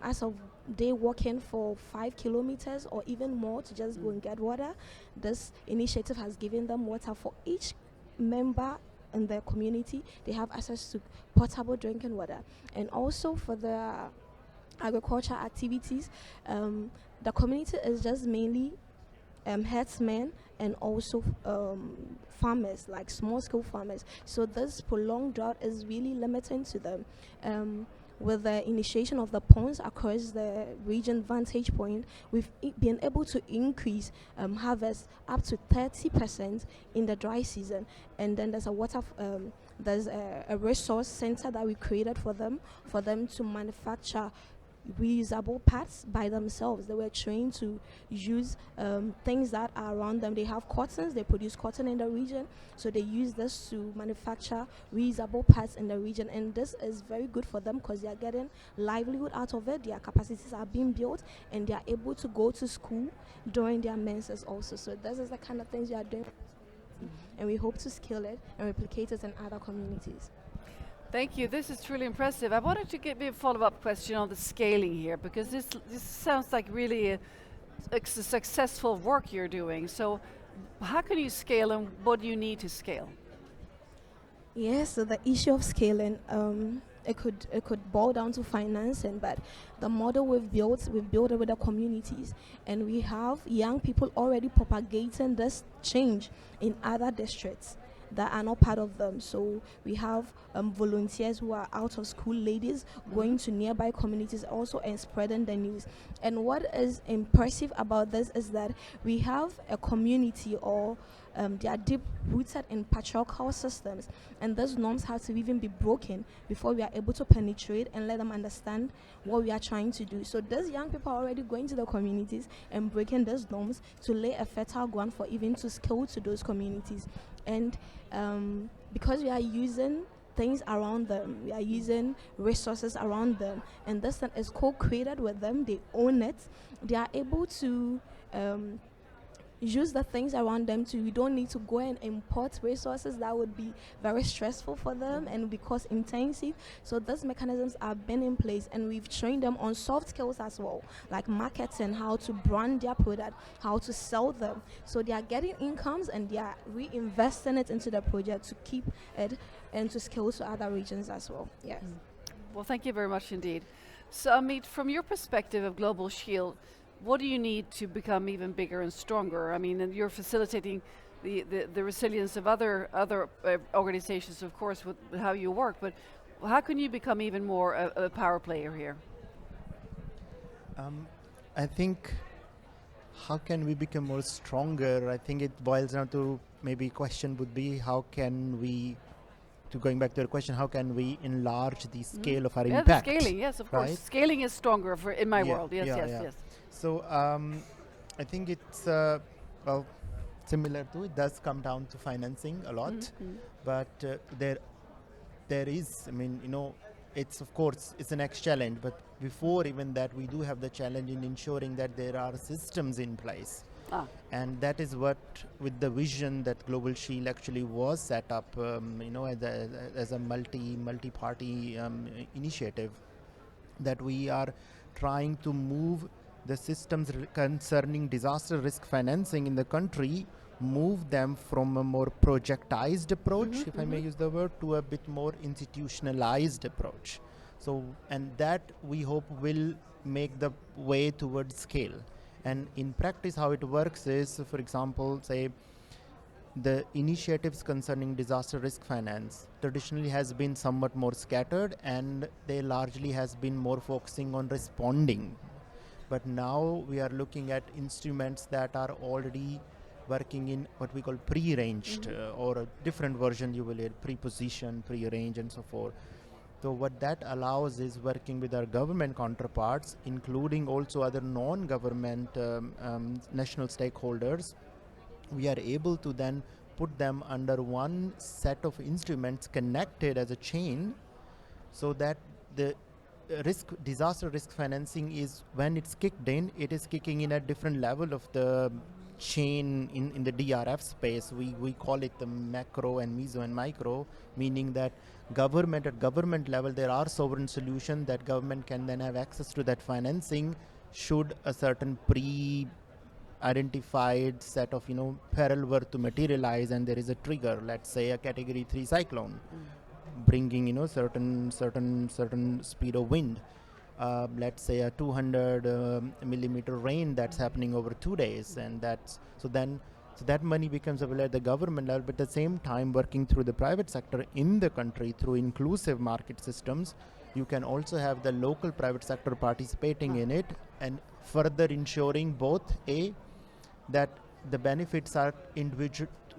Speaker 19: As of they walking for 5 kilometers or even more to just go and get water, this initiative has given them water for each member in their community. They have access to potable drinking water. And also for the agriculture activities, the community is just mainly herdsmen and also farmers, like small-scale farmers. So this prolonged drought is really limiting to them. With the initiation of the ponds across the region vantage point, we've been able to increase harvest up to 30% in the dry season. And then there's a resource center that we created for them to manufacture reusable parts by themselves. They were trained to use things that are around them. They have cottons, they produce cotton in the region, so they use this to manufacture reusable parts in the region. And this is very good for them because they are getting livelihood out of it. Their capacities are being built and they are able to go to school during their menses also. So this is the kind of things we are doing, and we hope to scale it and replicate it in other communities.
Speaker 3: Thank you. This is truly impressive. I wanted to give you a follow-up question on the scaling here, because this sounds like really a successful work you're doing. So how can you scale, and what do you need to scale?
Speaker 19: Yes, so the issue of scaling, it could boil down to financing, but the model we've built it with the communities, and we have young people already propagating this change in other districts that are not part of them. So we have volunteers who are out of school ladies going to nearby communities also and spreading the news. And what is impressive about this is that we have a community, or they are deep rooted in patriarchal systems, and those norms have to even be broken before we are able to penetrate and let them understand what we are trying to do. So those young people are already going to the communities and breaking those norms to lay a fertile ground for even to scale to those communities. And because we are using things around them, we are using resources around them, and this is co-created with them, they own it, they are able to use the things around them we don't need to go and import resources. That would be very stressful for them and be cost intensive. So those mechanisms have been in place, and we've trained them on soft skills as well, like marketing, how to brand their product, how to sell them. So they are getting incomes and they are reinvesting it into the project to keep it and to scale to other regions as well. Yes.
Speaker 3: Well, thank you very much indeed. So Amit, from your perspective of Global Shield, what do you need to become even bigger and stronger? I mean, and you're facilitating the resilience of other organizations, of course, with how you work, but how can you become even more a power player here?
Speaker 18: I think, how can we become more stronger? I think it boils down to, maybe question would be, how can we, going back to the question, how can we enlarge the scale of our impact?
Speaker 3: The scaling, yes, of course. Scaling is stronger in my world, yes.
Speaker 18: So I think it's, well, similar to, it does come down to financing a lot, but there is, I mean, you know, it's, of course, it's the next challenge, but before even that, we do have the challenge in ensuring that there are systems in place. And that is what, with the vision that Global Shield actually was set up, you know, as a multi-party initiative, that we are trying to move the systems concerning disaster risk financing in the country, move them from a more projectized approach, if I may use the word, to a bit more institutionalized approach. So, and that we hope will make the way towards scale. And in practice, how it works is, for example, say, the initiatives concerning disaster risk finance traditionally has been somewhat more scattered, and they largely has been more focusing on responding. But now we are looking at instruments that are already working in what we call pre-arranged, or a different version you will hear, pre-position, pre-arrange, and so forth. So what that allows is working with our government counterparts, including also other non-government national stakeholders. We are able to then put them under one set of instruments connected as a chain, so that the disaster risk financing is, when it's kicked in, it is kicking in at different level of the chain in the DRF space. We call it the macro and meso and micro, meaning that at government level, there are sovereign solutions that government can then have access to that financing should a certain identified set of peril were to materialize, and there is a trigger, let's say a category 3 cyclone bringing certain speed of wind, let's say a 200 millimeter rain that's happening over 2 days, and so that money becomes available at the government level, but at the same time working through the private sector in the country through inclusive market systems. You can also have the local private sector participating in it, and further ensuring both that the benefits are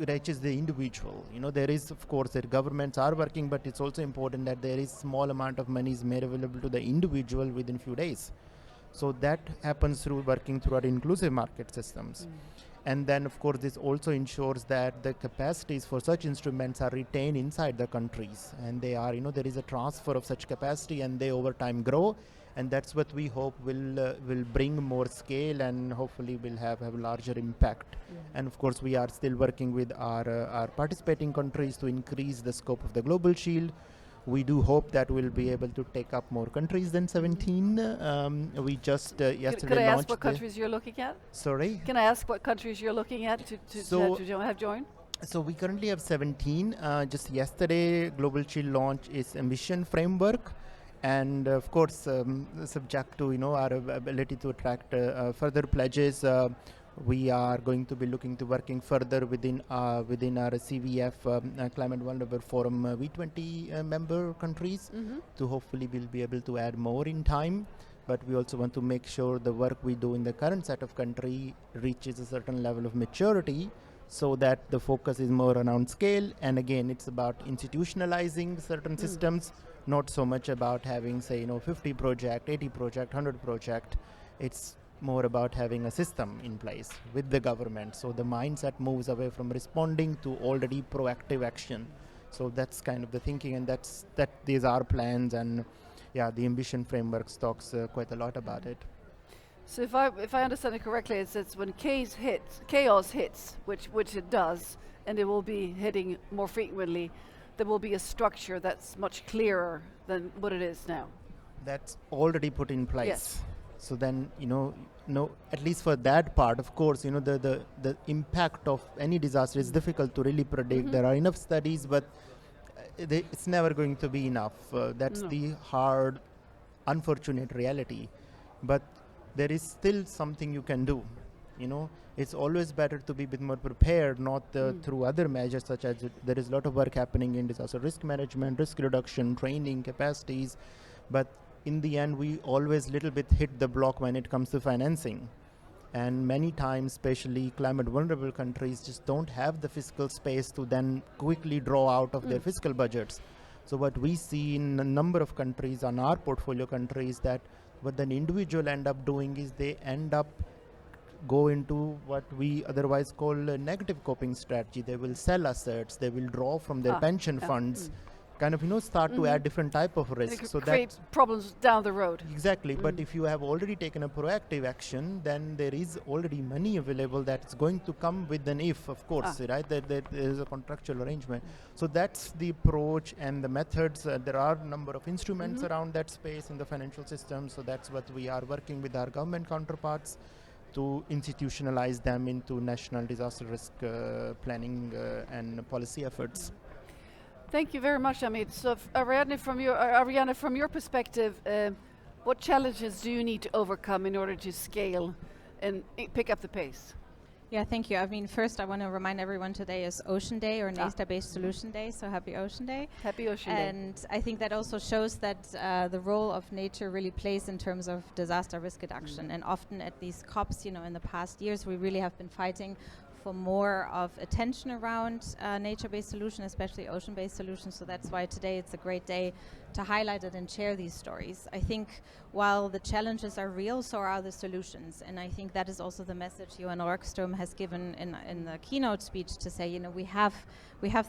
Speaker 18: reaches the individual. There is, of course, that governments are working, but it's also important that there is small amount of money is made available to the individual within few days. So that happens through working through our inclusive market systems. And then, of course, this also ensures that the capacities for such instruments are retained inside the countries, and they are, there is a transfer of such capacity, and they over time grow. And that's what we hope will bring more scale, and hopefully will have a larger impact. And of course, we are still working with our participating countries to increase the scope of the Global Shield. We do hope that we'll be able to take up more countries than 17. We just yesterday
Speaker 3: Can I
Speaker 18: launched
Speaker 3: ask what countries you're looking at?
Speaker 18: Sorry?
Speaker 3: Can I ask what countries you're looking at to have joined?
Speaker 18: So we currently have 17. Just yesterday, Global Shield launch is ambition framework. And of course, subject to our ability to attract further pledges, we are going to be looking to working further within our CVF Climate Vulnerable Forum V20 member countries to hopefully we'll be able to add more in time. But we also want to make sure the work we do in the current set of country reaches a certain level of maturity, so that the focus is more around scale. And again, it's about institutionalizing certain systems, not so much about having, say, 50 project, 80 project, 100 project. It's more about having a system in place with the government. So the mindset moves away from responding to already proactive action. So that's kind of the thinking, and these are plans, and the ambition framework talks quite a lot about it.
Speaker 3: So if I understand it correctly, it's when chaos hits, which it does, and it will be hitting more frequently, there will be a structure that's much clearer than what it is now.
Speaker 18: That's already put in place.
Speaker 3: Yes.
Speaker 18: So then, at least for that part, of course, the impact of any disaster is difficult to really predict. There are enough studies, but it's never going to be enough. That's the hard, unfortunate reality. But there is still something you can do. It's always better to be a bit more prepared, not through other measures, such as there is a lot of work happening in disaster risk management, risk reduction, training, capacities. But in the end, we always little bit hit the block when it comes to financing. And many times, especially climate vulnerable countries, just don't have the fiscal space to then quickly draw out of their fiscal budgets. So what we see in a number of countries, on our portfolio countries, that what an individual end up doing is they end up go into what we otherwise call a negative coping strategy. They will sell assets, they will draw from their pension funds, kind of start to add different type of risk.
Speaker 3: So create problems down the road.
Speaker 18: Exactly. But if you have already taken a proactive action, then there is already money available that's going to come with an if, of course, right? That there is a contractual arrangement. So that's the approach and the methods. There are a number of instruments around that space in the financial system. So that's what we are working with our government counterparts to institutionalize them into national disaster risk planning and policy efforts.
Speaker 3: Thank you very much, Amit. So, Ariane, from your perspective, what challenges do you need to overcome in order to scale and pick up the pace?
Speaker 17: Yeah, thank you. I mean, first I want to remind everyone today is Ocean Day, or Nature-Based Solution Day, so happy Ocean Day.
Speaker 3: Happy Ocean Day.
Speaker 17: And I think that also shows that the role of nature really plays in terms of disaster risk reduction. And often at these COPs, in the past years, we really have been fighting for more of attention around nature-based solutions, especially ocean-based solutions. So that's why today it's a great day to highlight it and share these stories. I think while the challenges are real, so are the solutions. And I think that is also the message Johan Rockström has given in the keynote speech, to say, we have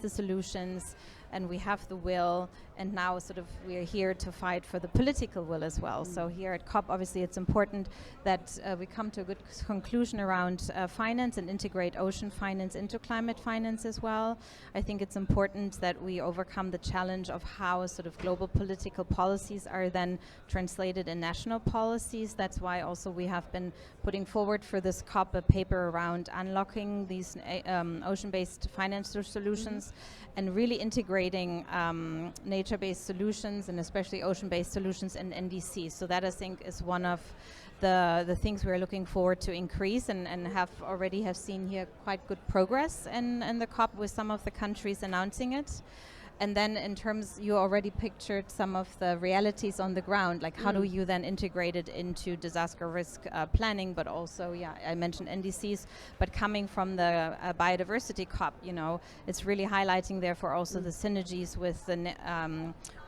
Speaker 17: the solutions and we have the will, and now sort of we are here to fight for the political will as well. So here at COP, obviously it's important that we come to a good conclusion around finance and integrate ocean finance into climate finance as well. I think it's important that we overcome the challenge of how sort of global political policies are then translated in national policies. That's why also we have been putting forward for this COP a paper around unlocking these ocean-based financial solutions and really integrating nature-based solutions and especially ocean-based solutions in NDC. So that, I think, is one of the things we're looking forward to increase, and have seen here quite good progress in the COP with some of the countries announcing it. And then in terms, you already pictured some of the realities on the ground, like how do you then integrate it into disaster risk planning, but also, I mentioned NDCs, but coming from the Biodiversity COP, it's really highlighting therefore also the synergies with the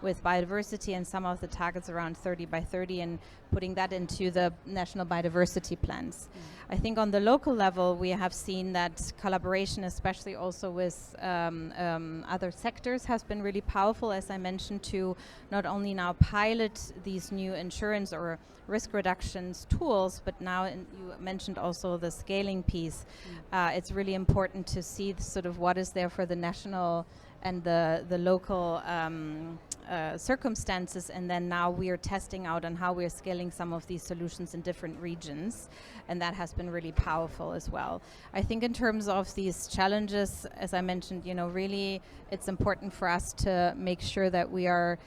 Speaker 17: with biodiversity and some of the targets around 30 by 30 and putting that into the national biodiversity plans. I think on the local level, we have seen that collaboration, especially also with other sectors, has been really powerful, as I mentioned, to not only now pilot these new insurance or risk reductions tools, but now you mentioned also the scaling piece. It's really important to see sort of what is there for the national and the local circumstances, and then now we are testing out on how we are scaling some of these solutions in different regions, and that has been really powerful as well. I think in terms of these challenges, as I mentioned, really it's important for us to make sure that we are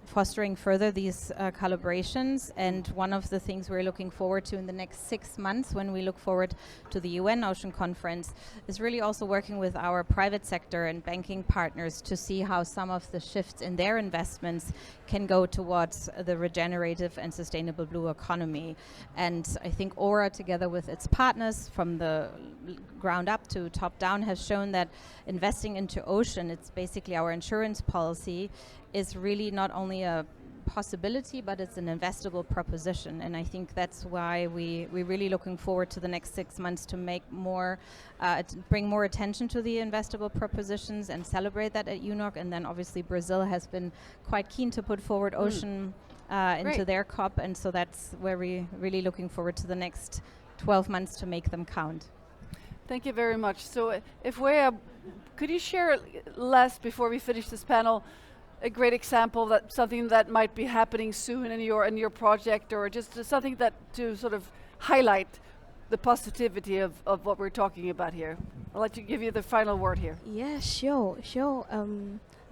Speaker 17: fostering further these collaborations, and one of the things we're looking forward to in the next 6 months when we look forward to the UN Ocean Conference is really also working with our private sector and banking partners to see how some of the shifts in their investments can go towards the regenerative and sustainable blue economy. And I think Aura, together with its partners from the ground up to top down, has shown that investing into ocean, it's basically our insurance policy, is really not only a possibility, but it's an investable proposition. And I think that's why we're really looking forward to the next 6 months to make more, bring more attention to the investable propositions and celebrate that at UNOC. And then obviously Brazil has been quite keen to put forward ocean into their COP. And so that's where we're really looking forward to the next 12 months to make them count.
Speaker 3: Thank you very much. So if could you share last, before we finish this panel, a great example that something that might be happening soon in your project, or just something that to sort of highlight the positivity of what we're talking about here? I'll let you give you the final word here.
Speaker 19: Yeah, sure.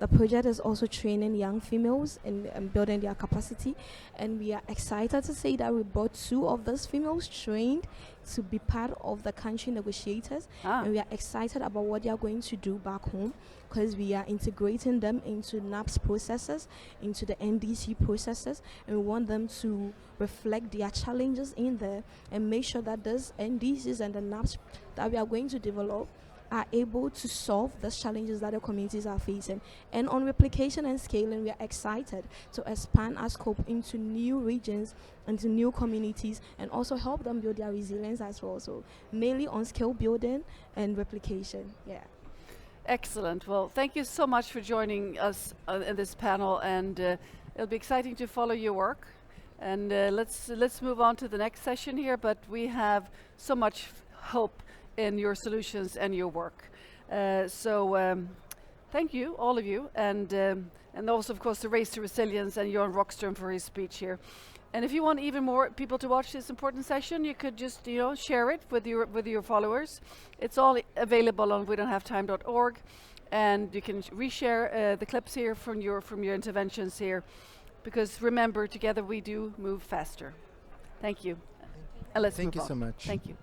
Speaker 19: The project is also training young females and building their capacity, and we are excited to say that we brought 2 of those females trained to be part of the country negotiators, and we are excited about what they are going to do back home, because we are integrating them into NAPS processes, into the NDC processes, and we want them to reflect their challenges in there and make sure that those NDCs and the NAPS that we are going to develop are able to solve the challenges that the communities are facing. And on replication and scaling, we are excited to expand our scope into new regions, into new communities, and also help them build their resilience as well. So mainly on skill building and replication. Yeah.
Speaker 3: Excellent. Well, thank you so much for joining us in this panel, and it'll be exciting to follow your work. And let's move on to the next session here, but we have so much hope in your solutions and your work. Thank you, all of you, and also, of course, the Race to Resilience and Johan Rockström for his speech here. And if you want even more people to watch this important session, you could just share it with your followers. It's all available on wedon'thavetime.org, and you can reshare the clips here from your interventions here, because remember, together we do move faster. Thank you. And let's
Speaker 18: Thank
Speaker 3: move
Speaker 18: you so
Speaker 3: on.
Speaker 18: much.
Speaker 3: Thank you.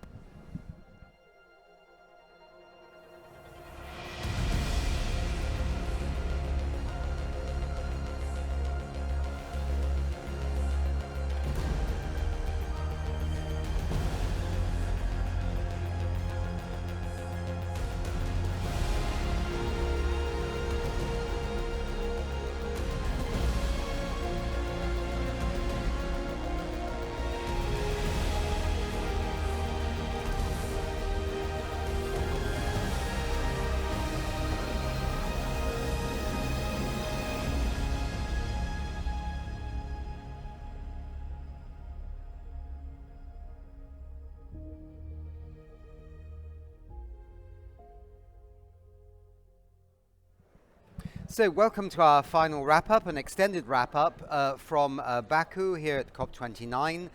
Speaker 2: So welcome to our final wrap-up, an extended wrap-up from Baku here at COP29.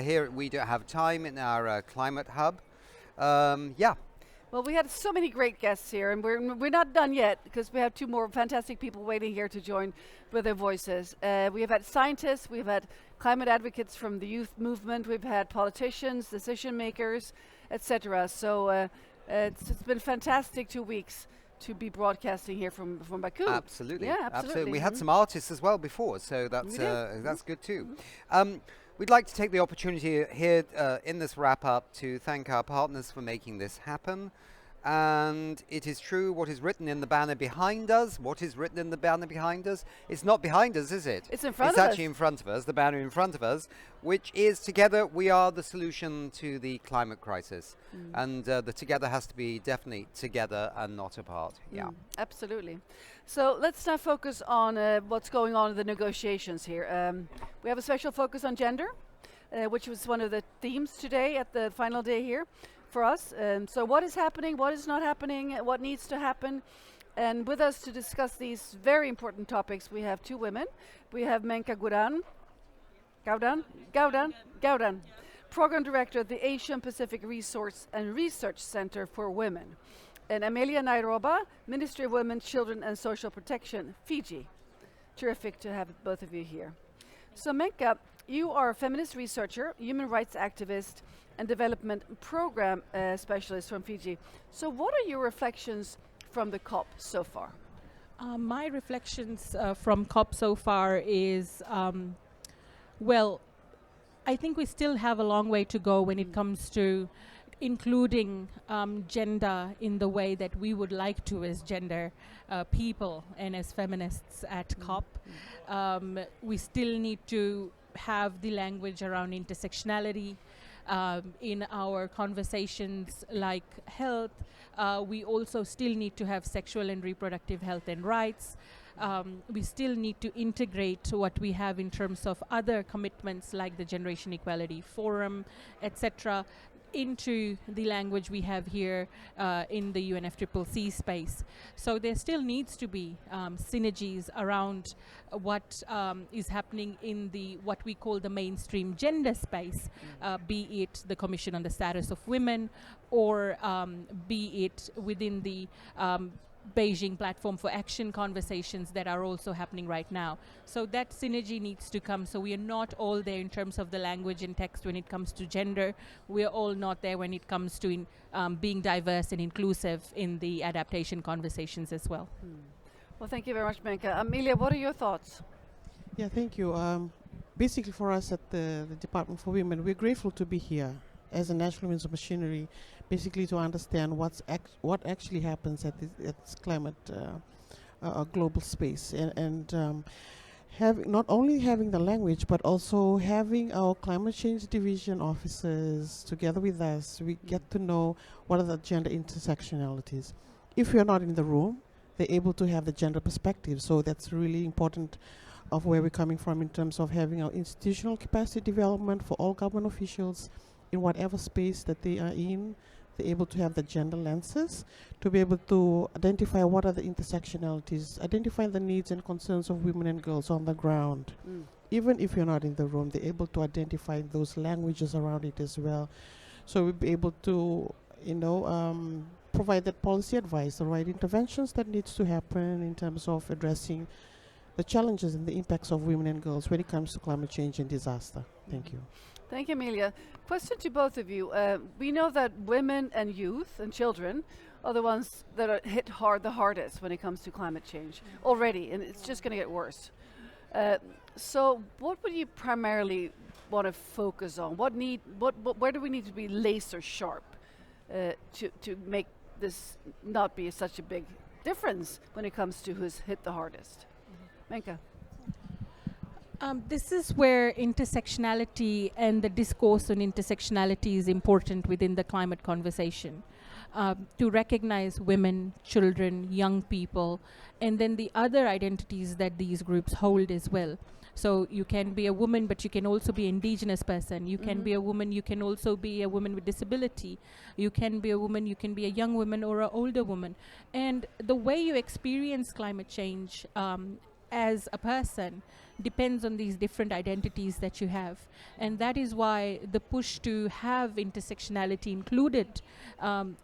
Speaker 2: Here We Do Have Time in our climate hub. Yeah.
Speaker 3: Well, we had so many great guests here, and we're not done yet because we have two more fantastic people waiting here to join with their voices. We have had scientists, we've had climate advocates from the youth movement, we've had politicians, decision makers, etc. So it's been fantastic 2 weeks to be broadcasting here from Baku.
Speaker 2: Absolutely.
Speaker 3: Yeah, absolutely.
Speaker 2: We had some artists as well before, so that's good too. We'd like to take the opportunity here in this wrap-up to thank our partners for making this happen. And it is true what is written in the banner behind us. What is written in the banner behind us? It's not behind us, is it?
Speaker 3: It's in front of
Speaker 2: us.
Speaker 3: us.
Speaker 2: It's actually in front of us, the banner in front of us, which is together we are the solution to the climate crisis. And the together has to be definitely together and not apart. Yeah.
Speaker 3: Absolutely. So let's now focus on what's going on in the negotiations here. We have a special focus on gender, which was one of the themes today at the final day here for us. So what is happening, what is not happening, what needs to happen? And with us to discuss these very important topics, we have two women. We have Menka Gaudan, Program Director at the Asian Pacific Resource and Research Center for Women. And Amelia Nairoba, Ministry of Women, Children and Social Protection, Fiji. Terrific to have both of you here. So Menka, you are a feminist researcher, human rights activist, and development program specialist from Fiji. So what are your reflections from the COP so far?
Speaker 1: My reflections from COP so far is, well, I think we still have a long way to go when it comes to including gender in the way that we would like to as gender people and as feminists at COP. We still need to have the language around intersectionality in our conversations like health. We also still need to have sexual and reproductive health and rights. We still need to integrate what we have in terms of other commitments like the Generation Equality Forum, etc., into the language we have here in the UNFCCC space. So there still needs to be synergies around what is happening in the what we call the mainstream gender space, be it the Commission on the Status of Women or be it within the Beijing Platform for Action conversations that are also happening right now. So that synergy needs to come. So we are not all there in terms of the language and text when it comes to gender. We are all not there when it comes to being diverse and inclusive in the adaptation conversations as well.
Speaker 3: Well, thank you very much, Menka. Amelia, what are your thoughts?
Speaker 20: Yeah, thank you. Basically for us at the Department for Women, we're grateful to be here as a national women's machinery, basically to understand what actually happens at this climate global space, and having not only having the language but also having our climate change division officers together with us. We get to know what are the gender intersectionalities. If you're not in the room, they're able to have the gender perspective. So that's really important of where we're coming from in terms of having our institutional capacity development for all government officials in whatever space that they are in. They're able to have the gender lenses to be able to identify what are the intersectionalities, identify the needs and concerns of women and girls on the ground. Even if you're not in the room, they're able to identify those languages around it as well. So we'll be able to, provide that policy advice, the right interventions that needs to happen in terms of addressing the challenges and the impacts of women and girls when it comes to climate change and disaster. Thank you.
Speaker 3: Thank you, Amelia. Question to both of you. We know that women and youth and children are the ones that are hit the hardest when it comes to climate change already, and it's just going to get worse. So what would you primarily want to focus on? Where do we need to be laser sharp to make this not be such a big difference when it comes to who's hit the hardest? Menka.
Speaker 1: This is where intersectionality and the discourse on intersectionality is important within the climate conversation. to recognize women, children, young people, and then the other identities that these groups hold as well. So you can be a woman, but you can also be an indigenous person. You can be a woman, you can also be a woman with disability. You can be a woman, you can be a young woman or an older woman. And the way you experience climate change as a person depends on these different identities that you have. And that is why the push to have intersectionality included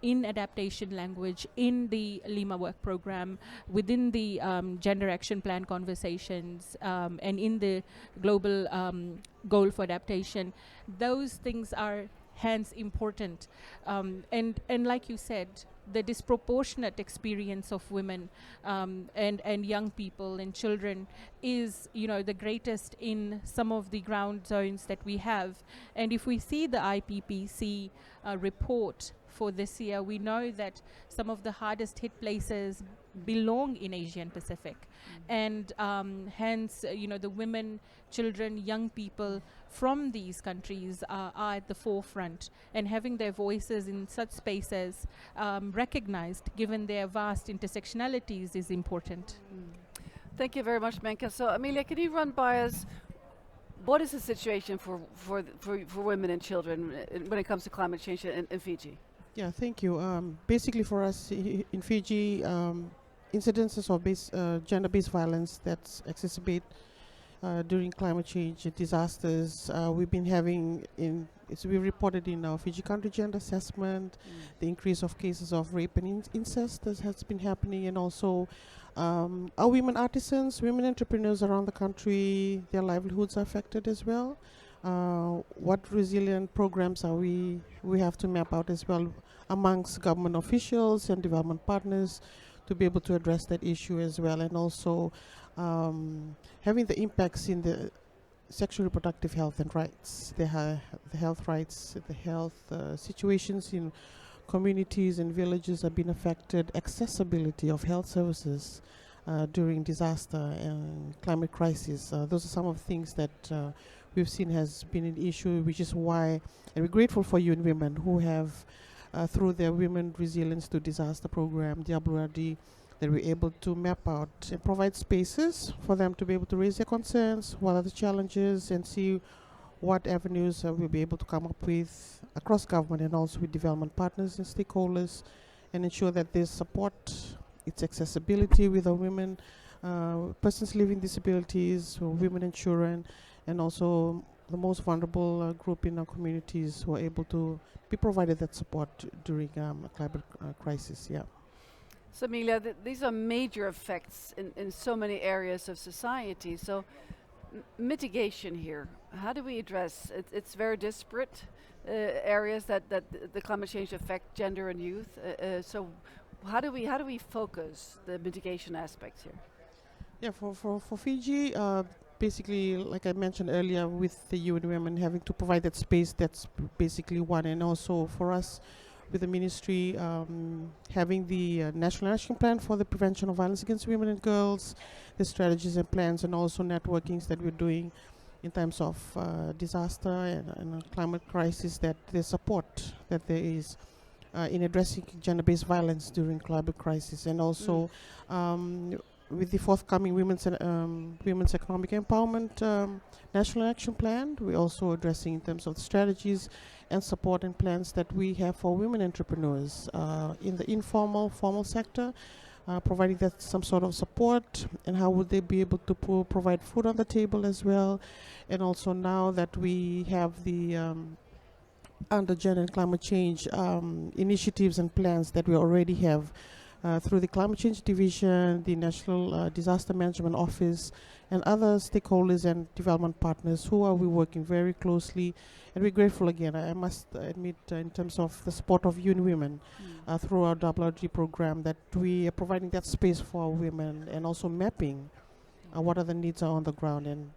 Speaker 1: in adaptation language, in the Lima work program, within the gender action plan conversations, and in the global goal for adaptation, those things are hence important. And like you said, the disproportionate experience of women and young people and children is, the greatest in some of the ground zones that we have. And if we see the IPPC report for this year, we know that some of the hardest hit places belong in Asian Pacific. And hence, the women, children, young people from these countries are at the forefront, and having their voices in such spaces recognized, given their vast intersectionalities, is important.
Speaker 3: Thank you very much, Menka. So, Amelia, can you run by us, what is the situation for women and children when it comes to climate change in Fiji?
Speaker 20: Yeah, thank you. Basically, for us in Fiji, incidences of gender-based violence that's exacerbate during climate change disasters. We've been having we reported in our Fiji country gender assessment, the increase of cases of rape and incest that has been happening, and also our women artisans, women entrepreneurs around the country, their livelihoods are affected as well. What resilient programs are we have to map out as well amongst government officials and development partners to be able to address that issue as well, and also having the impacts in the sexual reproductive health and rights, the health rights, the health situations in communities and villages have been affected, accessibility of health services during disaster and climate crisis. Those are some of the things that we've seen has been an issue, which is why, and we're grateful for UN Women who have, through their Women Resilience to Disaster program, the WRD, that we're able to map out and provide spaces for them to be able to raise their concerns, what are the challenges, and see what avenues we'll be able to come up with across government and also with development partners and stakeholders, and ensure that there's support, its accessibility with our women, persons living disabilities, women and children, and also the most vulnerable group in our communities who are able to be provided that support during a climate crisis. Yeah.
Speaker 3: So, Amelia, these are major effects in so many areas of society. So, mitigation here, how do we address it? It's very disparate areas that the climate change affect gender and youth. So, how do we focus the mitigation aspects here?
Speaker 20: Yeah, for Fiji, basically, like I mentioned earlier, with the UN Women having to provide that space, that's basically one, and also for us, with the ministry having the National Action Plan for the prevention of violence against women and girls, the strategies and plans, and also networkings that we're doing in terms of disaster and climate crisis, that there's support that there is in addressing gender-based violence during climate crisis, and also with the forthcoming women's economic empowerment national action plan, we're also addressing in terms of the strategies and support and plans that we have for women entrepreneurs in the informal, formal sector, providing that some sort of support, and how would they be able to provide food on the table as well. And also now that we have the under gender and climate change initiatives and plans that we already have through the Climate Change Division, the National Disaster Management Office, and other stakeholders and development partners who are we working very closely. And we're grateful again, I must admit, in terms of the support of UN Women through our WRG program, that we are providing that space for our women and also mapping what are the needs are on the ground, and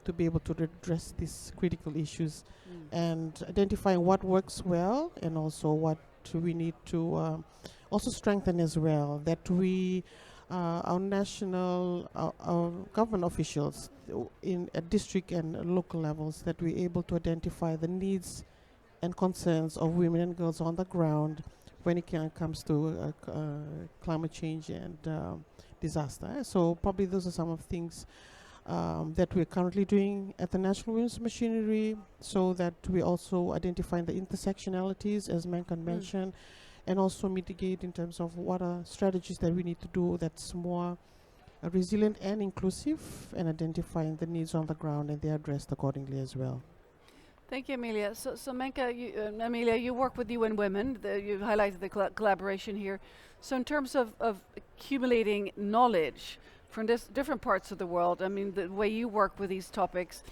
Speaker 20: to be able to address these critical issues and identifying what works well and also what we need to also strengthen as well, that we our national our government officials at district and local levels, that we're able to identify the needs and concerns of women and girls on the ground, when it comes to climate change and disaster. So probably those are some of the things that we're currently doing at the National Women's Machinery, so that we also identify the intersectionalities, as Menkan mentioned, and also mitigate in terms of what are strategies that we need to do that's more resilient and inclusive, and identifying the needs on the ground, and they're addressed accordingly as well.
Speaker 3: Thank you, Amelia. So Menka, Amelia, you work with UN Women. You highlighted the collaboration here. So in terms of accumulating knowledge from different parts of the world, I mean, the way you work with these topics,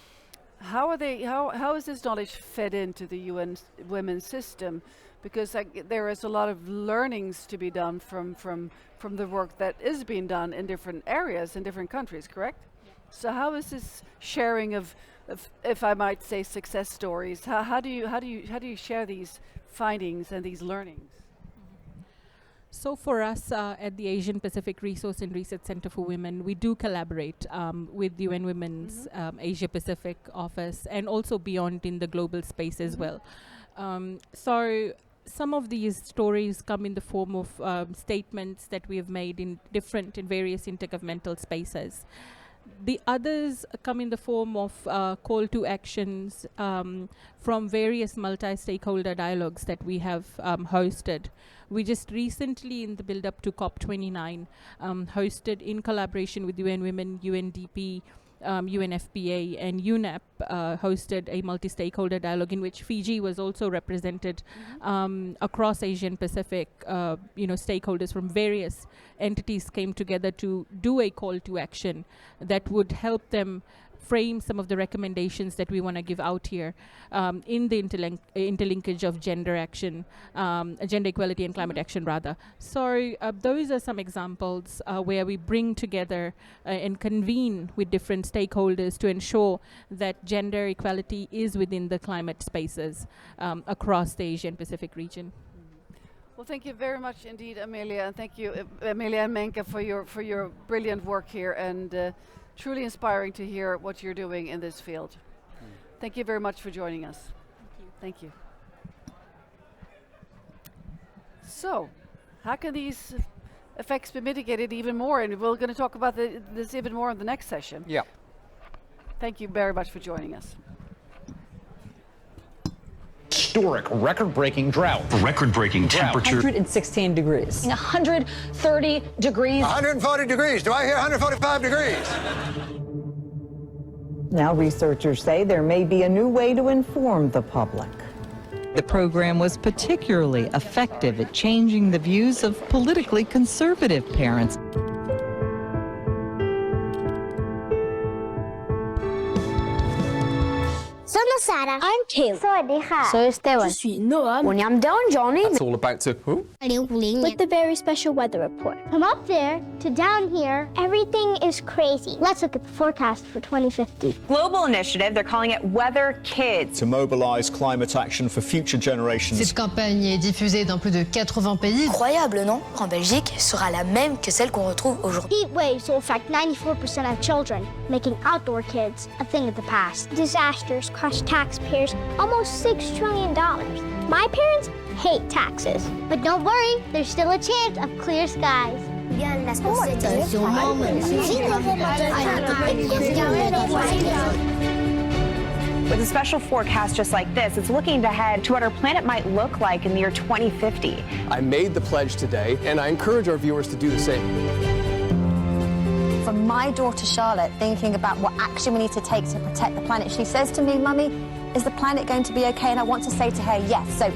Speaker 3: how is this knowledge fed into the UN Women system? Because there is a lot of learnings to be done from the work that is being done in different areas in different countries, correct? Yeah. So how is this sharing of, if I might say, success stories? How do you share these findings and these learnings?
Speaker 1: So for us at the Asian Pacific Resource and Research Center for Women, we do collaborate with the UN Women's Asia Pacific office, and also beyond in the global space as well. So some of these stories come in the form of statements that we have made in various intergovernmental spaces. The others come in the form of call to actions from various multi-stakeholder dialogues that we have hosted. We just recently, in the build-up to COP29, hosted in collaboration with UN Women, UNDP, UNFPA and UNEP, hosted a multi-stakeholder dialogue in which Fiji was also represented across Asian Pacific. Stakeholders from various entities came together to do a call to action that would help them frame some of the recommendations that we want to give out here in the interlinkage of gender action, gender equality and climate action rather. So those are some examples where we bring together and convene with different stakeholders to ensure that gender equality is within the climate spaces across the Asian Pacific region.
Speaker 3: Well, thank you very much indeed, Amelia, and thank you, Amelia and Menka, for your brilliant work here, and truly inspiring to hear what you're doing in this field. Thank you very much for joining us. Thank you. So, how can these effects be mitigated even more? And we're going to talk about this even more in the next session.
Speaker 2: Yeah.
Speaker 3: Thank you very much for joining us.
Speaker 8: Historic, record-breaking drought. Record-breaking temperature.
Speaker 13: 116 degrees. 130 degrees.
Speaker 21: 140 degrees. Do I hear 145 degrees?
Speaker 13: Now researchers say there may be a new way to inform the public.
Speaker 24: The program was particularly effective at changing the views of politically conservative parents.
Speaker 25: Sono Sara. I'm Taylor. Soy Esteban. Je suis Noah. When I'm down, Johnny.
Speaker 26: That's all about to who?
Speaker 25: With the very special weather report. From up there to down here, everything is crazy. Let's look at the forecast for 2050.
Speaker 27: Global initiative, they're calling it Weather Kids.
Speaker 28: To mobilize climate action for future generations.
Speaker 29: Cette campagne est diffusée dans plus de 80 pays.
Speaker 25: Incroyable, non? En Belgique, sera la même que celle qu'on retrouve aujourd'hui. Heat waves will affect 94% of children, making outdoor kids a thing of the past. Disasters cost taxpayers almost $6 trillion. My parents hate taxes, but don't worry, there's still a chance of clear skies.
Speaker 27: With a special forecast just like this, it's looking ahead to what our planet might look like in the year 2050.
Speaker 26: I made the pledge today, and I encourage our viewers to do the same.
Speaker 25: For my daughter Charlotte, thinking about what action we need to take to protect the planet, she says to me, Mummy, is the planet going to be okay? And I want to say to her, yes. So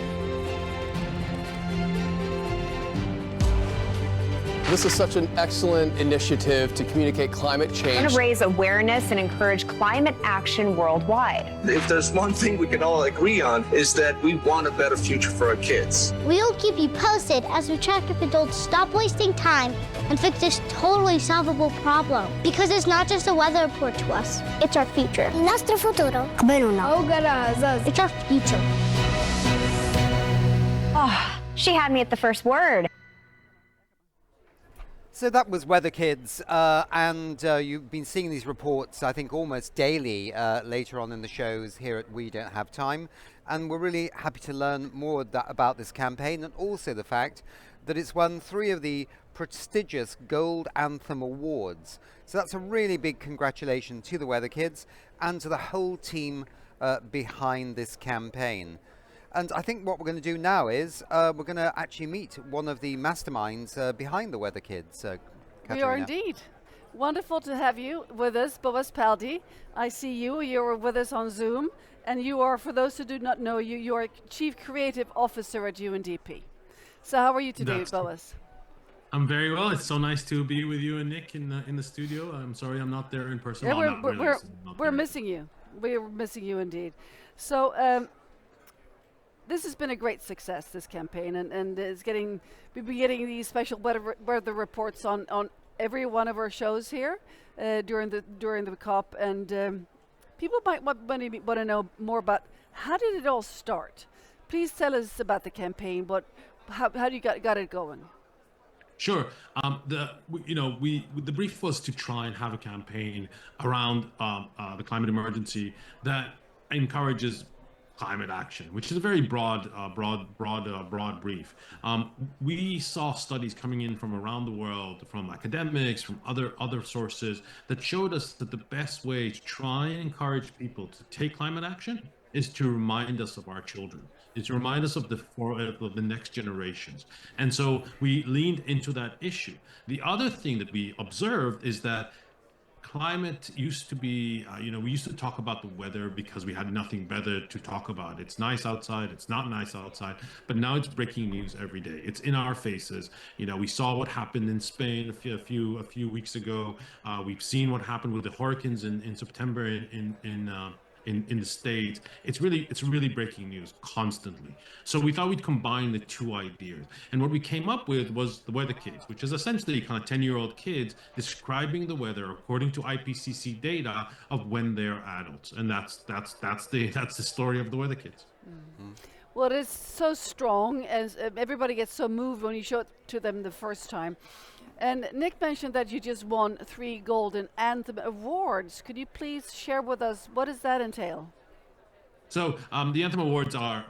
Speaker 26: this is such an excellent initiative to communicate climate change.
Speaker 27: We're going to raise awareness and encourage climate action worldwide.
Speaker 30: If there's one thing we can all agree on, is that we want a better future for our kids.
Speaker 25: We'll keep you posted as we track if adults stop wasting time and fix this totally solvable problem. Because it's not just a weather report to us, it's our future. Nuestro futuro. It's our future.
Speaker 27: Oh, she had me at the first word.
Speaker 2: So that was Weather Kids, and you've been seeing these reports, I think, almost daily later on in the shows here at We Don't Have Time. And we're really happy to learn more about this campaign, and also the fact that it's won 3 of the prestigious Gold Anthem Awards. So that's a really big congratulations to the Weather Kids and to the whole team behind this campaign. And I think what we're going to do now is we're going to actually meet one of the masterminds behind the Weather Kids.
Speaker 3: We are indeed. Wonderful to have you with us, Boas Paldi. I see you. You're with us on Zoom. And you are, for those who do not know you, you are Chief Creative Officer at UNDP. So how are you today, Boas?
Speaker 4: I'm very well. It's so nice to be with you and Nick in the studio. I'm sorry I'm not there in person.
Speaker 3: Yeah,
Speaker 4: well,
Speaker 3: we're missing you. We're missing you indeed. So this has been a great success, this campaign, and we've been getting these special weather reports on every one of our shows here during the COP, and people might want to know more about how did it all start. Please tell us about the campaign. How you got it going?
Speaker 4: Sure. The brief was to try and have a campaign around the climate emergency that encourages climate action, which is a very broad brief. We saw studies coming in from around the world, from academics, from other sources, that showed us that the best way to try and encourage people to take climate action is to remind us of our children, is to remind us of the next generations. And so we leaned into that issue. The other thing that we observed is that climate used to be, we used to talk about the weather because we had nothing better to talk about. It's nice outside, it's not nice outside, but now it's breaking news every day. It's in our faces. We saw what happened in Spain a few weeks ago. We've seen what happened with the hurricanes in September in the States. It's really breaking news constantly. So we thought we'd combine the two ideas. And what we came up with was the Weather Kids, which is essentially kind of 10-year-old kids describing the weather according to IPCC data of when they're adults. And that's the story of the Weather Kids.
Speaker 3: Mm-hmm. Well, it's so strong, as everybody gets so moved when you show it to them the first time. And Nick mentioned that you just won 3 Golden Anthem Awards. Could you please share with us, what does that entail?
Speaker 4: So the Anthem Awards are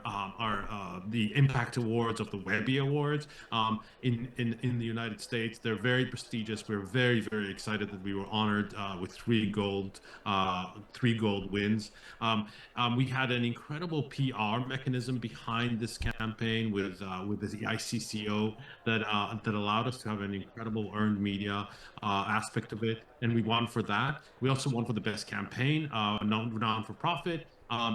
Speaker 4: the impact awards of the Webby Awards in the United States. They're very prestigious. We're very, very excited that we were honored with 3 gold wins. We had an incredible PR mechanism behind this campaign with the ICCO that allowed us to have an incredible earned media aspect of it, and we won for that. We also won for the best campaign, non-for-profit.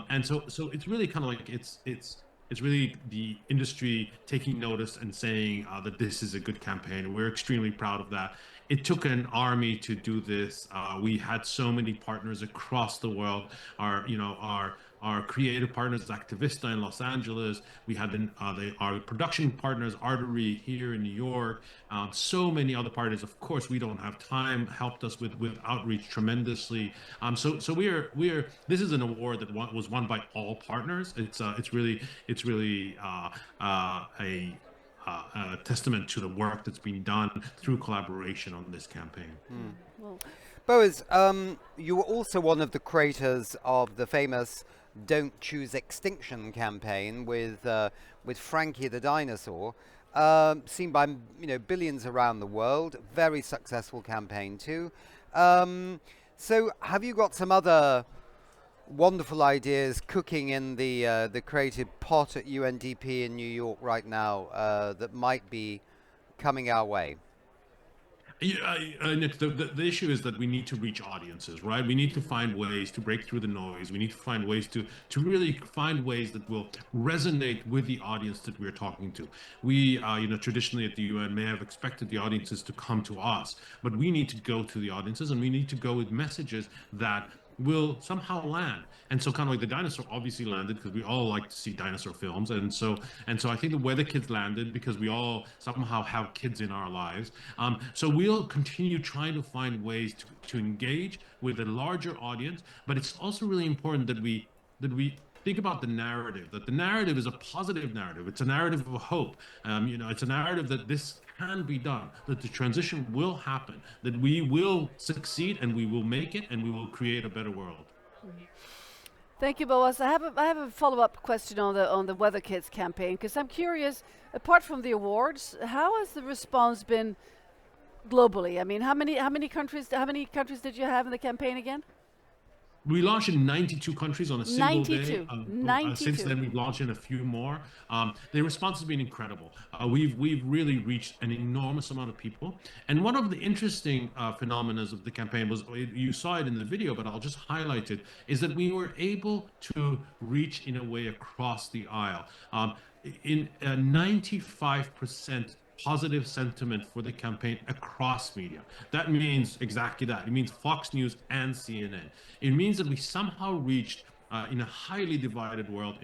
Speaker 4: And so it's really kind of like it's really the industry taking notice and saying that this is a good campaign, and we're extremely proud of that. It took an army to do this. We had so many partners across the world. Our creative partners, Activista in Los Angeles. We had our production partners, Artery here in New York. So many other partners. Of course, We Don't Have Time helped us with outreach tremendously. So we're this is an award that was won by all partners. It's really a testament to the work that's being done through collaboration on this campaign.
Speaker 2: Mm. Well, Boas, you were also one of the creators of the famous "Don't Choose Extinction" campaign with Frankie the dinosaur, seen by billions around the world. Very successful campaign too. So, have you got some other wonderful ideas cooking in the creative pot at UNDP in New York right now that might be coming our way?
Speaker 4: Nick, the issue is that we need to reach audiences, right? We need to find ways to break through the noise. We need to find ways to really find ways that will resonate with the audience that we're talking to. We, traditionally at the UN may have expected the audiences to come to us, but we need to go to the audiences, and we need to go with messages that will somehow land. And so kind of like the dinosaur obviously landed because we all like to see dinosaur films, and so I think the Weather Kids landed because we all somehow have kids in our lives. So we'll continue trying to find ways to engage with a larger audience, but it's also really important that we think about the narrative, that the narrative is a positive narrative. It's a narrative of hope. It's a narrative that this can be done, that the transition will happen, that we will succeed and we will make it and we will create a better world.
Speaker 3: Thank you, Boaz. I have a follow-up question on the Weather Kids campaign, because I'm curious, apart from the awards, how has the response been globally? I mean, how many countries did you have in the campaign again?
Speaker 4: We launched in 92 countries on a single
Speaker 3: 92.
Speaker 4: day.
Speaker 3: 92.
Speaker 4: Since then, we've launched in a few more. The response has been incredible. We've really reached an enormous amount of people. And one of the interesting phenomena of the campaign was, you saw it in the video, but I'll just highlight it, is that we were able to reach in a way across the aisle. In 95% positive sentiment for the campaign across media. That means exactly that. It means Fox News and CNN. It means that we somehow reached in a highly divided world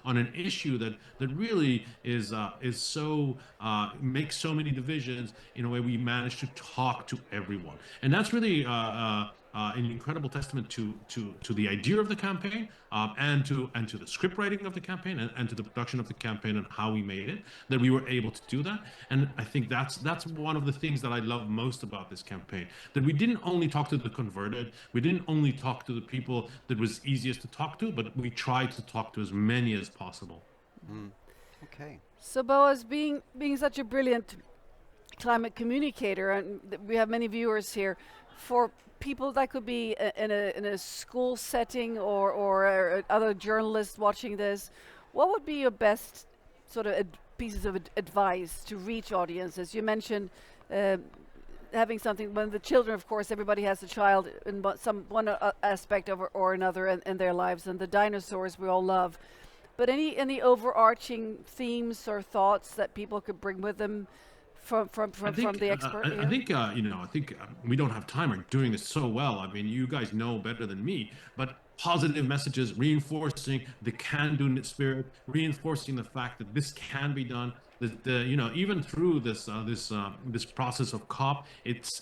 Speaker 4: on an issue that really is so makes so many divisions. In a way, we managed to talk to everyone, and that's really an incredible testament to the idea of the campaign, and to the script writing of the campaign, and to the production of the campaign and how we made it, that we were able to do that. And I think that's one of the things that I love most about this campaign, that we didn't only talk to the converted, we didn't only talk to the people that was easiest to talk to, but we tried to talk to as many as possible.
Speaker 2: Okay.
Speaker 3: So Boaz, being such a brilliant climate communicator, and we have many viewers here, for people that could be in a school setting or other journalists watching this, what would be your best sort of pieces of advice to reach audiences? You mentioned having something, when the children, of course, everybody has a child in one aspect or another in their lives, and the dinosaurs we all love. But any overarching themes or thoughts that people could bring with them from the expert?
Speaker 4: I think we don't have time. We're doing this so well. I mean, you guys know better than me, but positive messages, reinforcing the can-do spirit, reinforcing the fact that this can be done. Even through this process of COP, it's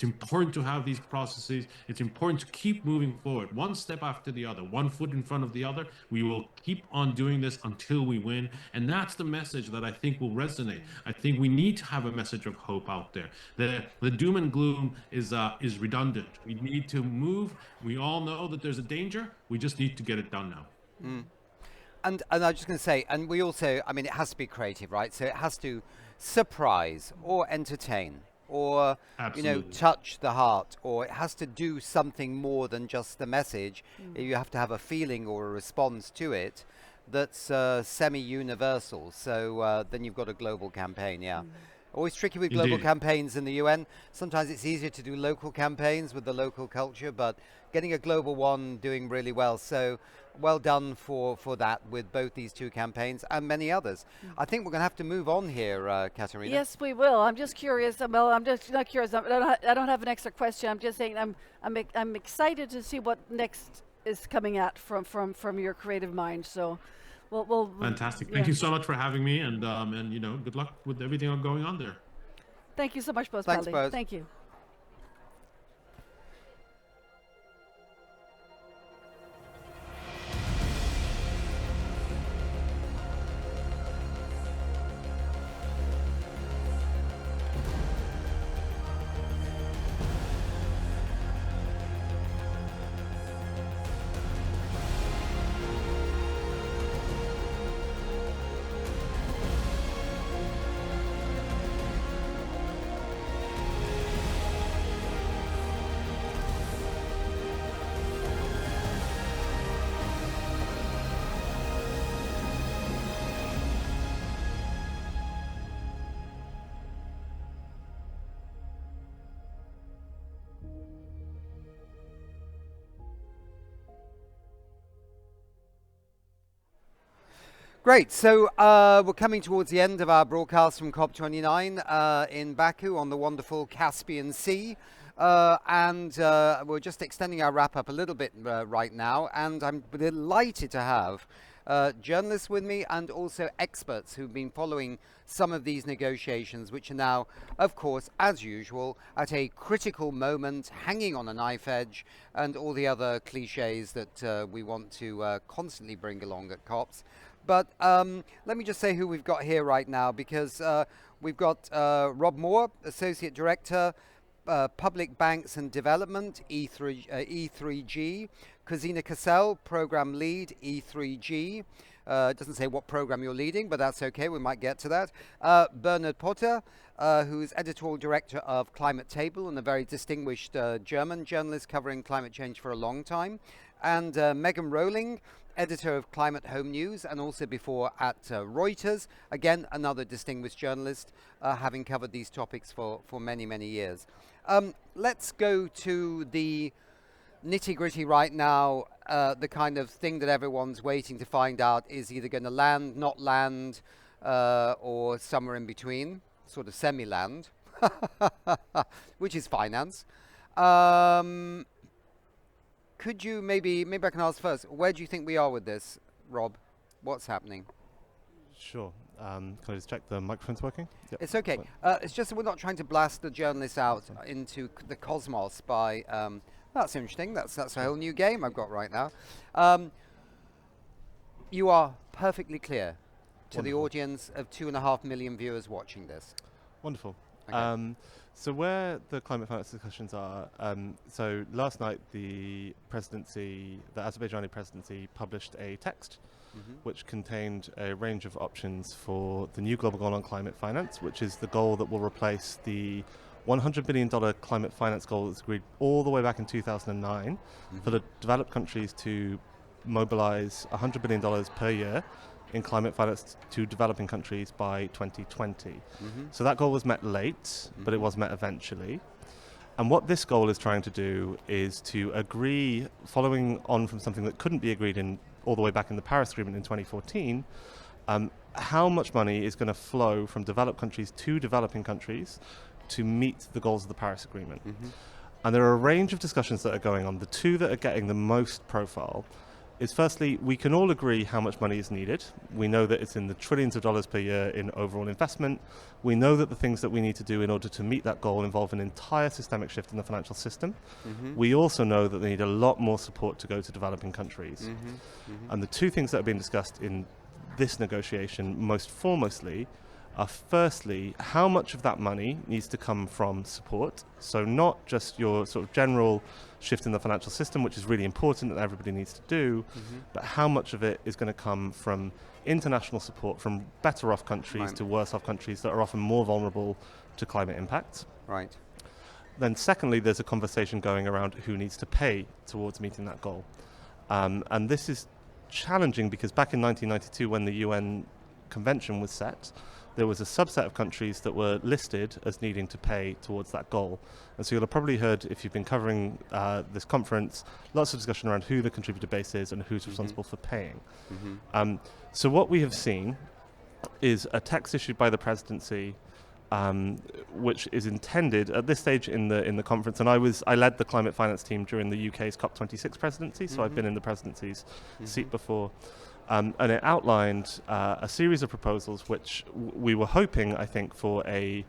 Speaker 4: important to have these processes. It's important to keep moving forward, one step after the other, one foot in front of the other. We will keep on doing this until we win, and that's the message that I think will resonate. I think we need to have a message of hope out there. The doom and gloom is redundant. We need to move. We all know that there's a danger. We just need to get it done now.
Speaker 2: And I was just going to say, and we also, I mean, it has to be creative, right? So it has to surprise or entertain or, touch the heart, or it has to do something more than just the message. You have to have a feeling or a response to it that's semi-universal. So then you've got a global campaign, Always tricky with global campaigns in the UN. Sometimes it's easier to do local campaigns with the local culture, but getting a global one doing really well. So well done for that with both these two campaigns and many others. I think we're going to have to move on here, Katarina.
Speaker 3: Yes, we will. I'm just curious. Well, I'm just not curious. I don't have an extra question. I'm just saying I'm excited to see what next is coming out from your creative mind. So.
Speaker 4: Fantastic. Thank you so much for having me, and good luck with everything going on there.
Speaker 3: Thank you so much, Boaz.
Speaker 2: Thanks, Boaz.
Speaker 3: Thank you.
Speaker 2: Great. So we're coming towards the end of our broadcast from COP29 in Baku on the wonderful Caspian Sea. And we're just extending our wrap-up a little bit right now. And I'm delighted to have journalists with me and also experts who've been following some of these negotiations, which are now, of course, as usual, at a critical moment, hanging on a knife edge, and all the other cliches that we want to constantly bring along at COPs. But let me just say who we've got here right now, because we've got Rob Moore, Associate Director, Public Banks and Development, E3G. Kozina Cassell, Program Lead, E3G. It doesn't say what program you're leading, but that's okay, we might get to that. Bernard Potter, who's Editorial Director of Climate Table and a very distinguished German journalist covering climate change for a long time. And Megan Rowling, Editor of Climate Home News, and also before at Reuters, again, another distinguished journalist, having covered these topics for many, many years. Let's go to the nitty-gritty right now, the kind of thing that everyone's waiting to find out is either going to land, not land, or somewhere in between, sort of semi-land, which is finance. Could you maybe I can ask first, where do you think we are with this, Rob? What's happening?
Speaker 5: Sure. Can I just check the microphone's working? Yep.
Speaker 2: It's okay. It's just that we're not trying to blast the journalists out into the cosmos by... that's interesting. That's a whole new game I've got right now. You are perfectly clear to the audience of 2.5 million viewers watching this.
Speaker 5: Wonderful.
Speaker 2: Okay.
Speaker 5: So where the climate finance discussions are, so last night the Azerbaijani presidency published a text which contained a range of options for the new global goal on climate finance, which is the goal that will replace the $100 billion climate finance goal that's agreed all the way back in 2009 for the developed countries to mobilize $100 billion per year in climate finance to developing countries by 2020. So that goal was met late, but it was met eventually. And what this goal is trying to do is to agree, following on from something that couldn't be agreed in all the way back in the Paris Agreement in 2014, how much money is going to flow from developed countries to developing countries to meet the goals of the Paris Agreement. And there are a range of discussions that are going on. The two that are getting the most profile is, firstly, we can all agree how much money is needed. We know that it's in the trillions of dollars per year in overall investment. We know that the things that we need to do in order to meet that goal involve an entire systemic shift in the financial system. We also know that they need a lot more support to go to developing countries. And the two things that are being discussed in this negotiation most foremostly are, firstly, how much of that money needs to come from support. So not just your sort of general shift in the financial system, which is really important that everybody needs to do, but how much of it is going to come from international support from better off countries to worse off countries that are often more vulnerable to climate impacts.
Speaker 2: Right.
Speaker 5: Then secondly, there's a conversation going around who needs to pay towards meeting that goal. And this is challenging because back in 1992, when the UN Convention was set, there was a subset of countries that were listed as needing to pay towards that goal. And so you'll have probably heard, if you've been covering this conference, lots of discussion around who the contributor base is and who's responsible for paying. So what we have seen is a text issued by the presidency which is intended at this stage in the conference, and I led the climate finance team during the UK's COP26 presidency, so I've been in the presidency's seat before. And it outlined a series of proposals which we were hoping, I think, for a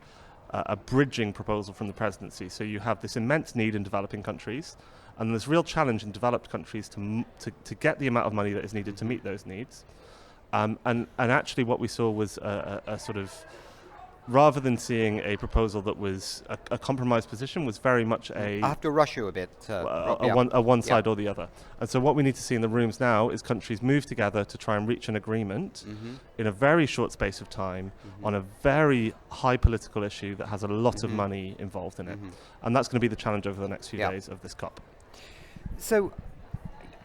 Speaker 5: bridging proposal from the presidency. So you have this immense need in developing countries, and there's real challenge in developed countries to get the amount of money that is needed to meet those needs. And actually what we saw was a sort of, rather than seeing a proposal that was a compromised position, was very much a...
Speaker 2: I have to rush you a bit.
Speaker 5: One side or the other. And so what we need to see in the rooms now is countries move together to try and reach an agreement in a very short space of time on a very high political issue that has a lot of money involved in it. And that's going to be the challenge over the next few days of this COP.
Speaker 2: So,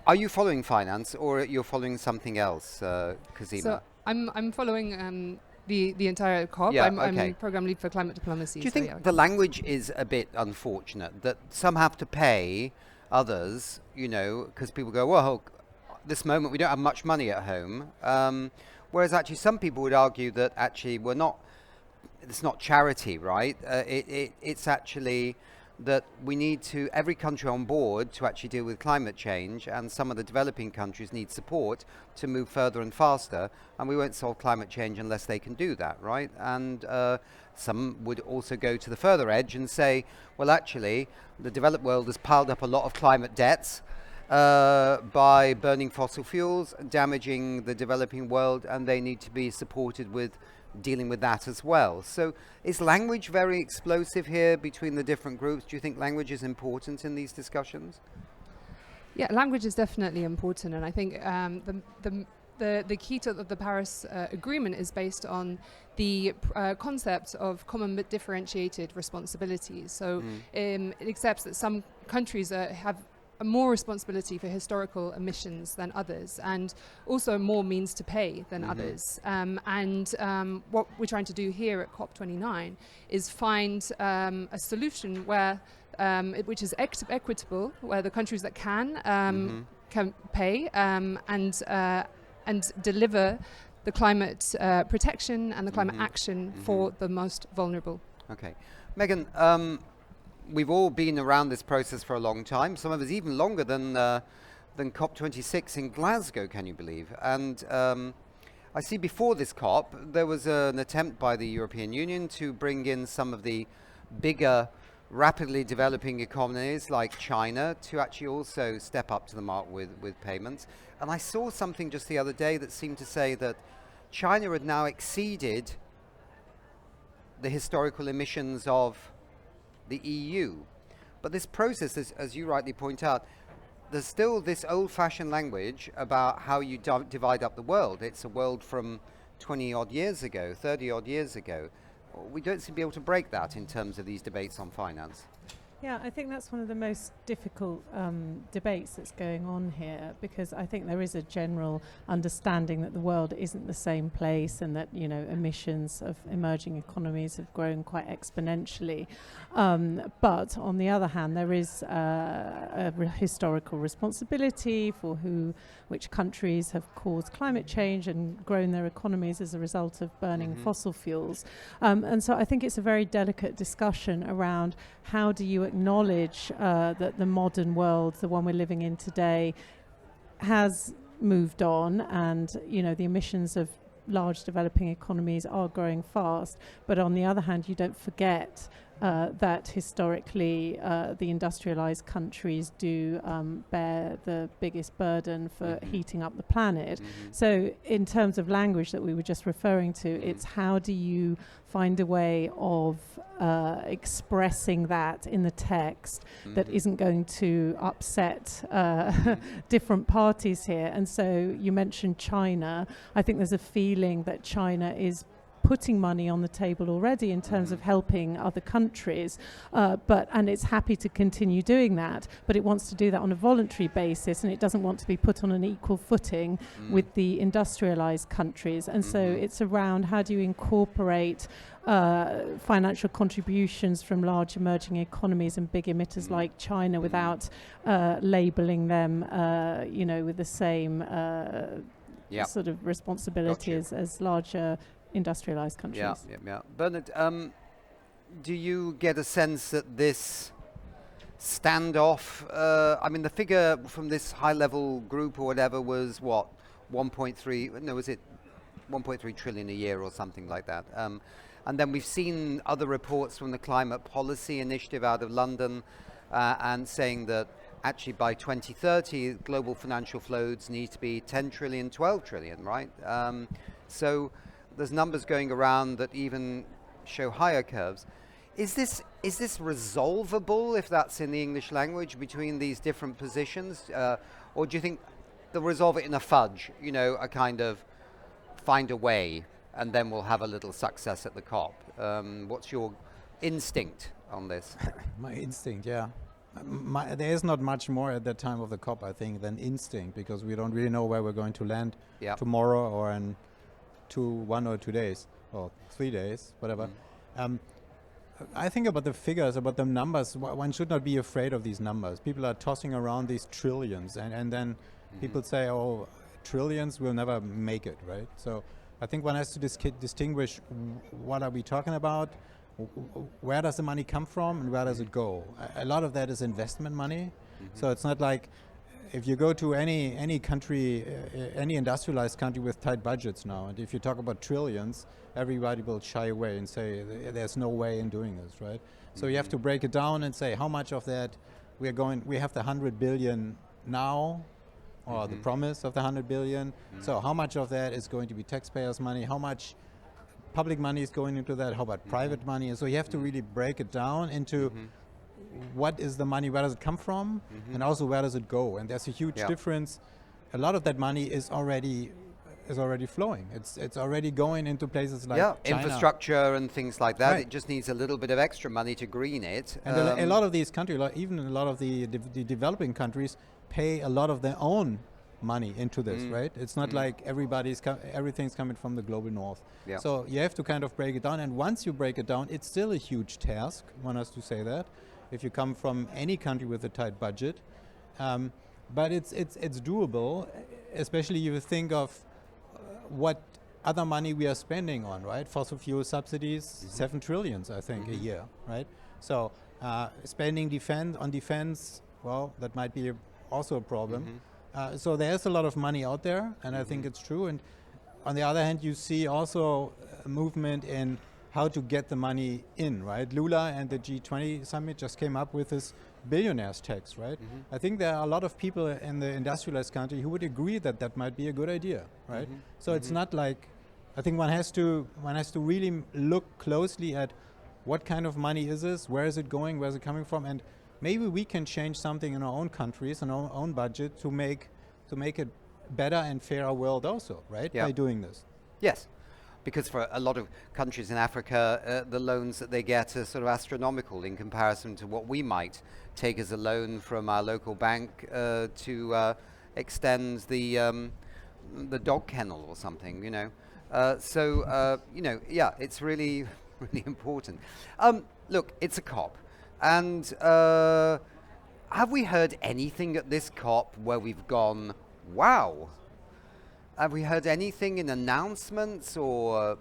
Speaker 2: are you following finance, or you're following something else, Kozina?
Speaker 6: So I'm following... The entire COP. I'm program lead for climate diplomacy.
Speaker 2: Do you think the language is a bit unfortunate, that some have to pay others, you know, because people go, well, this moment we don't have much money at home, whereas actually some people would argue that actually it's not charity, right? It's actually that we need to, every country on board to actually deal with climate change, and some of the developing countries need support to move further and faster, and we won't solve climate change unless they can do that, right? And some would also go to the further edge and say, well, actually, the developed world has piled up a lot of climate debts by burning fossil fuels, damaging the developing world, and they need to be supported with dealing with that as well. So is language very explosive here between the different groups? Do you think language is important in these discussions?
Speaker 6: Yeah, language is definitely important, and I think the key to the Paris Agreement is based on the concept of common but differentiated responsibilities. So it accepts that some countries have more responsibility for historical emissions than others, and also more means to pay than others. What we're trying to do here at COP29 is find a solution where which is equitable, where the countries that can pay and deliver the climate protection and the climate action for the most vulnerable.
Speaker 2: Okay, Megan. We've all been around this process for a long time, some of us even longer than COP26 in Glasgow, can you believe? And I see before this COP, there was an attempt by the European Union to bring in some of the bigger, rapidly developing economies like China to actually also step up to the mark with payments. And I saw something just the other day that seemed to say that China had now exceeded the historical emissions of the EU. But this process, as you rightly point out, there's still this old-fashioned language about how you divide up the world. It's a world from 20-odd years ago, 30-odd years ago. We don't seem to be able to break that in terms of these debates on finance.
Speaker 1: Yeah, I think that's one of the most difficult debates that's going on here, because I think there is a general understanding that the world isn't the same place, and that, you know, emissions of emerging economies have grown quite exponentially. But on the other hand, there is a historical responsibility for which countries have caused climate change and grown their economies as a result of burning fossil fuels. And so I think it's a very delicate discussion around how do you acknowledge that the modern world, the one we're living in today, has moved on, and, you know, the emissions of large developing economies are growing fast, but on the other hand, you don't forget that historically the industrialized countries do bear the biggest burden for heating up the planet. So in terms of language that we were just referring to, it's how do you find a way of expressing that in the text that isn't going to upset different parties here. And so you mentioned China. I think there's a feeling that China is putting money on the table already in terms of helping other countries, and it's happy to continue doing that, but it wants to do that on a voluntary basis, and it doesn't want to be put on an equal footing with the industrialized countries. And so it's around how do you incorporate financial contributions from large emerging economies and big emitters like China without labeling them, you know, with the same sort of responsibility as larger industrialized countries.
Speaker 2: Yeah. Bernard, do you get a sense that this standoff, I mean, the figure from this high-level group or whatever was what, 1.3 trillion a year or something like that? And then we've seen other reports from the Climate Policy Initiative out of London and saying that actually by 2030, global financial flows need to be 10 trillion, 12 trillion, right? So there's numbers going around that even show higher curves. Is this resolvable, if that's in the English language, between these different positions? Or do you think they'll resolve it in a fudge, you know, a kind of find a way, and then we'll have a little success at the COP? What's your instinct on this?
Speaker 7: My instinct, yeah. There is not much more at the time of the COP, I think, than instinct, because we don't really know where we're going to land tomorrow or in 1 or 2 days or 3 days, whatever. I think about the figures, about the numbers. One should not be afraid of these numbers. People are tossing around these trillions, and then people say, oh, trillions will never make it, right? So I think one has to distinguish what are we talking about, where does the money come from and where does it go? A lot of that is investment money. So it's not like if you go to any country, any industrialized country with tight budgets now, and if you talk about trillions, everybody will shy away and say there's no way in doing this, right? So you have to break it down and say how much of that we have the 100 billion now, or the promise of the 100 billion. So how much of that is going to be taxpayers' money? How much public money is going into that? How about private money? And so you have to really break it down into what is the money, where does it come from, and also where does it go? And there's a huge difference. A lot of that money is already flowing. It's already going into places like China.
Speaker 2: Infrastructure and things like that. Right. It just needs a little bit of extra money to green it.
Speaker 7: And a lot of these countries, even a lot of the developing countries, pay a lot of their own money into this, right? It's not like everything's coming from the global north. Yeah. So you have to kind of break it down, and once you break it down, it's still a huge task, one has to say that, if you come from any country with a tight budget. But it's doable, especially if you think of what other money we are spending on, right? Fossil fuel subsidies, 7 trillion, I think, a year, right? So spending on defense, well, that might be also a problem. So there's a lot of money out there, and I think it's true. And on the other hand, you see also a movement in how to get the money in, right? Lula and the G20 summit just came up with this billionaires tax, right? I think there are a lot of people in the industrialized country who would agree that that might be a good idea, right? So it's not like, I think one has to really look closely at what kind of money is this, where is it going, where is it coming from, and maybe we can change something in our own countries and our own budget to make it better and fairer world also, right? By doing this.
Speaker 2: Yes, because for a lot of countries in Africa, the loans that they get are sort of astronomical in comparison to what we might take as a loan from our local bank to extend the dog kennel or something, you know. It's really, really important. Look, it's a COP. And have we heard anything at this COP where we've gone, wow? Have we heard anything in announcements or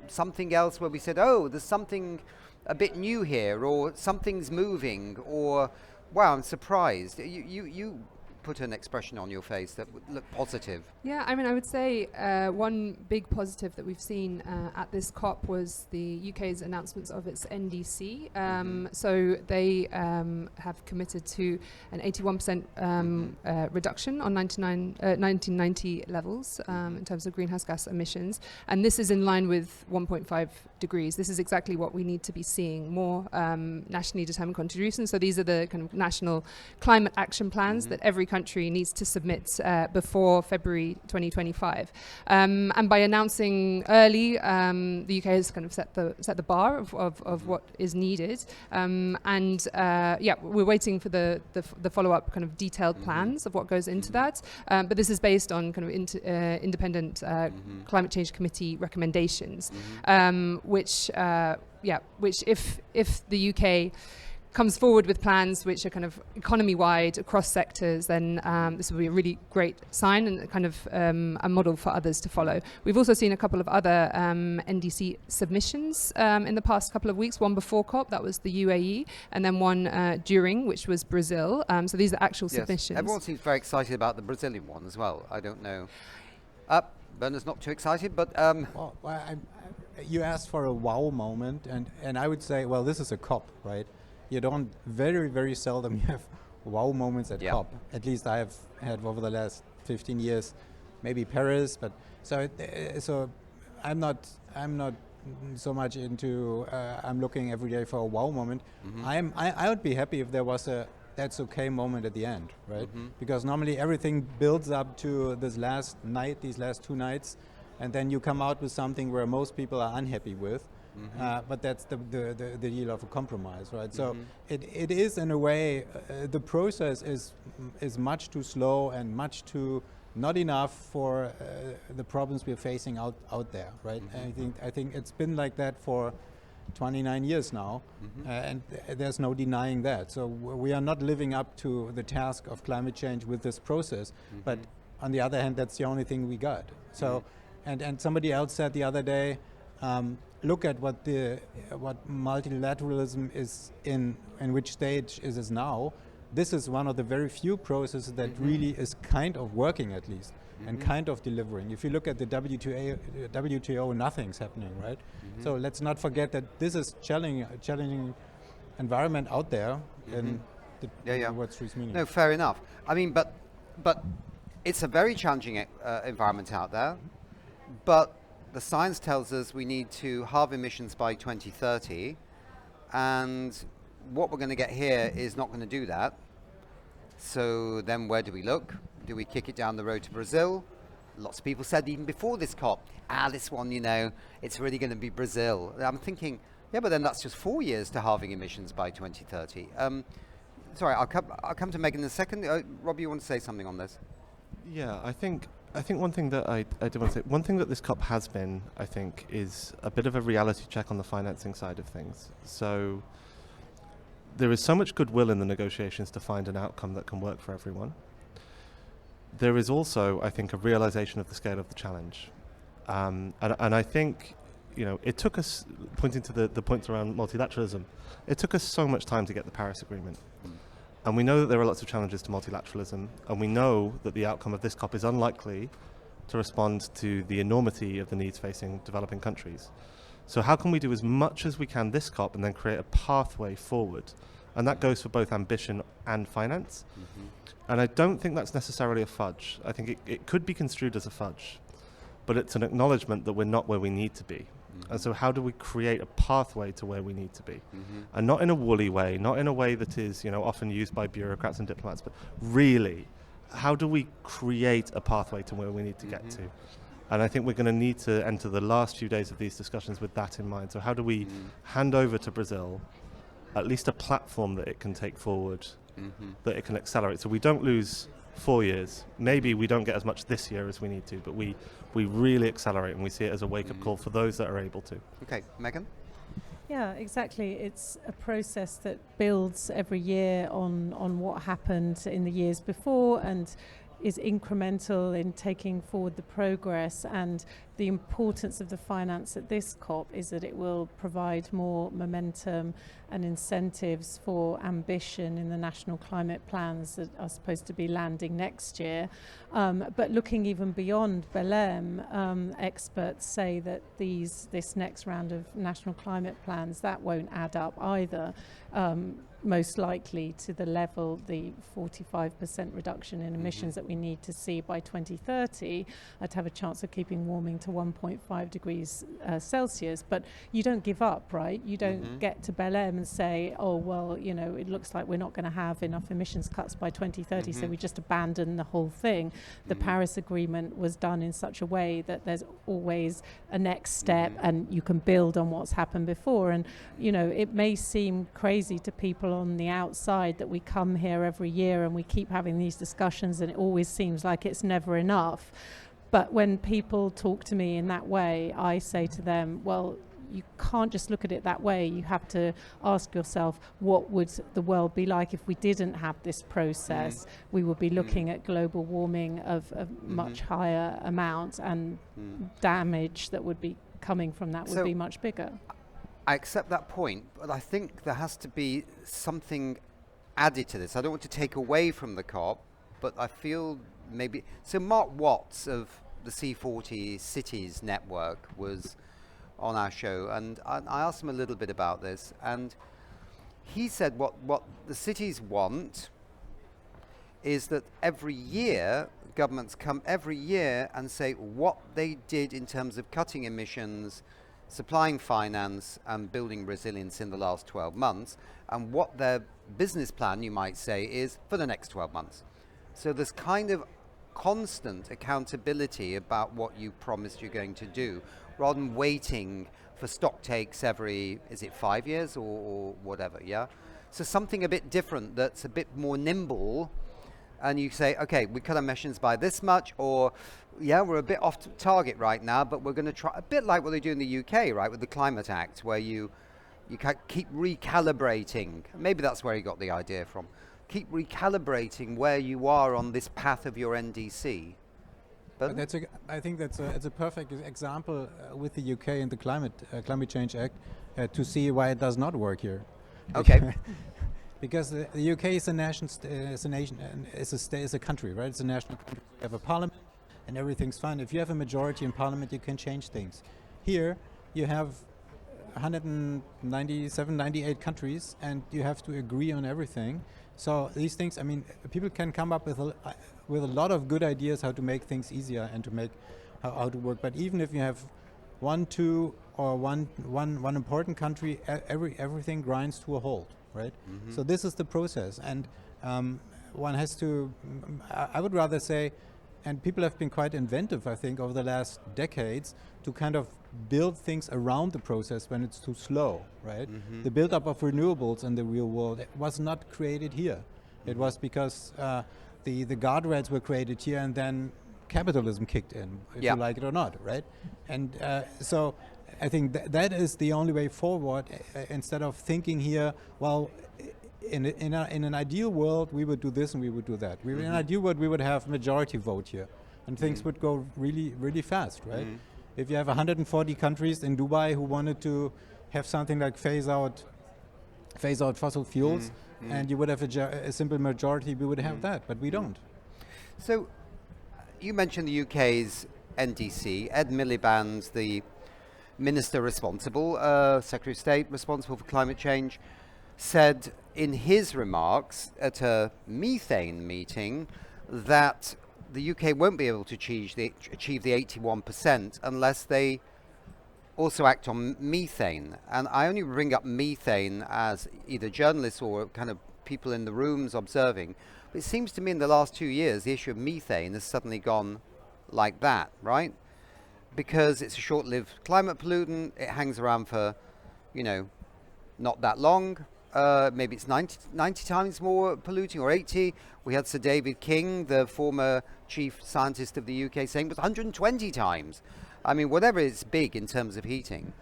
Speaker 2: something else where we said, oh, there's something a bit new here, or something's moving, or wow, I'm surprised? You put an expression on your face that would look positive.
Speaker 6: Yeah, I mean, I would say one big positive that we've seen at this COP was the UK's announcements of its NDC. So they have committed to an 81% reduction on 1990 levels in terms of greenhouse gas emissions. And this is in line with 1.5 degrees. This is exactly what we need to be seeing, more nationally determined contributions. So these are the kind of national climate action plans that every country needs to submit before February 2025. And by announcing early, the UK has kind of set the bar of what is needed. We're waiting for the follow-up kind of detailed plans of what goes into that. But this is based on kind of independent climate change committee recommendations, which if the UK comes forward with plans which are kind of economy-wide across sectors, then this will be a really great sign and kind of a model for others to follow. We've also seen a couple of other NDC submissions in the past couple of weeks, one before COP, that was the UAE, and then one during, which was Brazil. So these are actual submissions.
Speaker 2: Everyone seems very excited about the Brazilian one as well. I don't know. Bernard's not too excited, but...
Speaker 7: you asked for a wow moment, and I would say, well, this is a COP, right? You don't, very, very seldom you have wow moments at COP. At least I have had over the last 15 years, maybe Paris, but so I'm not so much into, I'm looking every day for a wow moment. I would be happy if there was a that's okay moment at the end, right? Because normally everything builds up to this last night, these last 2 nights, and then you come out with something where most people are unhappy with. But that's the deal of a compromise, right? So it is, in a way, the process is much too slow and much too not enough for the problems we're facing out there, right? I think it's been like that for 29 years now, and there's no denying that. So we are not living up to the task of climate change with this process. But on the other hand, that's the only thing we got. So, and somebody else said the other day, look at what multilateralism is in which stage is it now, this is one of the very few processes that really is kind of working at least and kind of delivering. If you look at the WTO, nothing's happening, right? So let's not forget that this is challenging environment out there and what Sri's meaning.
Speaker 2: No, fair enough. I mean, but it's a very challenging environment out there, but the science tells us we need to halve emissions by 2030, and what we're going to get here is not going to do that. So then where do we look? Do we kick it down the road to Brazil? Lots of people said even before this COP, this one, it's really going to be Brazil. I'm thinking, yeah, but then that's just 4 years to halving emissions by 2030. Sorry, I'll come to Megan in a second. Rob, you want to say something on this?
Speaker 5: Yeah, I think one thing that I do want to say, one thing that this COP has been, I think, is a bit of a reality check on the financing side of things. So there is so much goodwill in the negotiations to find an outcome that can work for everyone. There is also, I think, a realization of the scale of the challenge. And I think, it took us, pointing to the points around multilateralism, it took us so much time to get the Paris Agreement. And we know that there are lots of challenges to multilateralism, and we know that the outcome of this COP is unlikely to respond to the enormity of the needs facing developing countries. So how can we do as much as we can this COP and then create a pathway forward? And that goes for both ambition and finance. And I don't think that's necessarily a fudge. I think it could be construed as a fudge, but it's an acknowledgement that we're not where we need to be. And so how do we create a pathway to where we need to be? And not in a woolly way, not in a way that is, often used by bureaucrats and diplomats, but really, how do we create a pathway to where we need to get to? And I think we're going to need to enter the last few days of these discussions with that in mind. So how do we hand over to Brazil at least a platform that it can take forward, that it can accelerate, so we don't lose 4 years. Maybe we don't get as much this year as we need to, but we really accelerate, and we see it as a wake-up call for those that are able to.
Speaker 2: Okay, Megan?
Speaker 1: Yeah, exactly. It's a process that builds every year on what happened in the years before and is incremental in taking forward the progress. And the importance of the finance at this COP is that it will provide more momentum and incentives for ambition in the national climate plans that are supposed to be landing next year. But looking even beyond Belém, experts say that this next round of national climate plans, that won't add up either. Most likely to the level, the 45% reduction in emissions that we need to see by 2030 to have a chance of keeping warming to 1.5 degrees Celsius. But you don't give up, right? You don't get to Belém and say, oh, well, it looks like we're not going to have enough emissions cuts by 2030, so we just abandon the whole thing. The Paris Agreement was done in such a way that there's always a next step and you can build on what's happened before. And, it may seem crazy to people on the outside that we come here every year and we keep having these discussions and it always seems like it's never enough. But when people talk to me in that way, I say to them, well, you can't just look at it that way. You have to ask yourself, what would the world be like if we didn't have this process? We would be looking at global warming of much higher amounts, and damage that would be coming from that would be much bigger.
Speaker 2: I accept that point, but I think there has to be something added to this. I don't want to take away from the COP, but I feel maybe... So Mark Watts of the C40 Cities Network was on our show, and I asked him a little bit about this, and he said what the cities want is that every year, governments come every year and say what they did in terms of cutting emissions, supplying finance and building resilience in the last 12 months, and what their business plan, you might say, is for the next 12 months. So there's kind of constant accountability about what you promised you're going to do, rather than waiting for stock takes every, is it 5 years or whatever, yeah? So something a bit different that's a bit more nimble, and you say, okay, we cut emissions by this much, or yeah, we're a bit off target right now, but we're going to try, a bit like what they do in the UK, right, with the Climate Act, where you keep recalibrating. Maybe that's where he got the idea from. Keep recalibrating where you are on this path of your NDC.
Speaker 7: I think it's a perfect example with the UK and the Climate Change Act to see why it does not work here.
Speaker 2: Okay.
Speaker 7: Because the UK is a nation, is a country, right? It's a national country. You have a parliament, and everything's fine. If you have a majority in parliament, you can change things. Here, you have 197, 98 countries, and you have to agree on everything. So these things, I mean, people can come up with a lot of good ideas how to make things easier and to make how to work. But even if you have one, two, or one important country, everything grinds to a halt, right?
Speaker 2: Mm-hmm.
Speaker 7: So this is the process, and one has to. I would rather say, and people have been quite inventive, I think, over the last decades to kind of build things around the process when it's too slow, right?
Speaker 2: Mm-hmm.
Speaker 7: The build-up of renewables in the real world was not created here.
Speaker 2: Mm-hmm.
Speaker 7: It was because the guardrails were created here, and then capitalism kicked in, if you like it or not, right? And so I think that is the only way forward, instead of thinking here, well, in an ideal world, we would do this and we would do that. In an ideal world, we would have majority vote here, and things would go really, really fast, right? If you have 140 countries in Dubai who wanted to have something like phase out fossil fuels, and you would have a simple majority, we would have that, but we don't.
Speaker 2: So, you mentioned the UK's NDC. Ed Miliband's the minister responsible, Secretary of State responsible for climate change, said in his remarks at a methane meeting that the UK won't be able to achieve the 81% unless they also act on methane. And I only bring up methane as either journalists or kind of people in the rooms observing. But it seems to me in the last 2 years, the issue of methane has suddenly gone like that, right? Because it's a short-lived climate pollutant. It hangs around for, not that long. Maybe it's 90 times more polluting, or 80. We had Sir David King, the former chief scientist of the UK, saying it was 120 times. I mean, whatever is big in terms of heating.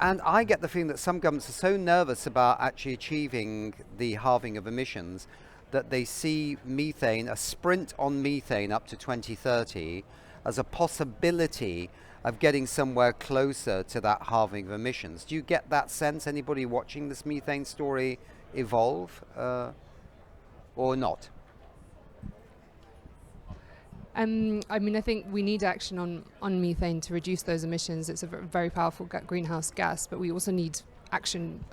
Speaker 2: And I get the feeling that some governments are so nervous about actually achieving the halving of emissions that they see methane, a sprint on methane up to 2030, as a possibility of getting somewhere closer to that halving of emissions. Do you get that sense? Anybody watching this methane story evolve or not?
Speaker 6: I mean, I think we need action on methane to reduce those emissions. It's a very powerful greenhouse gas, but we also need action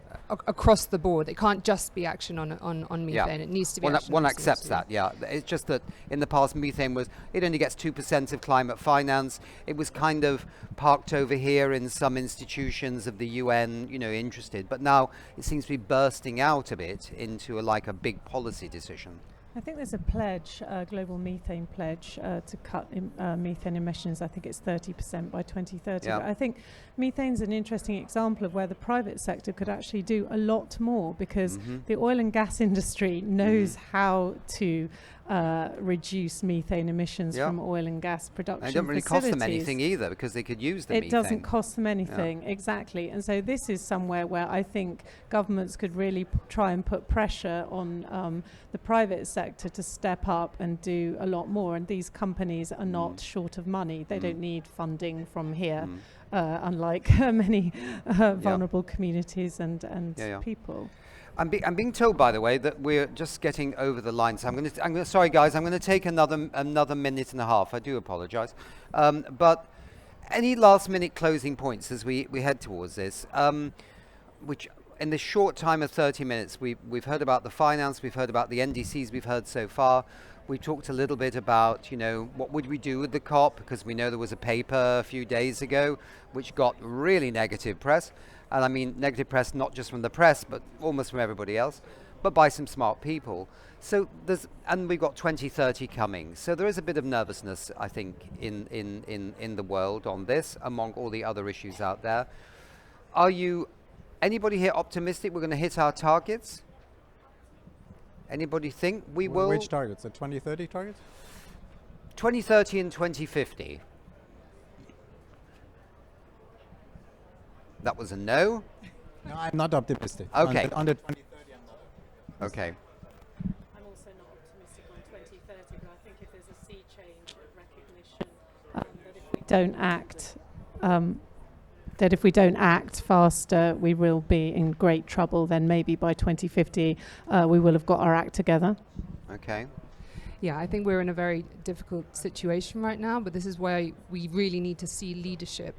Speaker 6: across the board. It can't just be action on methane. It needs to be action.
Speaker 2: One accepts that, yeah. It's just that in the past, methane it only gets 2% of climate finance. It was kind of parked over here in some institutions of the UN, interested. But now it seems to be bursting out a bit into a big policy decision.
Speaker 9: I think there's a pledge, a global methane pledge, to cut methane emissions. I think it's 30% by 2030.
Speaker 2: Yeah.
Speaker 9: But I think methane's an interesting example of where the private sector could actually do a lot more, because the oil and gas industry knows how to reduce methane emissions from oil and gas production.
Speaker 2: It doesn't really cost them anything either, because they could use the methane.
Speaker 9: It doesn't cost them anything, exactly. And so this is somewhere where I think governments could really try and put pressure on the private sector to step up and do a lot more. And these companies are not short of money. They don't need funding from here, unlike many vulnerable communities and people.
Speaker 2: I'm being told, by the way, that we're just getting over the line. So sorry guys, I'm going to take another minute and a half. I do apologize. But any last minute closing points as we head towards this, which in the short time of 30 minutes, we've heard about the finance, we've heard about the NDCs we've heard so far. We talked a little bit about, what would we do with the COP, because we know there was a paper a few days ago which got really negative press. And I mean negative press not just from the press, but almost from everybody else, but by some smart people. So we've got 2030 coming. So there is a bit of nervousness, I think, in the world on this, among all the other issues out there. Anybody here optimistic we're going to hit our targets? Anybody think we will?
Speaker 7: Which targets? The 2030 targets?
Speaker 2: 2030 and 2050. That was a no?
Speaker 7: No, I'm not optimistic.
Speaker 2: Okay.
Speaker 7: On the 2030, I'm not optimistic.
Speaker 2: Okay.
Speaker 9: I'm also not optimistic on 2030, but I think if there's a sea change of recognition don't act, that if we don't act faster, we will be in great trouble. Then maybe by 2050, we will have got our act together.
Speaker 2: Okay.
Speaker 6: Yeah, I think we're in a very difficult situation right now, but this is where we really need to see leadership.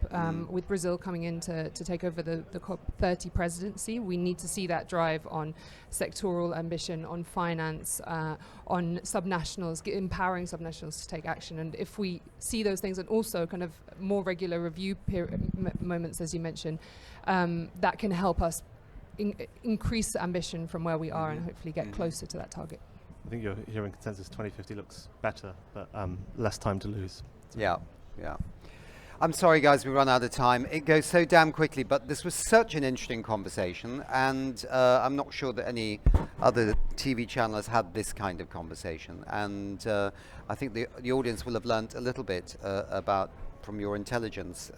Speaker 6: With Brazil coming in to take over the COP30 presidency, we need to see that drive on sectoral ambition, on finance, on subnationals, empowering subnationals to take action. And if we see those things, and also kind of more regular review moments, as you mentioned, that can help us increase ambition from where we are and hopefully get closer to that target.
Speaker 5: I think you're hearing consensus 2050 looks better, but less time to lose.
Speaker 2: Yeah. I'm sorry, guys, we run out of time. It goes so damn quickly, but this was such an interesting conversation, and I'm not sure that any other TV channel has had this kind of conversation. And I think the audience will have learnt a little bit about, from your intelligence,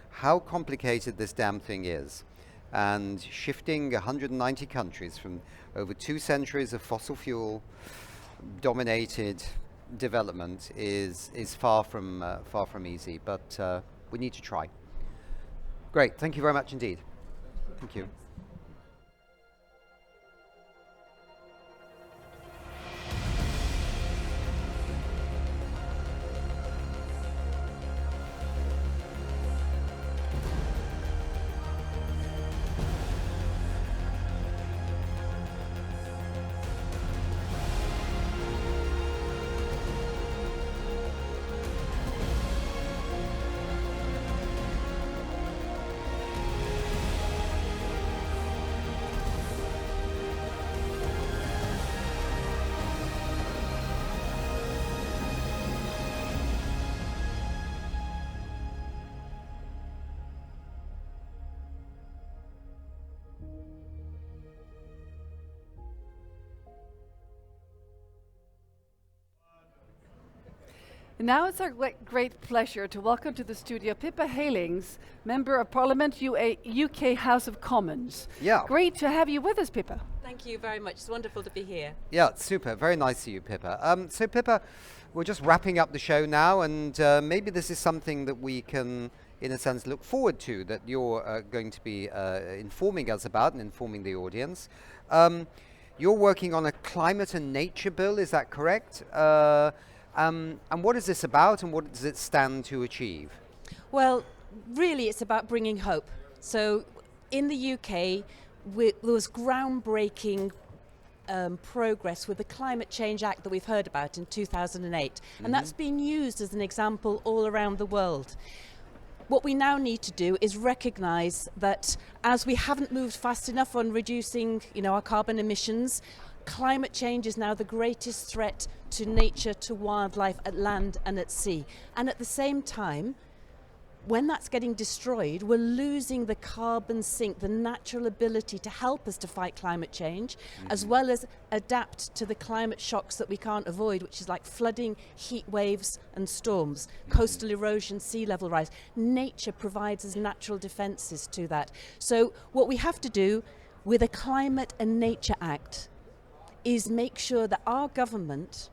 Speaker 2: how complicated this damn thing is. And shifting 190 countries from over 2 centuries of fossil fuel dominated development is far from easy, but we need to try. Great, thank you very much indeed. Thank you.
Speaker 3: Now it's our great pleasure to welcome to the studio Pippa Heylings, Member of Parliament, UK House of Commons.
Speaker 2: Yeah.
Speaker 3: Great to have you with us, Pippa.
Speaker 10: Thank you very much. It's wonderful to be here.
Speaker 2: Yeah, super. Very nice to you, Pippa. So, Pippa, we're just wrapping up the show now, and maybe this is something that we can, in a sense, look forward to, that you're going to be informing us about and informing the audience. You're working on a climate and nature bill, is that correct? And what is this about, and what does it stand to achieve?
Speaker 10: Well, really it's about bringing hope. So in the UK, there was groundbreaking progress with the Climate Change Act that we've heard about in 2008. And that's been used as an example all around the world. What we now need to do is recognise that as we haven't moved fast enough on reducing, our carbon emissions, climate change is now the greatest threat to nature, to wildlife at land and at sea. And at the same time, when that's getting destroyed, we're losing the carbon sink, the natural ability to help us to fight climate change, as well as adapt to the climate shocks that we can't avoid, which is like flooding, heat waves and storms, coastal erosion, sea level rise. Nature provides us natural defences to that. So what we have to do with a Climate and Nature Act is make sure that our government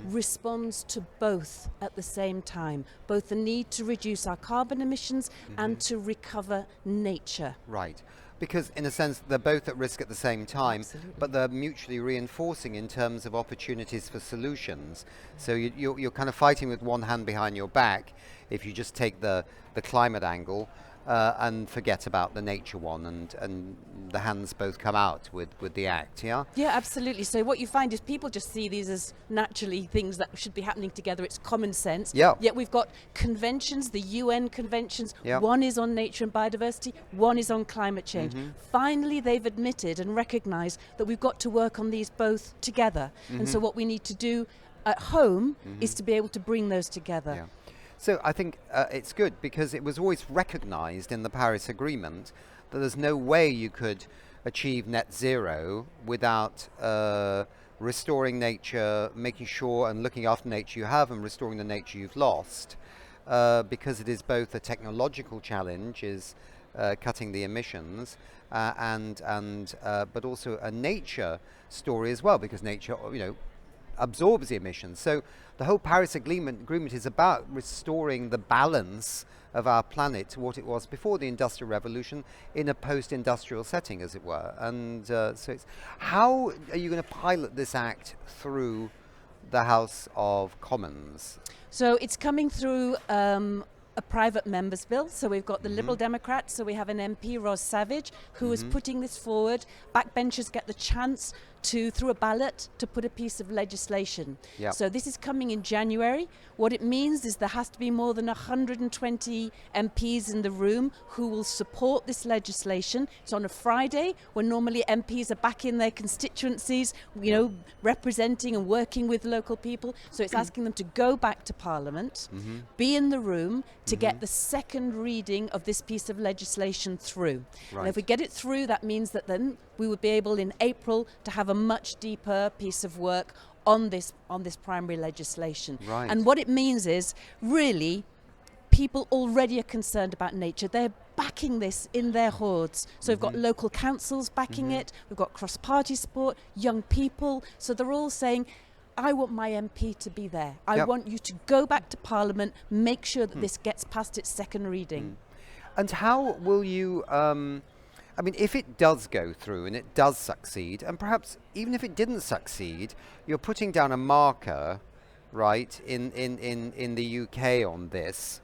Speaker 10: responds to both at the same time, both the need to reduce our carbon emissions and to recover nature.
Speaker 2: Right, because in a sense they're both at risk at the same time, but they're mutually reinforcing in terms of opportunities for solutions. So you're kind of fighting with one hand behind your back if you just take the climate angle and forget about the nature one, and the hands both come out with the act, yeah?
Speaker 10: Yeah, absolutely. So what you find is people just see these as naturally things that should be happening together. It's common sense.
Speaker 2: Yeah.
Speaker 10: Yet we've got conventions, the UN conventions.
Speaker 2: Yeah.
Speaker 10: One is on nature and biodiversity, one is on climate change. Finally, they've admitted and recognized that we've got to work on these both together. And so what we need to do at home is to be able to bring those together.
Speaker 2: Yeah. So I think it's good, because it was always recognized in the Paris Agreement that there's no way you could achieve net zero without restoring nature, making sure and looking after nature you have and restoring the nature you've lost, because it is both a technological challenge, is cutting the emissions, but also a nature story as well, because nature, absorbs the emissions. So the whole Paris agreement is about restoring the balance of our planet to what it was before the Industrial Revolution in a post-industrial setting, as it were. And so it's, how are you going to pilot this act through the House of Commons?
Speaker 10: So it's coming through a private members bill. So we've got the Liberal Democrats. So we have an MP, Ros Savage, who is putting this forward. Backbenchers get the chance to, through a ballot, to put a piece of legislation.
Speaker 2: Yep.
Speaker 10: So this is coming in January. What it means is there has to be more than 120 MPs in the room who will support this legislation. It's on a Friday when normally MPs are back in their constituencies, you know, representing and working with local people. So it's asking them to go back to Parliament, be in the room to get the second reading of this piece of legislation through.
Speaker 2: Right.
Speaker 10: And if we get it through, that means that then we would be able in April to have a much deeper piece of work on this primary legislation.
Speaker 2: Right.
Speaker 10: And what it means is, really, people already are concerned about nature. They're backing this in their hordes. So we've got local councils backing it, we've got cross-party support, young people. So they're all saying, I want my MP to be there. I want you to go back to Parliament, make sure that this gets past its second reading.
Speaker 2: And how will you, I mean, if it does go through and it does succeed, and perhaps even if it didn't succeed, you're putting down a marker, right, in the UK on this.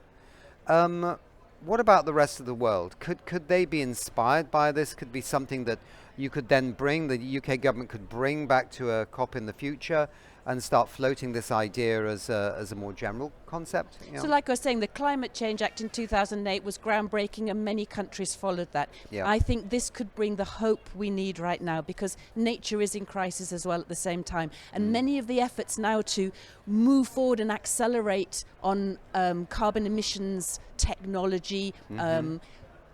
Speaker 2: What about the rest of the world? Could they be inspired by this? Could be something that you could then bring, the UK government could bring back to a COP in the future and start floating this idea as a more general concept? You know?
Speaker 10: So like I was saying, the Climate Change Act in 2008 was groundbreaking and many countries followed that.
Speaker 2: Yeah.
Speaker 10: I think this could bring the hope we need right now because nature is in crisis as well at the same time. And many of the efforts now to move forward and accelerate on carbon emissions technology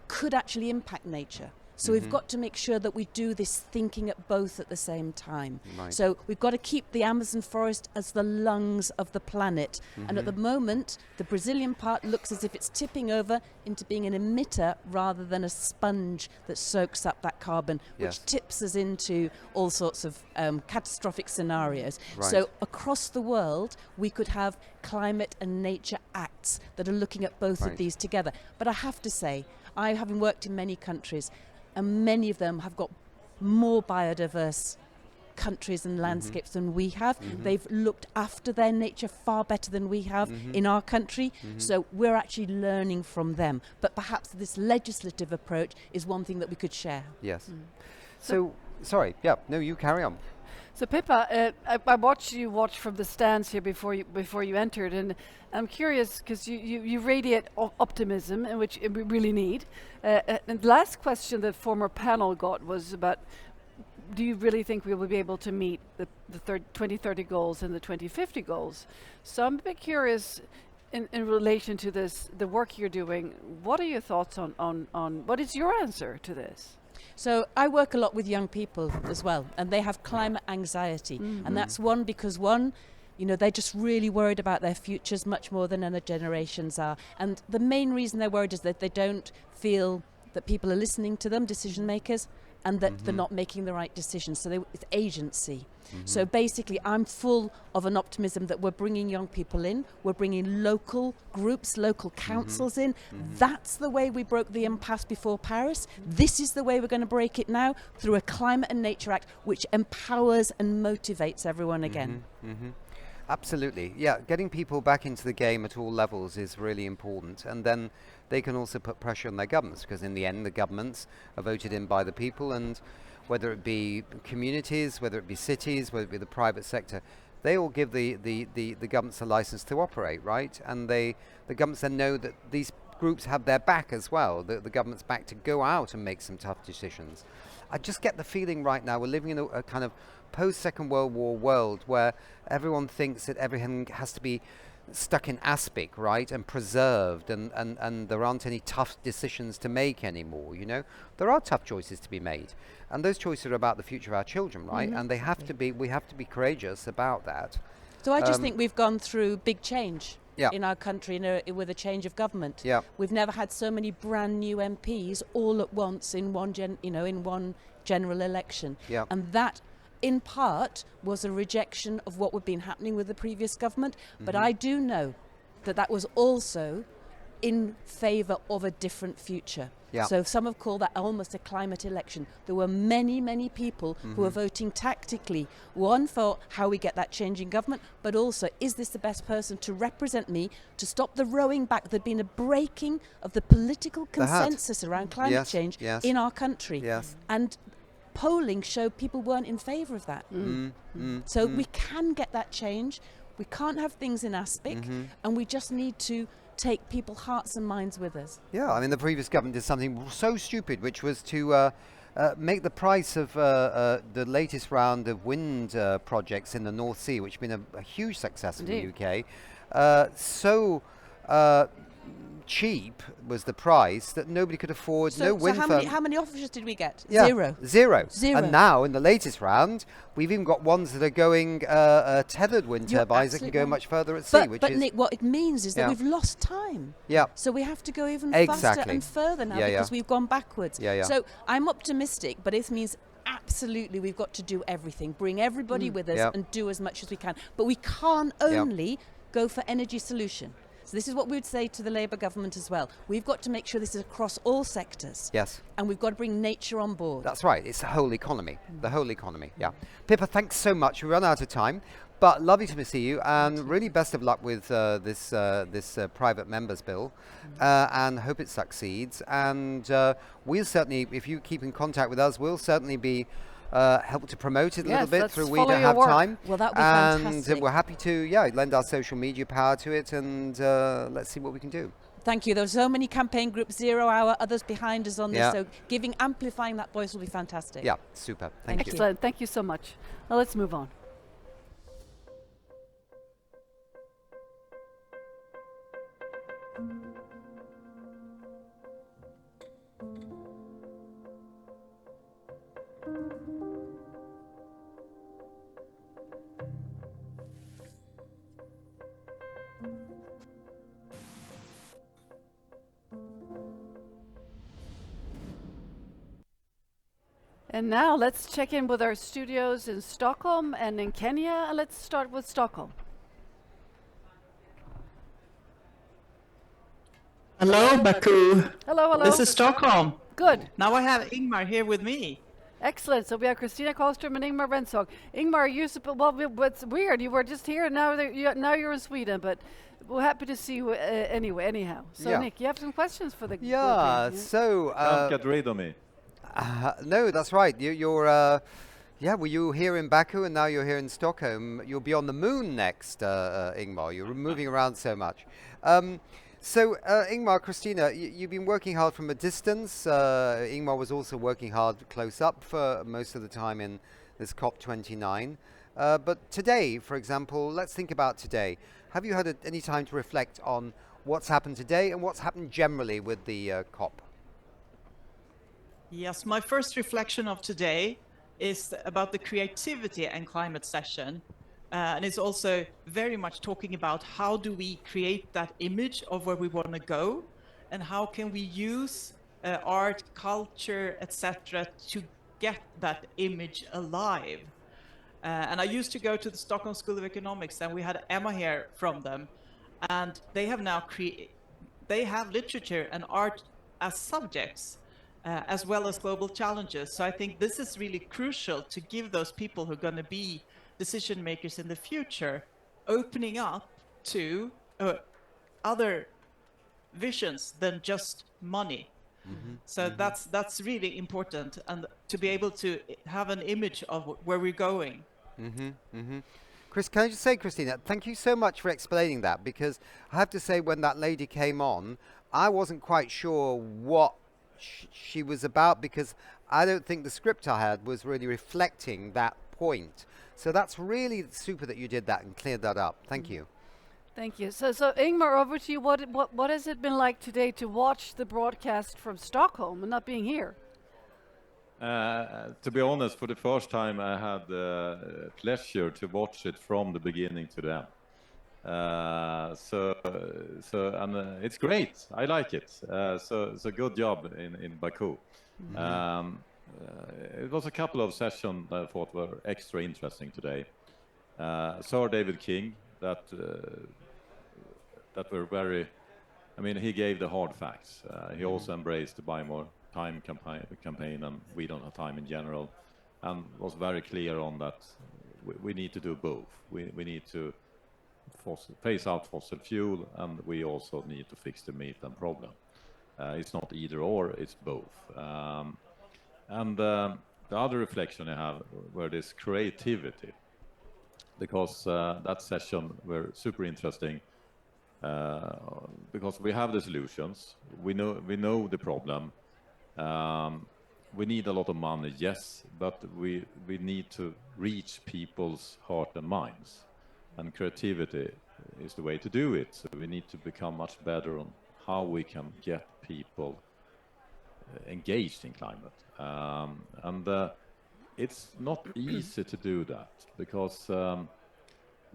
Speaker 10: could actually impact nature. So we've got to make sure that we do this thinking at both at the same time.
Speaker 2: Right.
Speaker 10: So we've got to keep the Amazon forest as the lungs of the planet. And at the moment, the Brazilian part looks as if it's tipping over into being an emitter rather than a sponge that soaks up that carbon, which tips us into all sorts of catastrophic scenarios.
Speaker 2: Right.
Speaker 10: So across the world, we could have climate and nature acts that are looking at both of these together. But I have to say, I having worked in many countries, and many of them have got more biodiverse countries and landscapes than we have. They've looked after their nature far better than we have in our country. So we're actually learning from them. But perhaps this legislative approach is one thing that we could share.
Speaker 2: Yes. So sorry, no, you carry on.
Speaker 3: So Pippa, I watched you watch from the stands here before you entered, and I'm curious because you radiate optimism, and which we really need. And the last question the former panel got was about, do you really think we will be able to meet the 2030 goals and the 2050 goals? So I'm a bit curious in relation to this, the work you're doing. What are your thoughts on what is your answer to this?
Speaker 10: So I work a lot with young people as well, and they have climate anxiety. And that's because you know, they're just really worried about their futures much more than other generations are. And the main reason they're worried is that they don't feel that people are listening to them, decision makers, and that they're not making the right decisions. So it's agency. So basically, I'm full of an optimism that we're bringing young people in, we're bringing local groups, local councils in. That's the way we broke the impasse before Paris. This is the way we're going to break it now through a Climate and Nature Act, which empowers and motivates everyone again.
Speaker 2: Absolutely, yeah. Getting people back into the game at all levels is really important, and then they can also put pressure on their governments, because in the end the governments are voted in by the people, and whether it be communities, whether it be cities, whether it be the private sector, they all give the governments a license to operate, right? And the governments then know that these groups have their back as well, the government's back to go out and make some tough decisions. I just get the feeling right now we're living in a kind of post-Second World War world where everyone thinks that everything has to be stuck in aspic, right, and preserved, and there aren't any tough decisions to make anymore, you know? There are tough choices to be made, and those choices are about the future of our children, right? And they have to be, we have to be courageous about that.
Speaker 10: So I just think we've gone through big change in our country with a change of government. We've never had so many brand new MPs all at once in one general election. And that in part was a rejection of what had been happening with the previous government, but I do know that that was also in favour of a different future.
Speaker 2: Yeah.
Speaker 10: So some have called that almost a climate election. There were many, many people who were voting tactically, one for how we get that change in government, but also, is this the best person to represent me, to stop the rowing back? There'd been a breaking of the political consensus around climate change in our country.
Speaker 2: Yes.
Speaker 10: And polling showed people weren't in favour of that. So we can get that change. We can't have things in aspic, and we just need to take people's hearts and minds with us.
Speaker 2: Yeah, I mean, the previous government did something so stupid, which was to make the price of the latest round of wind projects in the North Sea, which has been a huge success in the UK, so cheap was the price that nobody could afford. No wind farm.
Speaker 10: How many offers did we get?
Speaker 2: Yeah,
Speaker 10: Zero.
Speaker 2: And now in the latest round, we've even got ones that are going tethered wind turbines that can go much further at sea.
Speaker 10: But Nick, what it means is that we've lost time.
Speaker 2: Yeah.
Speaker 10: So we have to go even faster and further now because we've gone backwards. So I'm optimistic, but it means absolutely we've got to do everything, bring everybody with us and do as much as we can. But we can't only go for energy solution. So this is what we would say to the Labour government as well. We've got to make sure this is across all sectors.
Speaker 2: Yes.
Speaker 10: And we've got to bring nature on board.
Speaker 2: That's right. It's the whole economy. The whole economy. Yeah. Pippa, thanks so much. We run out of time, but lovely to see you, and really best of luck with this private members bill, and hope it succeeds. And we'll certainly, if you keep in contact with us, we'll certainly be help to promote it a little bit through We Don't Have Time.
Speaker 10: Well, that'd be
Speaker 2: and
Speaker 10: fantastic.
Speaker 2: We're happy to lend our social media power to it, and let's see what we can do.
Speaker 10: Thank you. There are so many campaign groups, 0 Hour, others behind us on this, so amplifying that voice will be fantastic.
Speaker 2: Yeah, super. Thank you.
Speaker 3: Excellent. Thank you so much. Now let's move on. And now let's check in with our studios in Stockholm and in Kenya. Let's start with Stockholm.
Speaker 11: Hello, Baku.
Speaker 3: Hello, hello.
Speaker 11: This is Stockholm.
Speaker 3: Good.
Speaker 11: Now I have Ingmar here with me.
Speaker 3: Excellent. So we have Christina Karlström and Ingmar Renshaug. Ingmar, it's weird. You were just here, and now you're in Sweden, but we're happy to see you anyhow. So Nick, you have some questions for the group here,
Speaker 2: so...
Speaker 12: Don't get rid of me.
Speaker 2: No, that's right. Well, you were here in Baku, and now you're here in Stockholm. You'll be on the moon next, Ingmar. You're moving around so much. So, Ingmar, Christina, you've been working hard from a distance. Ingmar was also working hard close up for most of the time in this COP29. But today, for example, let's think about today. Have you had any time to reflect on what's happened today and what's happened generally with the COP?
Speaker 11: Yes, my first reflection of today is about the creativity and climate session. And it's also very much talking about how do we create that image of where we want to go, and how can we use art, culture, etc. to get that image alive. And I used to go to the Stockholm School of Economics, and we had Emma here from them, and they have now they have literature and art as subjects. As well as global challenges. So I think this is really crucial to give those people who are going to be decision makers in the future, opening up to other visions than just money. So that's really important, and to be able to have an image of where we're going.
Speaker 2: Chris, can I just say, Christina, thank you so much for explaining that, because I have to say, when that lady came on, I wasn't quite sure what she was about, because I don't think the script I had was really reflecting that point. So that's really super that you did that and cleared that up. Thank you.
Speaker 3: Thank you. So Ingmar, over to you. What has it been like today to watch the broadcast from Stockholm and not being here?
Speaker 12: To be honest, for the first time, I had the pleasure to watch it from the beginning to the end. And it's great. I like it. So good job in Baku. it was a couple of sessions that I thought were extra interesting today. Sir David King, that were very, I mean, he gave the hard facts. He also embraced the Buy More Time campaign, and We Don't Have Time in general, and was very clear on that we need to do both. We need to phase out fossil fuel, and we also need to fix the methane problem. It's not either or, it's both. And the other reflection I have were this creativity, because that session were super interesting, because we have the solutions, we know the problem. We need a lot of money, yes, but we need to reach people's heart and minds, and creativity is the way to do it. So we need to become much better on how we can get people engaged in climate, and it's not easy to do that, because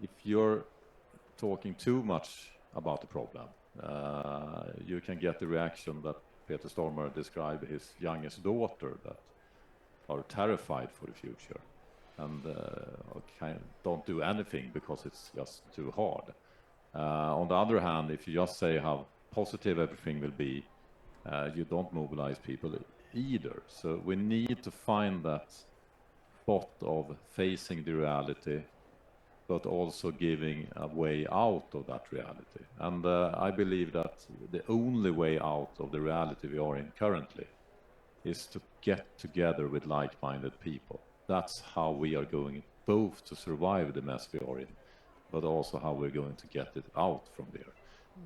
Speaker 12: if you're talking too much about the problem, you can get the reaction that Peter Stormer described his youngest daughter, that are terrified for the future and don't do anything because it's just too hard. On the other hand, if you just say how positive everything will be, you don't mobilize people either. So we need to find that spot of facing the reality, but also giving a way out of that reality. And I believe that the only way out of the reality we are in currently is to get together with like-minded people. That's how we are going both to survive the mess we are in, but also how we're going to get it out from there.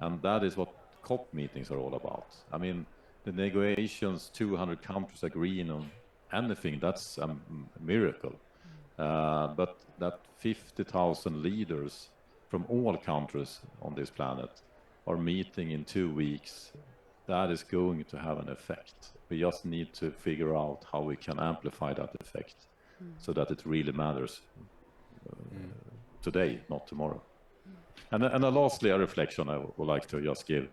Speaker 12: And that is what COP meetings are all about. I mean, the negotiations, 200 countries agreeing on anything, that's a miracle. But that 50,000 leaders from all countries on this planet are meeting in 2 weeks, that is going to have an effect. We just need to figure out how we can amplify that effect so that it really matters today, not tomorrow. And lastly, a reflection I would like to just give,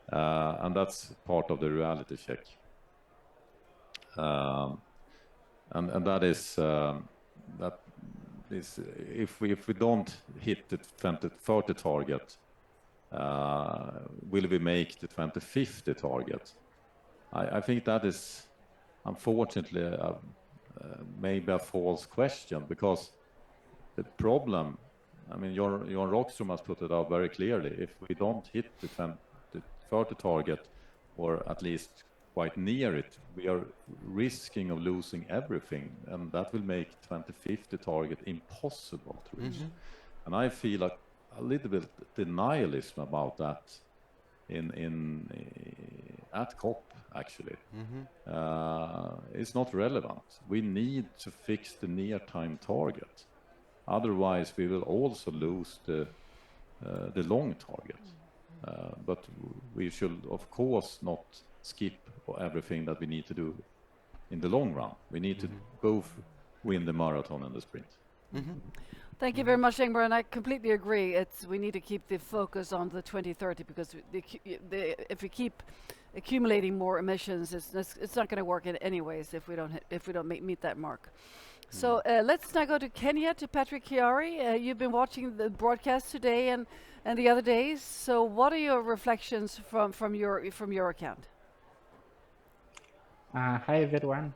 Speaker 12: and that's part of the reality check. And that is that is if we don't hit the 2030 target, will we make the 2050 target? I think that is unfortunately maybe a false question, because the problem, I mean, Jon Rockström has put it out very clearly. If we don't hit the 2030 target, or at least quite near it, we are risking of losing everything, and that will make 2050 target impossible to reach. And I feel like a little bit denialism about that at COP, actually. It's not relevant. We need to fix the near-time target. Otherwise, we will also lose the long target. But we should, of course, not skip everything that we need to do in the long run. We need to both win the marathon and the sprint.
Speaker 3: Thank you very much, Ingmar, and I completely agree. We need to keep the focus on the 2030, because if we keep accumulating more emissions, it's not going to work in anyways if we don't meet that mark. So let's now go to Kenya, to Patrick Chiari. You've been watching the broadcast today and the other days. So what are your reflections from your account?
Speaker 8: Hi everyone.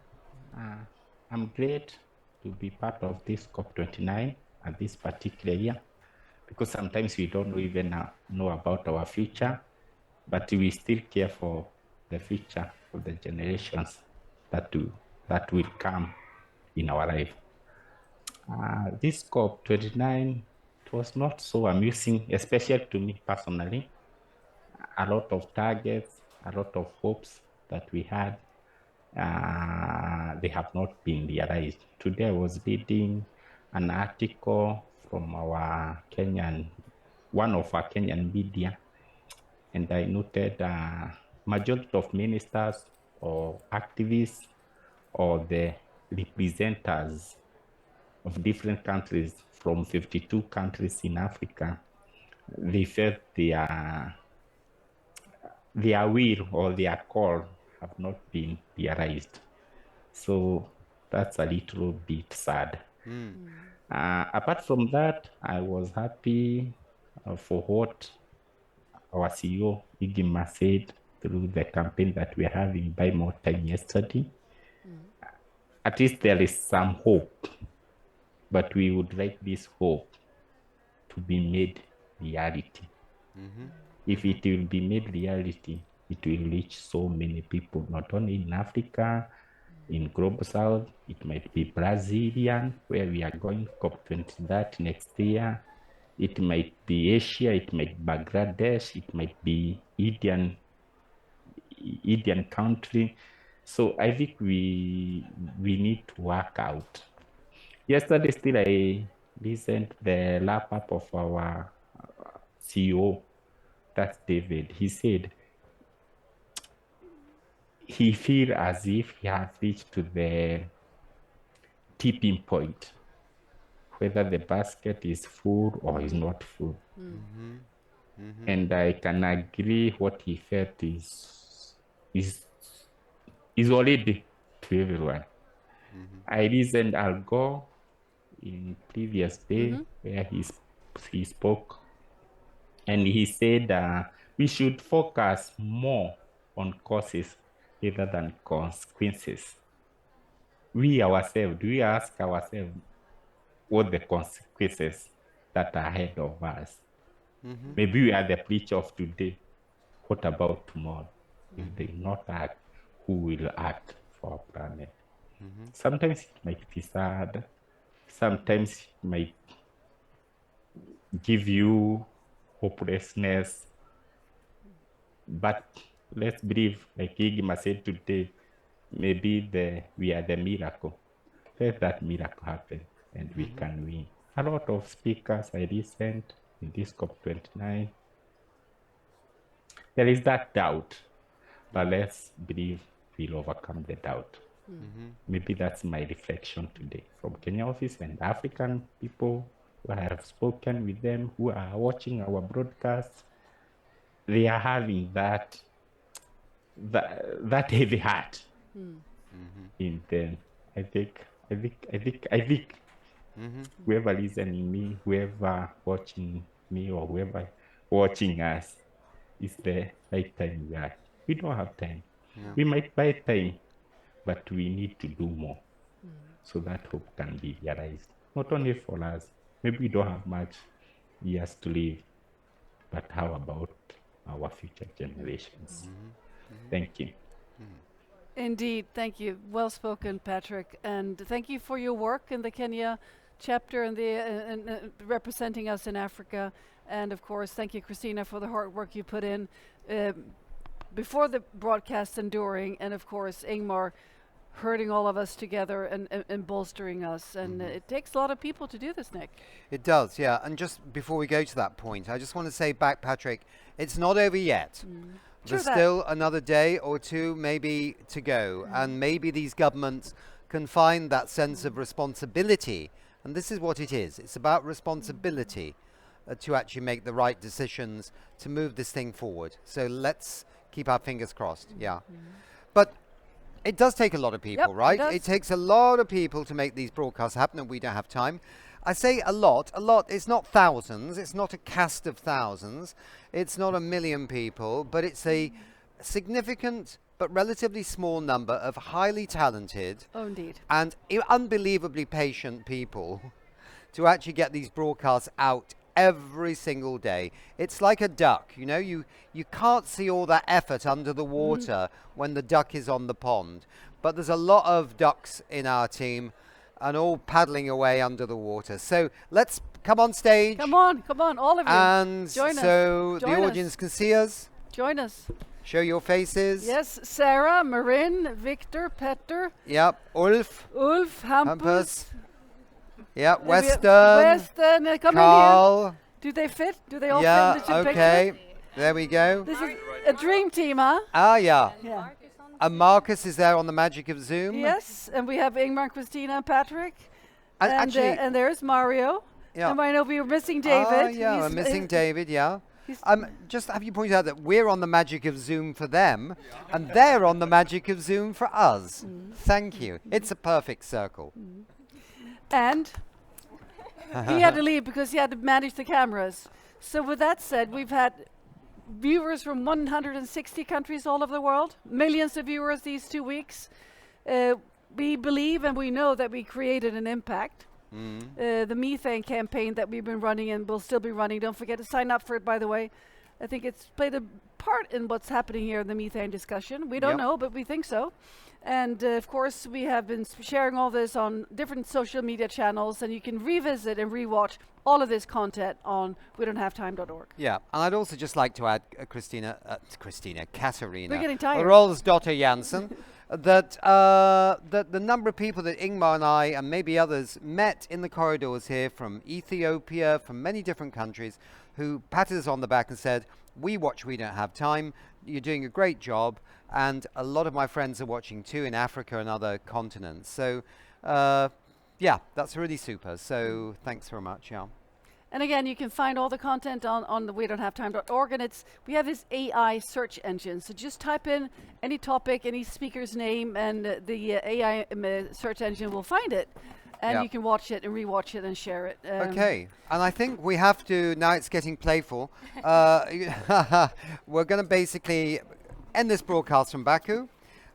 Speaker 8: I'm glad to be part of this COP29 at this particular year, because sometimes we don't even know about our future, but we still care for the future of the generations that will come in our life. This COP29, it was not so amusing, especially to me personally. A lot of targets, a lot of hopes that we had, they have not been realized. Today I was reading an article from one of our Kenyan media, and I noted majority of ministers or activists or the representatives of different countries from 52 countries in Africa, they felt their will or their call have not been realized. So that's a little bit sad. Apart from that, I was happy for what our CEO, Igima, said through the campaign that we're having, Buy More Time, yesterday. At least there is some hope, but we would like this hope to be made reality. If it will be made reality, it will reach so many people, not only in Africa, in Global South, it might be Brazilian, where we are going COP29 next year. It might be Asia, it might be Bangladesh, it might be Indian country. So I think we need to work out. Yesterday still I listened the wrap up of our CEO, that's David. He said he feels as if he has reached to the tipping point, whether the basket is full or is not full. And I can agree what he felt is already to everyone. I listened Al Gore in previous day where he spoke, and he said we should focus more on causes rather than consequences. We ourselves, do we ask ourselves what the consequences that are ahead of us? Maybe we are the preacher of today. What about tomorrow? If they not act, who will act for our planet? Sometimes it might be sad. Sometimes it might give you hopelessness. But let's believe, like Igima said today, maybe we are the miracle. Let that miracle happen and we can win. A lot of speakers I listened in this COP29, there is that doubt, but let's believe we'll overcome the doubt. Maybe that's my reflection today from Kenya office and African people who I have spoken with them, who are watching our broadcasts. They are having that heavy heart in them. I think whoever listening me, whoever watching me, or whoever watching us, is the right time we are. We don't have time. We might buy time, but we need to do more so that hope can be realized. Not only for us, maybe we don't have much years to live, but how about our future generations? Thank you.
Speaker 3: Indeed, thank you. Well spoken, Patrick, and thank you for your work in the Kenya chapter and the representing us in Africa. And of course, thank you, Christina, for the hard work you put in before the broadcast and during, and of course, Ingmar herding all of us together and bolstering us. And it takes a lot of people to do this, Nick.
Speaker 2: It does, yeah. And just before we go to that point, I just want to say back, Patrick, it's not over yet. There's still another day or two maybe to go, and maybe these governments can find that sense of responsibility. And this is what it is. It's about responsibility to actually make the right decisions to move this thing forward. So let's keep our fingers crossed, yeah. But it does take a lot of people, right? It takes a lot of people to make these broadcasts happen, and we don't have time. I say a lot, it's not thousands, it's not a cast of thousands, it's not 1 million people, but it's a significant but relatively small number of highly talented and unbelievably patient people to actually get these broadcasts out every single day. It's like a duck, you know, you can't see all that effort under the water when the duck is on the pond, but there's a lot of ducks in our team and all paddling away under the water. So let's come on stage.
Speaker 3: Come on, all of you.
Speaker 2: And
Speaker 3: join
Speaker 2: so
Speaker 3: us.
Speaker 2: the audience can see us.
Speaker 3: Join us.
Speaker 2: Show your faces.
Speaker 3: Yes, Sarah, Marin, Victor, Petter.
Speaker 2: Yep, Ulf,
Speaker 3: Hampus.
Speaker 2: Yep, Western,
Speaker 3: come
Speaker 2: Carl.
Speaker 3: in here. Do they fit? Do they all fit in the picture?
Speaker 2: There we go.
Speaker 3: This is a dream team, huh?
Speaker 2: Ah, yeah. And Marcus is there on the magic of Zoom.
Speaker 3: Yes, and we have Ingmar, Christina, and Patrick.
Speaker 2: And actually,
Speaker 3: and there's Mario.
Speaker 2: Yeah.
Speaker 3: And I know we were missing David.
Speaker 2: We're missing David, yeah. Just have you pointed out that we're on the magic of Zoom for them, and they're on the magic of Zoom for us. Thank you. It's a perfect circle.
Speaker 3: And he had to leave because he had to manage the cameras. So with that said, we've had viewers from 160 countries all over the world, millions of viewers these 2 weeks. We believe and we know that we created an impact. The methane campaign that we've been running and will still be running, don't forget to sign up for it, by the way. I think it's played a part in what's happening here in the methane discussion. We don't know, but we think so. And of course, we have been sharing all this on different social media channels, and you can revisit and rewatch all of this content on wedon'thatime.org.
Speaker 2: Yeah, and I'd also just like to add, Katarina
Speaker 3: We're getting tired.
Speaker 2: Rolfsdotter Jansen, that the number of people that Ingmar and I and maybe others met in the corridors here from Ethiopia, from many different countries, who patted us on the back and said, "We watch We Don't Have Time, you're doing a great job," and a lot of my friends are watching too in Africa and other continents. So, yeah, that's really super. So thanks very much. Yeah.
Speaker 3: And again, you can find all the content on the wedon'thatime.org, and we have this AI search engine. So just type in any topic, any speaker's name, and the AI search engine will find it. And you can watch it and rewatch it and share it.
Speaker 2: Okay, and I think we have to, now it's getting playful, we're going to basically end this broadcast from Baku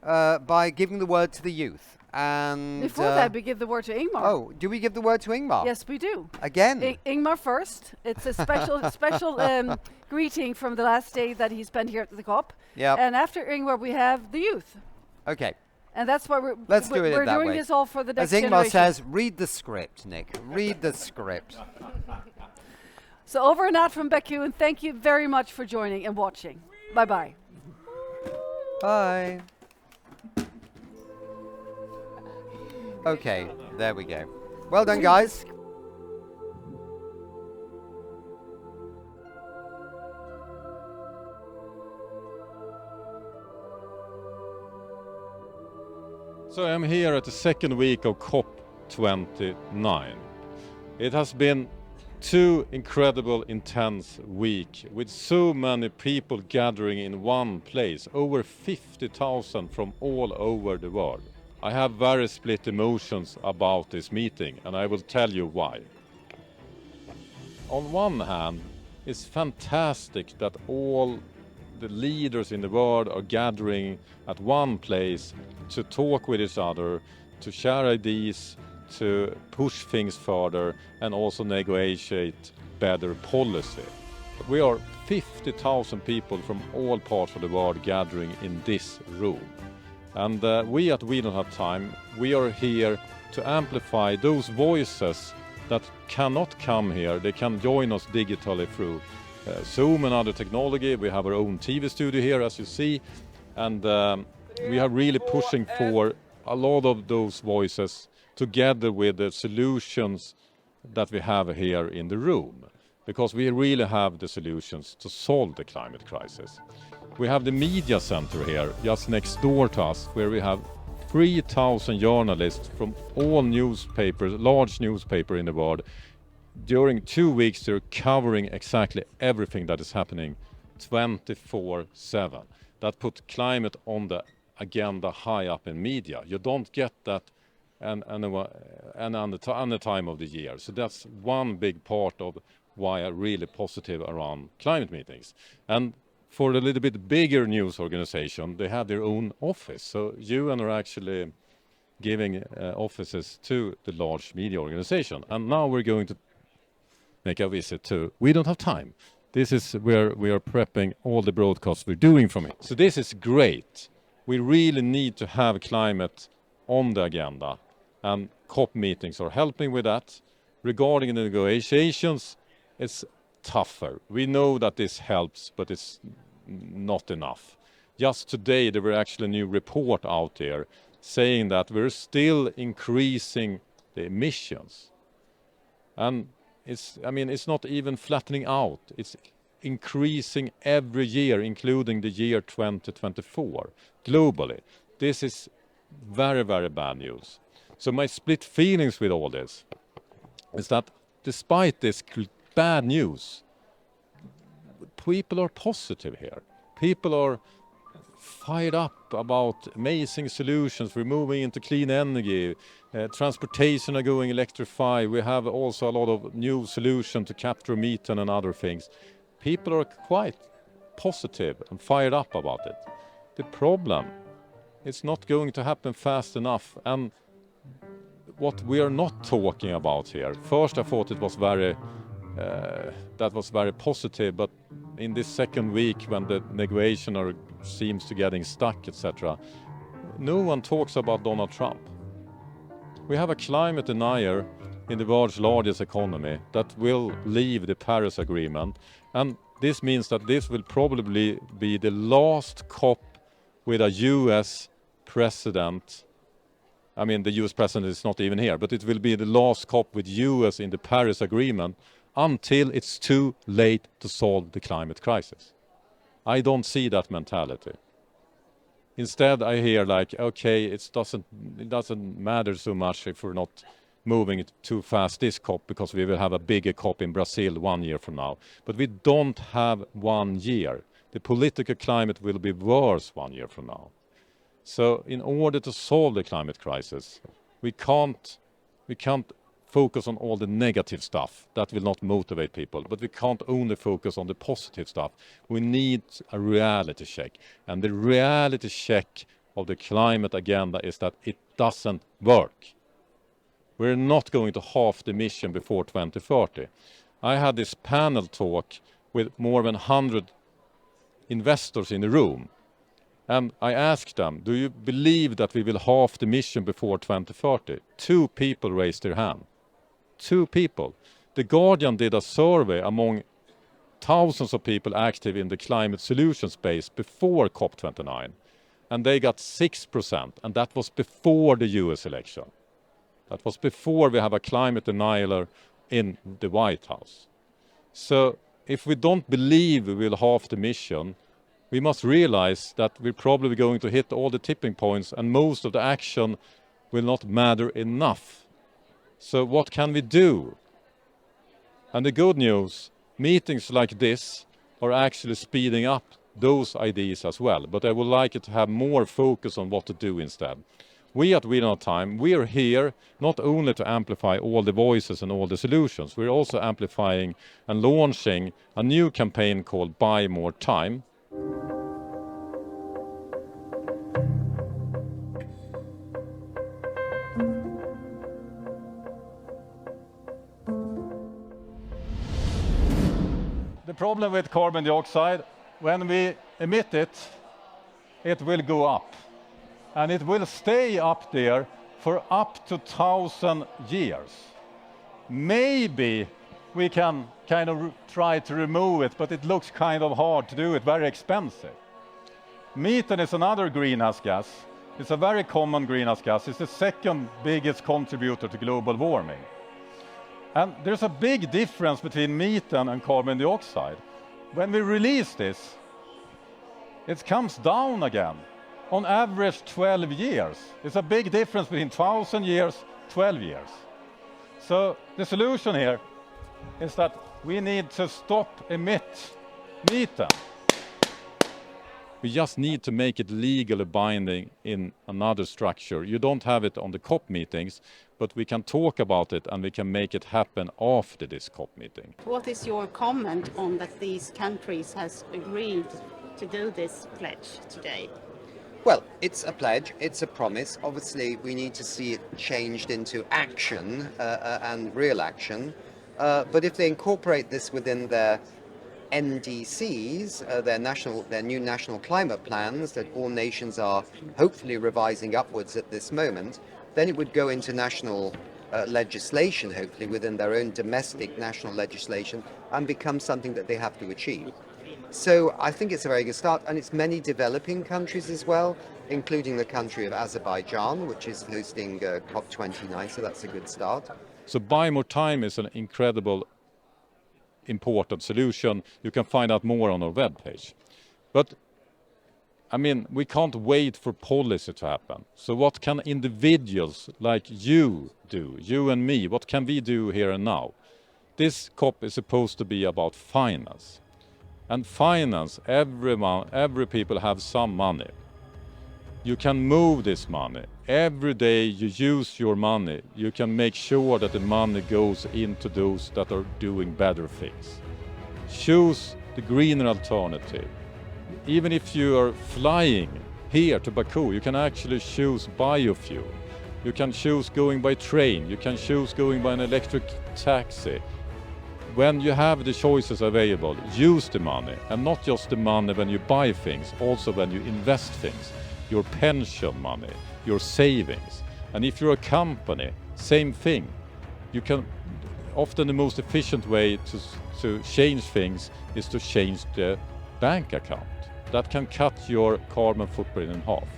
Speaker 2: by giving the word to the youth. And
Speaker 3: before that, we give the word to Ingmar.
Speaker 2: Oh, do we give the word to Ingmar?
Speaker 3: Yes, we do.
Speaker 2: Again?
Speaker 3: Ingmar first. It's a special greeting from the last day that he spent here at the COP.
Speaker 2: Yep.
Speaker 3: And after Ingmar, we have the youth.
Speaker 2: Okay.
Speaker 3: And that's why we're doing this all for the next generation.
Speaker 2: As Ingmar says, read the script, Nick. Read the script.
Speaker 3: So over and out from Baku, and thank you very much for joining and watching. Bye-bye.
Speaker 2: Bye. Okay, there we go. Well done, guys.
Speaker 12: So I'm here at the second week of COP29. It has been 2 incredible, intense weeks with so many people gathering in one place, over 50,000 from all over the world. I have very split emotions about this meeting, and I will tell you why. On one hand, it's fantastic that all the leaders in the world are gathering at one place to talk with each other, to share ideas, to push things further, and also negotiate better policy. We are 50,000 people from all parts of the world gathering in this room. And we at We Don't Have Time, we are here to amplify those voices that cannot come here. They can join us digitally through Zoom and other technology. We have our own TV studio here, as you see. And we are really pushing for a lot of those voices together with the solutions that we have here in the room. Because we really have the solutions to solve the climate crisis. We have the media center here, just next door to us, where we have 3,000 journalists from all newspapers, large newspapers in the world. During 2 weeks, they're covering exactly everything that is happening 24/7. That put climate on the agenda high up in media. You don't get that and on the time of the year. So that's one big part of why I'm really positive around climate meetings. And for a little bit bigger news organization, they have their own office. So UN are actually giving offices to the large media organization. And now we're going to make a visit to We Don't Have Time. This is where we are prepping all the broadcasts we're doing from it. So this is great. We really need to have climate on the agenda. And COP meetings are helping with that. Regarding the negotiations, it's tougher. We know that this helps, but it's not enough. Just today, there were actually a new report out there saying that we're still increasing the emissions. And it's not even flattening out. It's increasing every year, including the year 2024, globally. This is very, very bad news. So my split feelings with all this is that despite this bad news, people are positive here. People are fired up about amazing solutions. We're moving into clean energy. Transportation are going electrified. We have also a lot of new solutions to capture methane and other things. People are quite positive and fired up about it. The problem, it's not going to happen fast enough. And what we are not talking about here, first I thought it was very positive, but in this second week when the negotiation seems to getting stuck, etc., no one talks about Donald Trump. We have a climate denier in the world's largest economy that will leave the Paris Agreement, and this means that this will probably be the last COP with a US president. I mean, the US president is not even here, but it will be the last COP with US in the Paris Agreement until it's too late to solve the climate crisis. I don't see that mentality. Instead, I hear like, okay, it doesn't matter so much if we're not moving it too fast this COP because we will have a bigger COP in Brazil 1 year from now. But we don't have 1 year. The political climate will be worse 1 year from now. So in order to solve the climate crisis, we can't focus on all the negative stuff. That will not motivate people. But we can't only focus on the positive stuff. We need a reality check. And the reality check of the climate agenda is that it doesn't work. We're not going to halve the emission before 2030. I had this panel talk with more than 100 investors in the room. And I asked them, do you believe that we will halve the emission before 2030? 2 people raised their hand. 2 people. The Guardian did a survey among thousands of people active in the climate solution space before COP29. And they got 6%. And that was before the US election. That was before we have a climate denier in the White House. So if we don't believe we will halve the emission, we must realize that we're probably going to hit all the tipping points and most of the action will not matter enough. So what can we do? And the good news, meetings like this are actually speeding up those ideas as well. But I would like it to have more focus on what to do instead. We at We Don't Have Time, we are here not only to amplify all the voices and all the solutions, we're also amplifying and launching a new campaign called Buy More Time.
Speaker 14: The problem with carbon dioxide, when we emit it, it will go up. And it will stay up there for up to 1,000 years. Maybe we can kind of try to remove it, but it looks kind of hard to do it, very expensive. Methane is another greenhouse gas. It's a very common greenhouse gas. It's the second biggest contributor to global warming. And there's a big difference between methane and carbon dioxide. When we release this, it comes down again. On average 12 years. It's a big difference between 1,000 years, 12 years. So the solution here is that we need to stop emit methane.
Speaker 12: We just need to make it legally binding in another structure. You don't have it on the COP meetings, but we can talk about it and we can make it happen after this COP meeting.
Speaker 15: What is your comment on that these countries has agreed to do this pledge today?
Speaker 2: Well, it's a pledge, it's a promise. Obviously, we need to see it changed into action and real action. But if they incorporate this within their NDCs, their new national climate plans that all nations are hopefully revising upwards at this moment, then it would go into national legislation, hopefully within their own domestic national legislation, and become something that they have to achieve. So I think it's a very good start, and it's many developing countries as well, including the country of Azerbaijan, which is hosting COP29, so that's a good start.
Speaker 12: So Buy More Time is an incredible, important solution. You can find out more on our webpage. But, I mean, we can't wait for policy to happen. So what can individuals like you do, you and me, what can we do here and now? This COP is supposed to be about finance.
Speaker 14: and finance. Every people have some money. You can move this money. Every day you use your money, you can make sure that the money goes into those that are doing better things. Choose the greener alternative. Even if you are flying here to Baku, you can actually choose biofuel. You can choose going by train. You can choose going by an electric taxi. When you have the choices available, use the money, and not just the money when you buy things, also when you invest things, your pension money, your savings. And if you're a company, same thing. You can, often the most efficient way to change things is to change the bank account. That can cut your carbon footprint in half.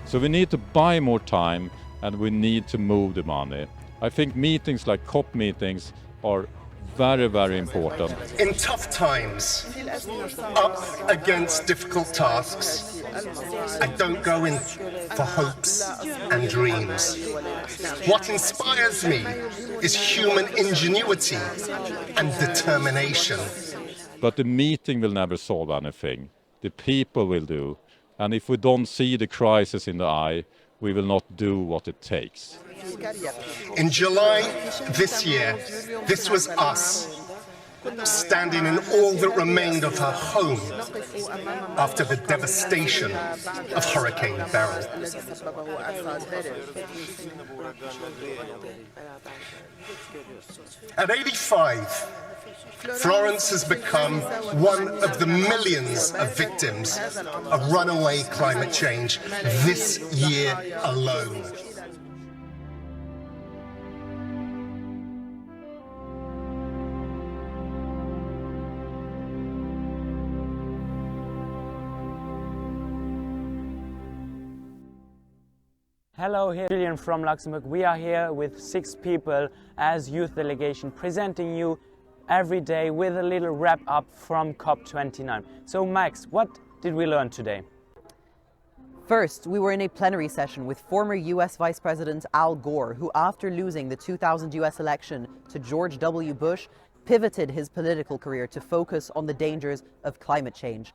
Speaker 14: So we need to buy more time, and we need to move the money. I think meetings like COP meetings are very, very important.
Speaker 13: In tough times, up against difficult tasks, I don't go in for hopes and dreams. What inspires me is human ingenuity and determination.
Speaker 14: But the meeting will never solve anything. The people will do. And if we don't see the crisis in the eye, we will not do what it takes.
Speaker 13: In July this year, this was us, standing in all that remained of her home after the devastation of Hurricane Beryl. At 85, Florence has become one of the millions of victims of runaway climate change this year alone.
Speaker 16: Hello, here Julian from Luxembourg. We are here with 6 people as youth delegation, presenting you every day with a little wrap up from COP29. So Max, what did we learn today?
Speaker 17: First, we were in a plenary session with former US Vice President Al Gore, who after losing the 2000 US election to George W. Bush, pivoted his political career to focus on the dangers of climate change.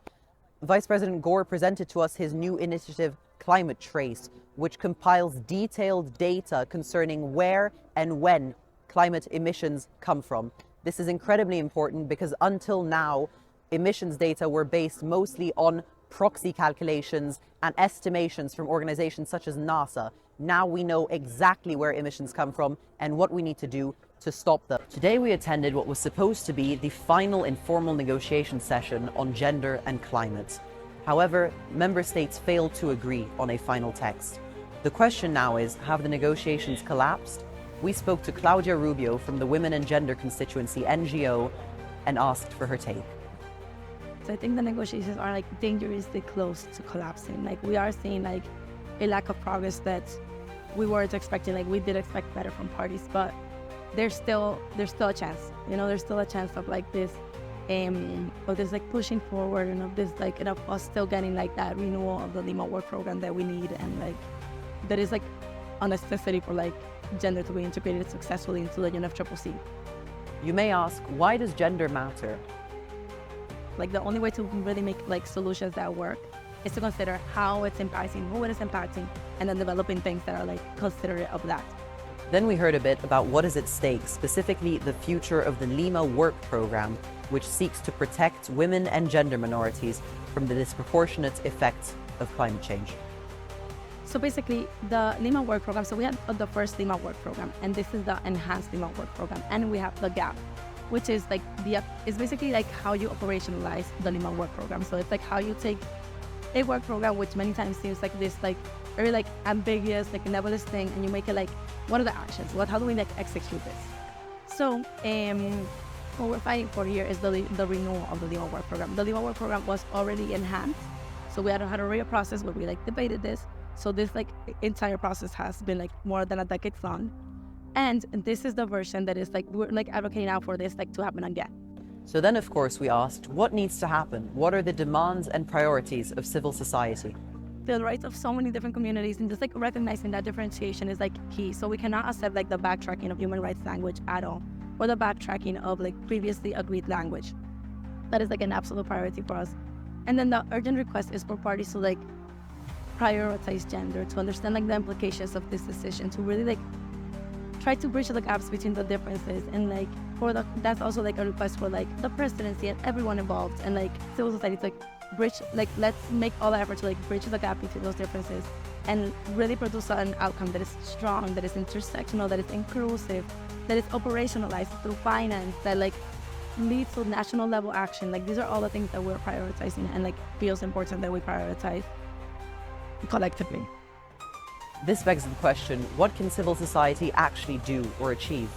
Speaker 17: Vice President Gore presented to us his new initiative, Climate Trace, which compiles detailed data concerning where and when climate emissions come from. This is incredibly important because until now, emissions data were based mostly on proxy calculations and estimations from organizations such as NASA. Now we know exactly where emissions come from and what we need to do to stop them. Today we attended what was supposed to be the final informal negotiation session on gender and climate. However, member states failed to agree on a final text. The question now is, have the negotiations collapsed? We spoke to Claudia Rubio from the Women and Gender Constituency NGO and asked for her take.
Speaker 18: So I think the negotiations are dangerously close to collapsing. We are seeing a lack of progress that we weren't expecting. We did expect better from parties, but there's still a chance. There's still a chance of this pushing forward and of this and of us still getting that renewal of the Lima Work Program that we need, and that is a necessity for gender to be integrated successfully into the UNFCCC.
Speaker 17: You may ask, why does gender matter?
Speaker 18: The only way to really make solutions that work is to consider how it's impacting, who it is impacting, and then developing things that are considerate of that.
Speaker 17: Then we heard a bit about what is at stake, specifically the future of the Lima Work Program, which seeks to protect women and gender minorities from the disproportionate effects of climate change.
Speaker 18: So basically, the Lima Work Program, so we had the first Lima Work Program, and this is the enhanced Lima Work Program, and we have the GAP, which is it's basically how you operationalize the Lima Work Program. So it's how you take a work program, which many times seems this very ambiguous, nebulous thing, and you make it what are the actions? How do we execute this? So what we're fighting for here is the renewal of the Lima Work Program. The Lima Work Program was already enhanced, so we had a real process where we debated this. So this entire process has been more than a decade long, and this is the version that is we're advocating now for this to happen again.
Speaker 17: So then, of course, we asked, what needs to happen? What are the demands and priorities of civil society?
Speaker 18: The rights of so many different communities, and just recognizing that differentiation is key. So we cannot accept the backtracking of human rights language at all, or the backtracking of previously agreed language. That is like an absolute priority for us. And then the urgent request is for parties to like prioritize gender, to understand like the implications of this decision, to really like try to bridge the gaps between the differences, and like that's also like a request for like the presidency and everyone involved and like civil society to like bridge, like let's make all the effort to like bridge the gap between those differences and really produce an outcome that is strong, that is intersectional, that is inclusive, that is operationalized through finance, that like leads to national level action. Like these are all the things that we're prioritizing and like feels important that we prioritize collectively.
Speaker 17: This begs the question, what can civil society actually do or achieve?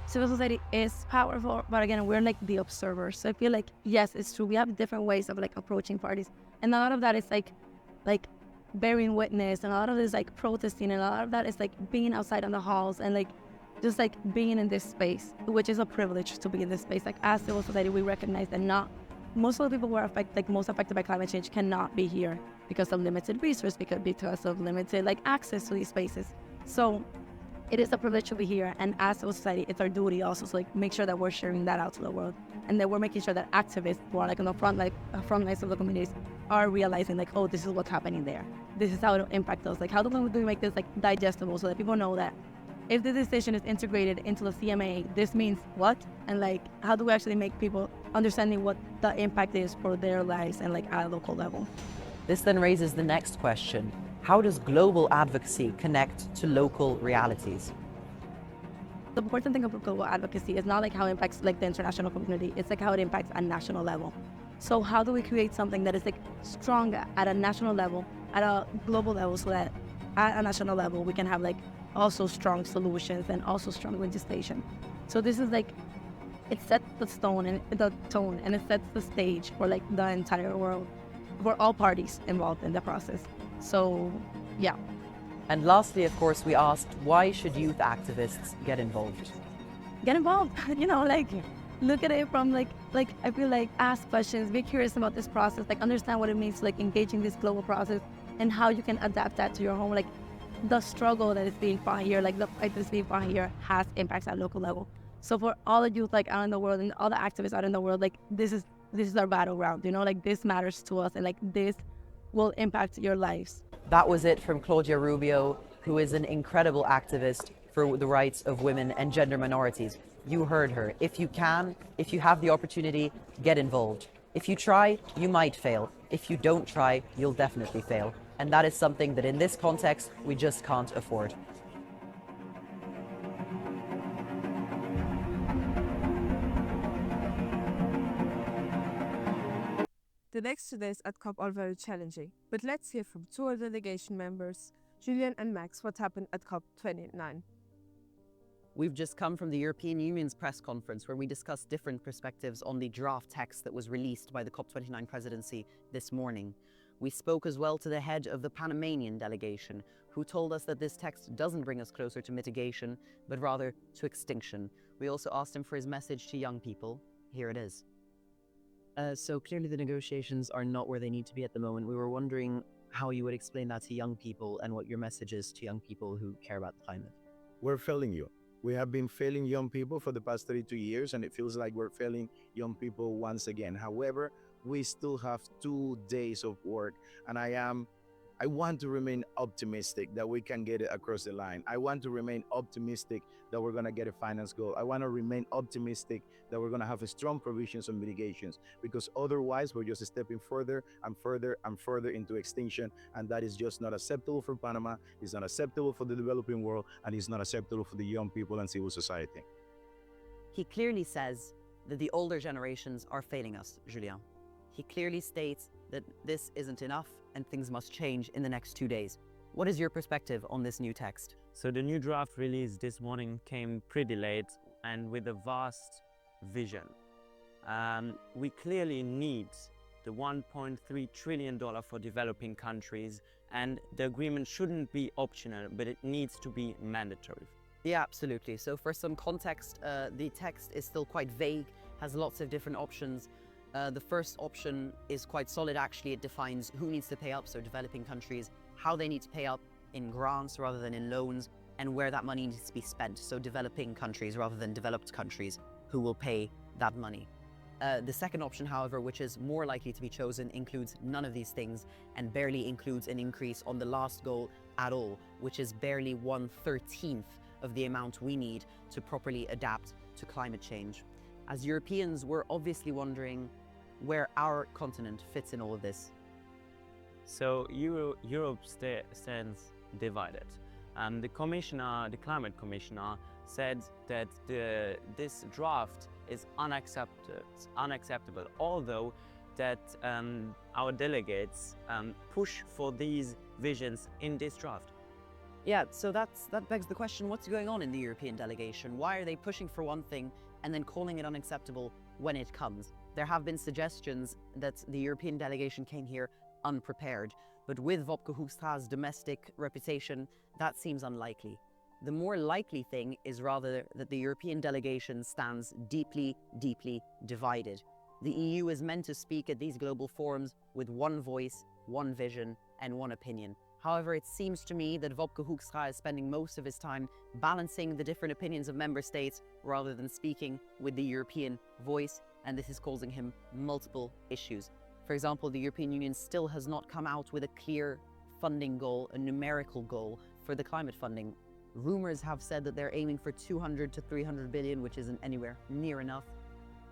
Speaker 18: Civil society is powerful, but again, we're like the observers. So I feel like, yes, it's true. We have different ways of like approaching parties. And a lot of that is like bearing witness, and a lot of it is like protesting, and a lot of that is like being outside on the halls and like just like being in this space, which is a privilege to be in this space. Like as civil society, we recognize that not most of the people who are most affected by climate change cannot be here because of limited resources, because of limited like access to these spaces. So it is a privilege to be here, and as civil society, it's our duty also to like make sure that we're sharing that out to the world, and that we're making sure that activists who are like on the front lines of the communities are realizing like, oh, this is what's happening there. This is how it'll impact us. Like, how do we make this like digestible so that people know that if the decision is integrated into the CMA, this means what? And like, how do we actually make people understanding what the impact is for their lives and like at a local level?
Speaker 17: This then raises the next question. How does global advocacy connect to local realities?
Speaker 18: The important thing about global advocacy is not like how it impacts like the international community, it's like how it impacts at national level. So how do we create something that is like strong at a national level, at a global level, so that at a national level we can have like also strong solutions and also strong legislation. So this is like, it sets the tone and it sets the stage for like the entire world, for all parties involved in the process. So yeah.
Speaker 17: And lastly, of course, we asked, why should youth activists get involved?
Speaker 18: Get involved, you know, like look at it from like I feel like ask questions, be curious about this process, like understand what it means to like engage in this global process and how you can adapt that to your home. Like the struggle that is being fought here, like the fight that's being fought here has impacts at local level. So for all the youth like out in the world and all the activists out in the world, like this is our battleground, you know, like this matters to us and like this will impact your lives.
Speaker 17: That was it from Claudia Rubio, who is an incredible activist for the rights of women and gender minorities. You heard her. If you can, if you have the opportunity, get involved. If you try, you might fail. If you don't try, you'll definitely fail. And that is something that in this context, we just can't afford.
Speaker 19: The next 2 days at COP are very challenging, but let's hear from two of the delegation members, Julian and Max, what happened at COP29.
Speaker 17: We've just come from the European Union's press conference where we discussed different perspectives on the draft text that was released by the COP29 presidency this morning. We spoke as well to the head of the Panamanian delegation, who told us that this text doesn't bring us closer to mitigation, but rather to extinction. We also asked him for his message to young people. Here it is. So clearly the negotiations are not where they need to be at the moment. We were wondering how you would explain that to young people and what your message is to young people who care about the climate.
Speaker 20: We're failing you. We have been failing young people for the past 32 years, and it feels like we're failing young people once again. However, we still have 2 days of work, and I want to remain optimistic that we can get it across the line. I want to remain optimistic that we're going to get a finance goal. I want to remain optimistic that we're going to have a strong provisions on mitigations, because otherwise we're just stepping further and further and further into extinction, and that is just not acceptable for Panama, it's not acceptable for the developing world, and it's not acceptable for the young people and civil society.
Speaker 17: He clearly says that the older generations are failing us, Julien. He clearly states that this isn't enough and things must change in the next 2 days. What is your perspective on this new text?
Speaker 16: So the new draft release this morning came pretty late and with a vast vision. We clearly need the $1.3 trillion for developing countries, and the agreement shouldn't be optional, but it needs to be mandatory.
Speaker 17: Yeah, absolutely. So for some context, the text is still quite vague, has lots of different options. The first option is quite solid, actually. It defines who needs to pay up, so developing countries, how they need to pay up in grants rather than in loans, and where that money needs to be spent, so developing countries rather than developed countries who will pay that money. The second option, however, which is more likely to be chosen, includes none of these things and barely includes an increase on the last goal at all, which is barely 1/13 of the amount we need to properly adapt to climate change. As Europeans, we're obviously wondering where our continent fits in all of this.
Speaker 16: So Europe stands divided. The climate commissioner said that this draft is unacceptable, although that our delegates push for these visions in this draft.
Speaker 17: Yeah, so that begs the question, what's going on in the European delegation? Why are they pushing for one thing and then calling it unacceptable when it comes? There have been suggestions that the European delegation came here unprepared, but with Wopke Hoekstra's domestic reputation, that seems unlikely. The more likely thing is rather that the European delegation stands deeply, deeply divided. The EU is meant to speak at these global forums with one voice, one vision, and one opinion. However, it seems to me that Wopke Hoekstra is spending most of his time balancing the different opinions of member states rather than speaking with the European voice, and this is causing him multiple issues. For example, the European Union still has not come out with a clear funding goal, a numerical goal for the climate funding. Rumors have said that they're aiming for 200 to 300 billion, which isn't anywhere near enough,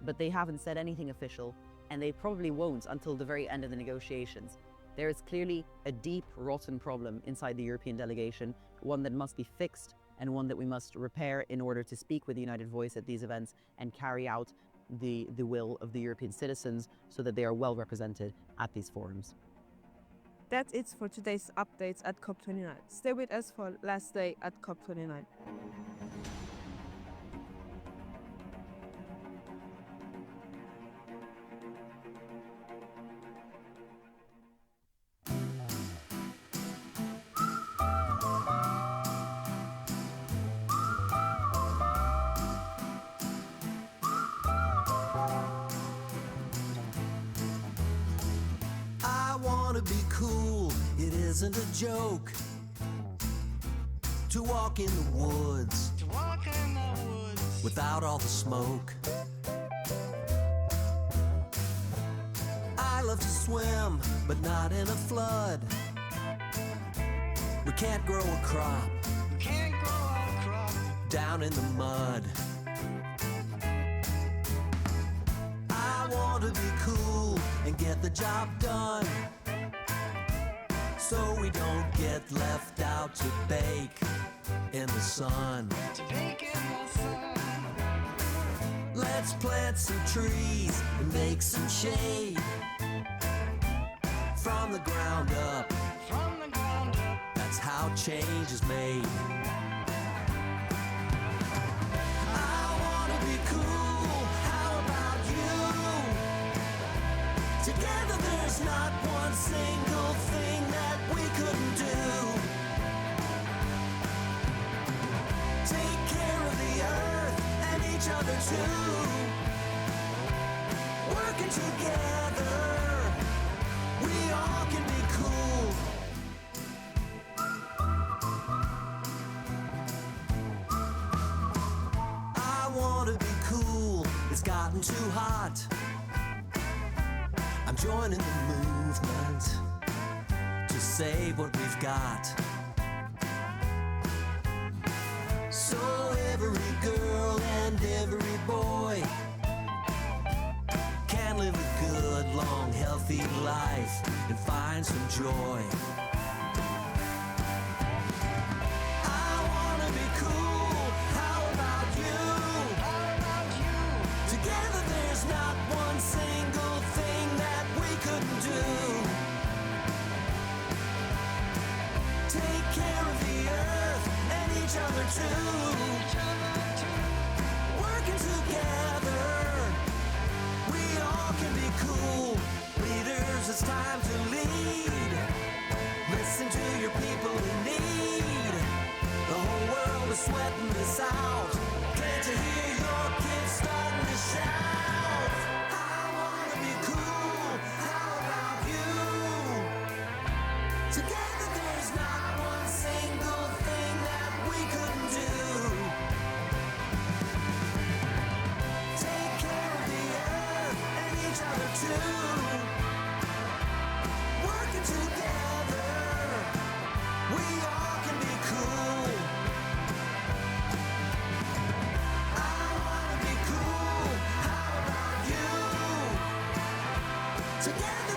Speaker 17: but they haven't said anything official, and they probably won't until the very end of the negotiations. There is clearly a deep, rotten problem inside the European delegation, one that must be fixed and one that we must repair in order to speak with a united voice at these events and carry out the will of the European citizens so that they are well represented at these forums.
Speaker 19: That's it for today's updates at COP29. Stay with us for last day at COP29.
Speaker 21: Be cool, it isn't a joke to walk in the woods, without all the smoke. I love to swim, but not in a flood. We can't grow a crop, down in the mud. I want to be cool and get the job done, so we don't get left out to bake in the sun. Let's plant some trees and make some shade from the ground up. That's how change is made. I wanna be cool, how about you? Together there's not one single thing that we couldn't do. Take care of the earth and each other too. Working together, we all can be cool. I wanna be cool, it's gotten too hot. I'm joining the movement to save what we've got. So every girl and every boy can live a good, long, healthy life and find some joy. I wanna be cool, how about you? Together there's not one single thing that we couldn't do. Take care of the earth and each other too. Working together, we all can be cool. Leaders, it's time to lead. Listen to your people in need. The whole world is sweating this out. Can't you hear your kids starting to shout? I wanna be cool, how about you? Together there's not one single thing that we couldn't do. Take care of the earth together.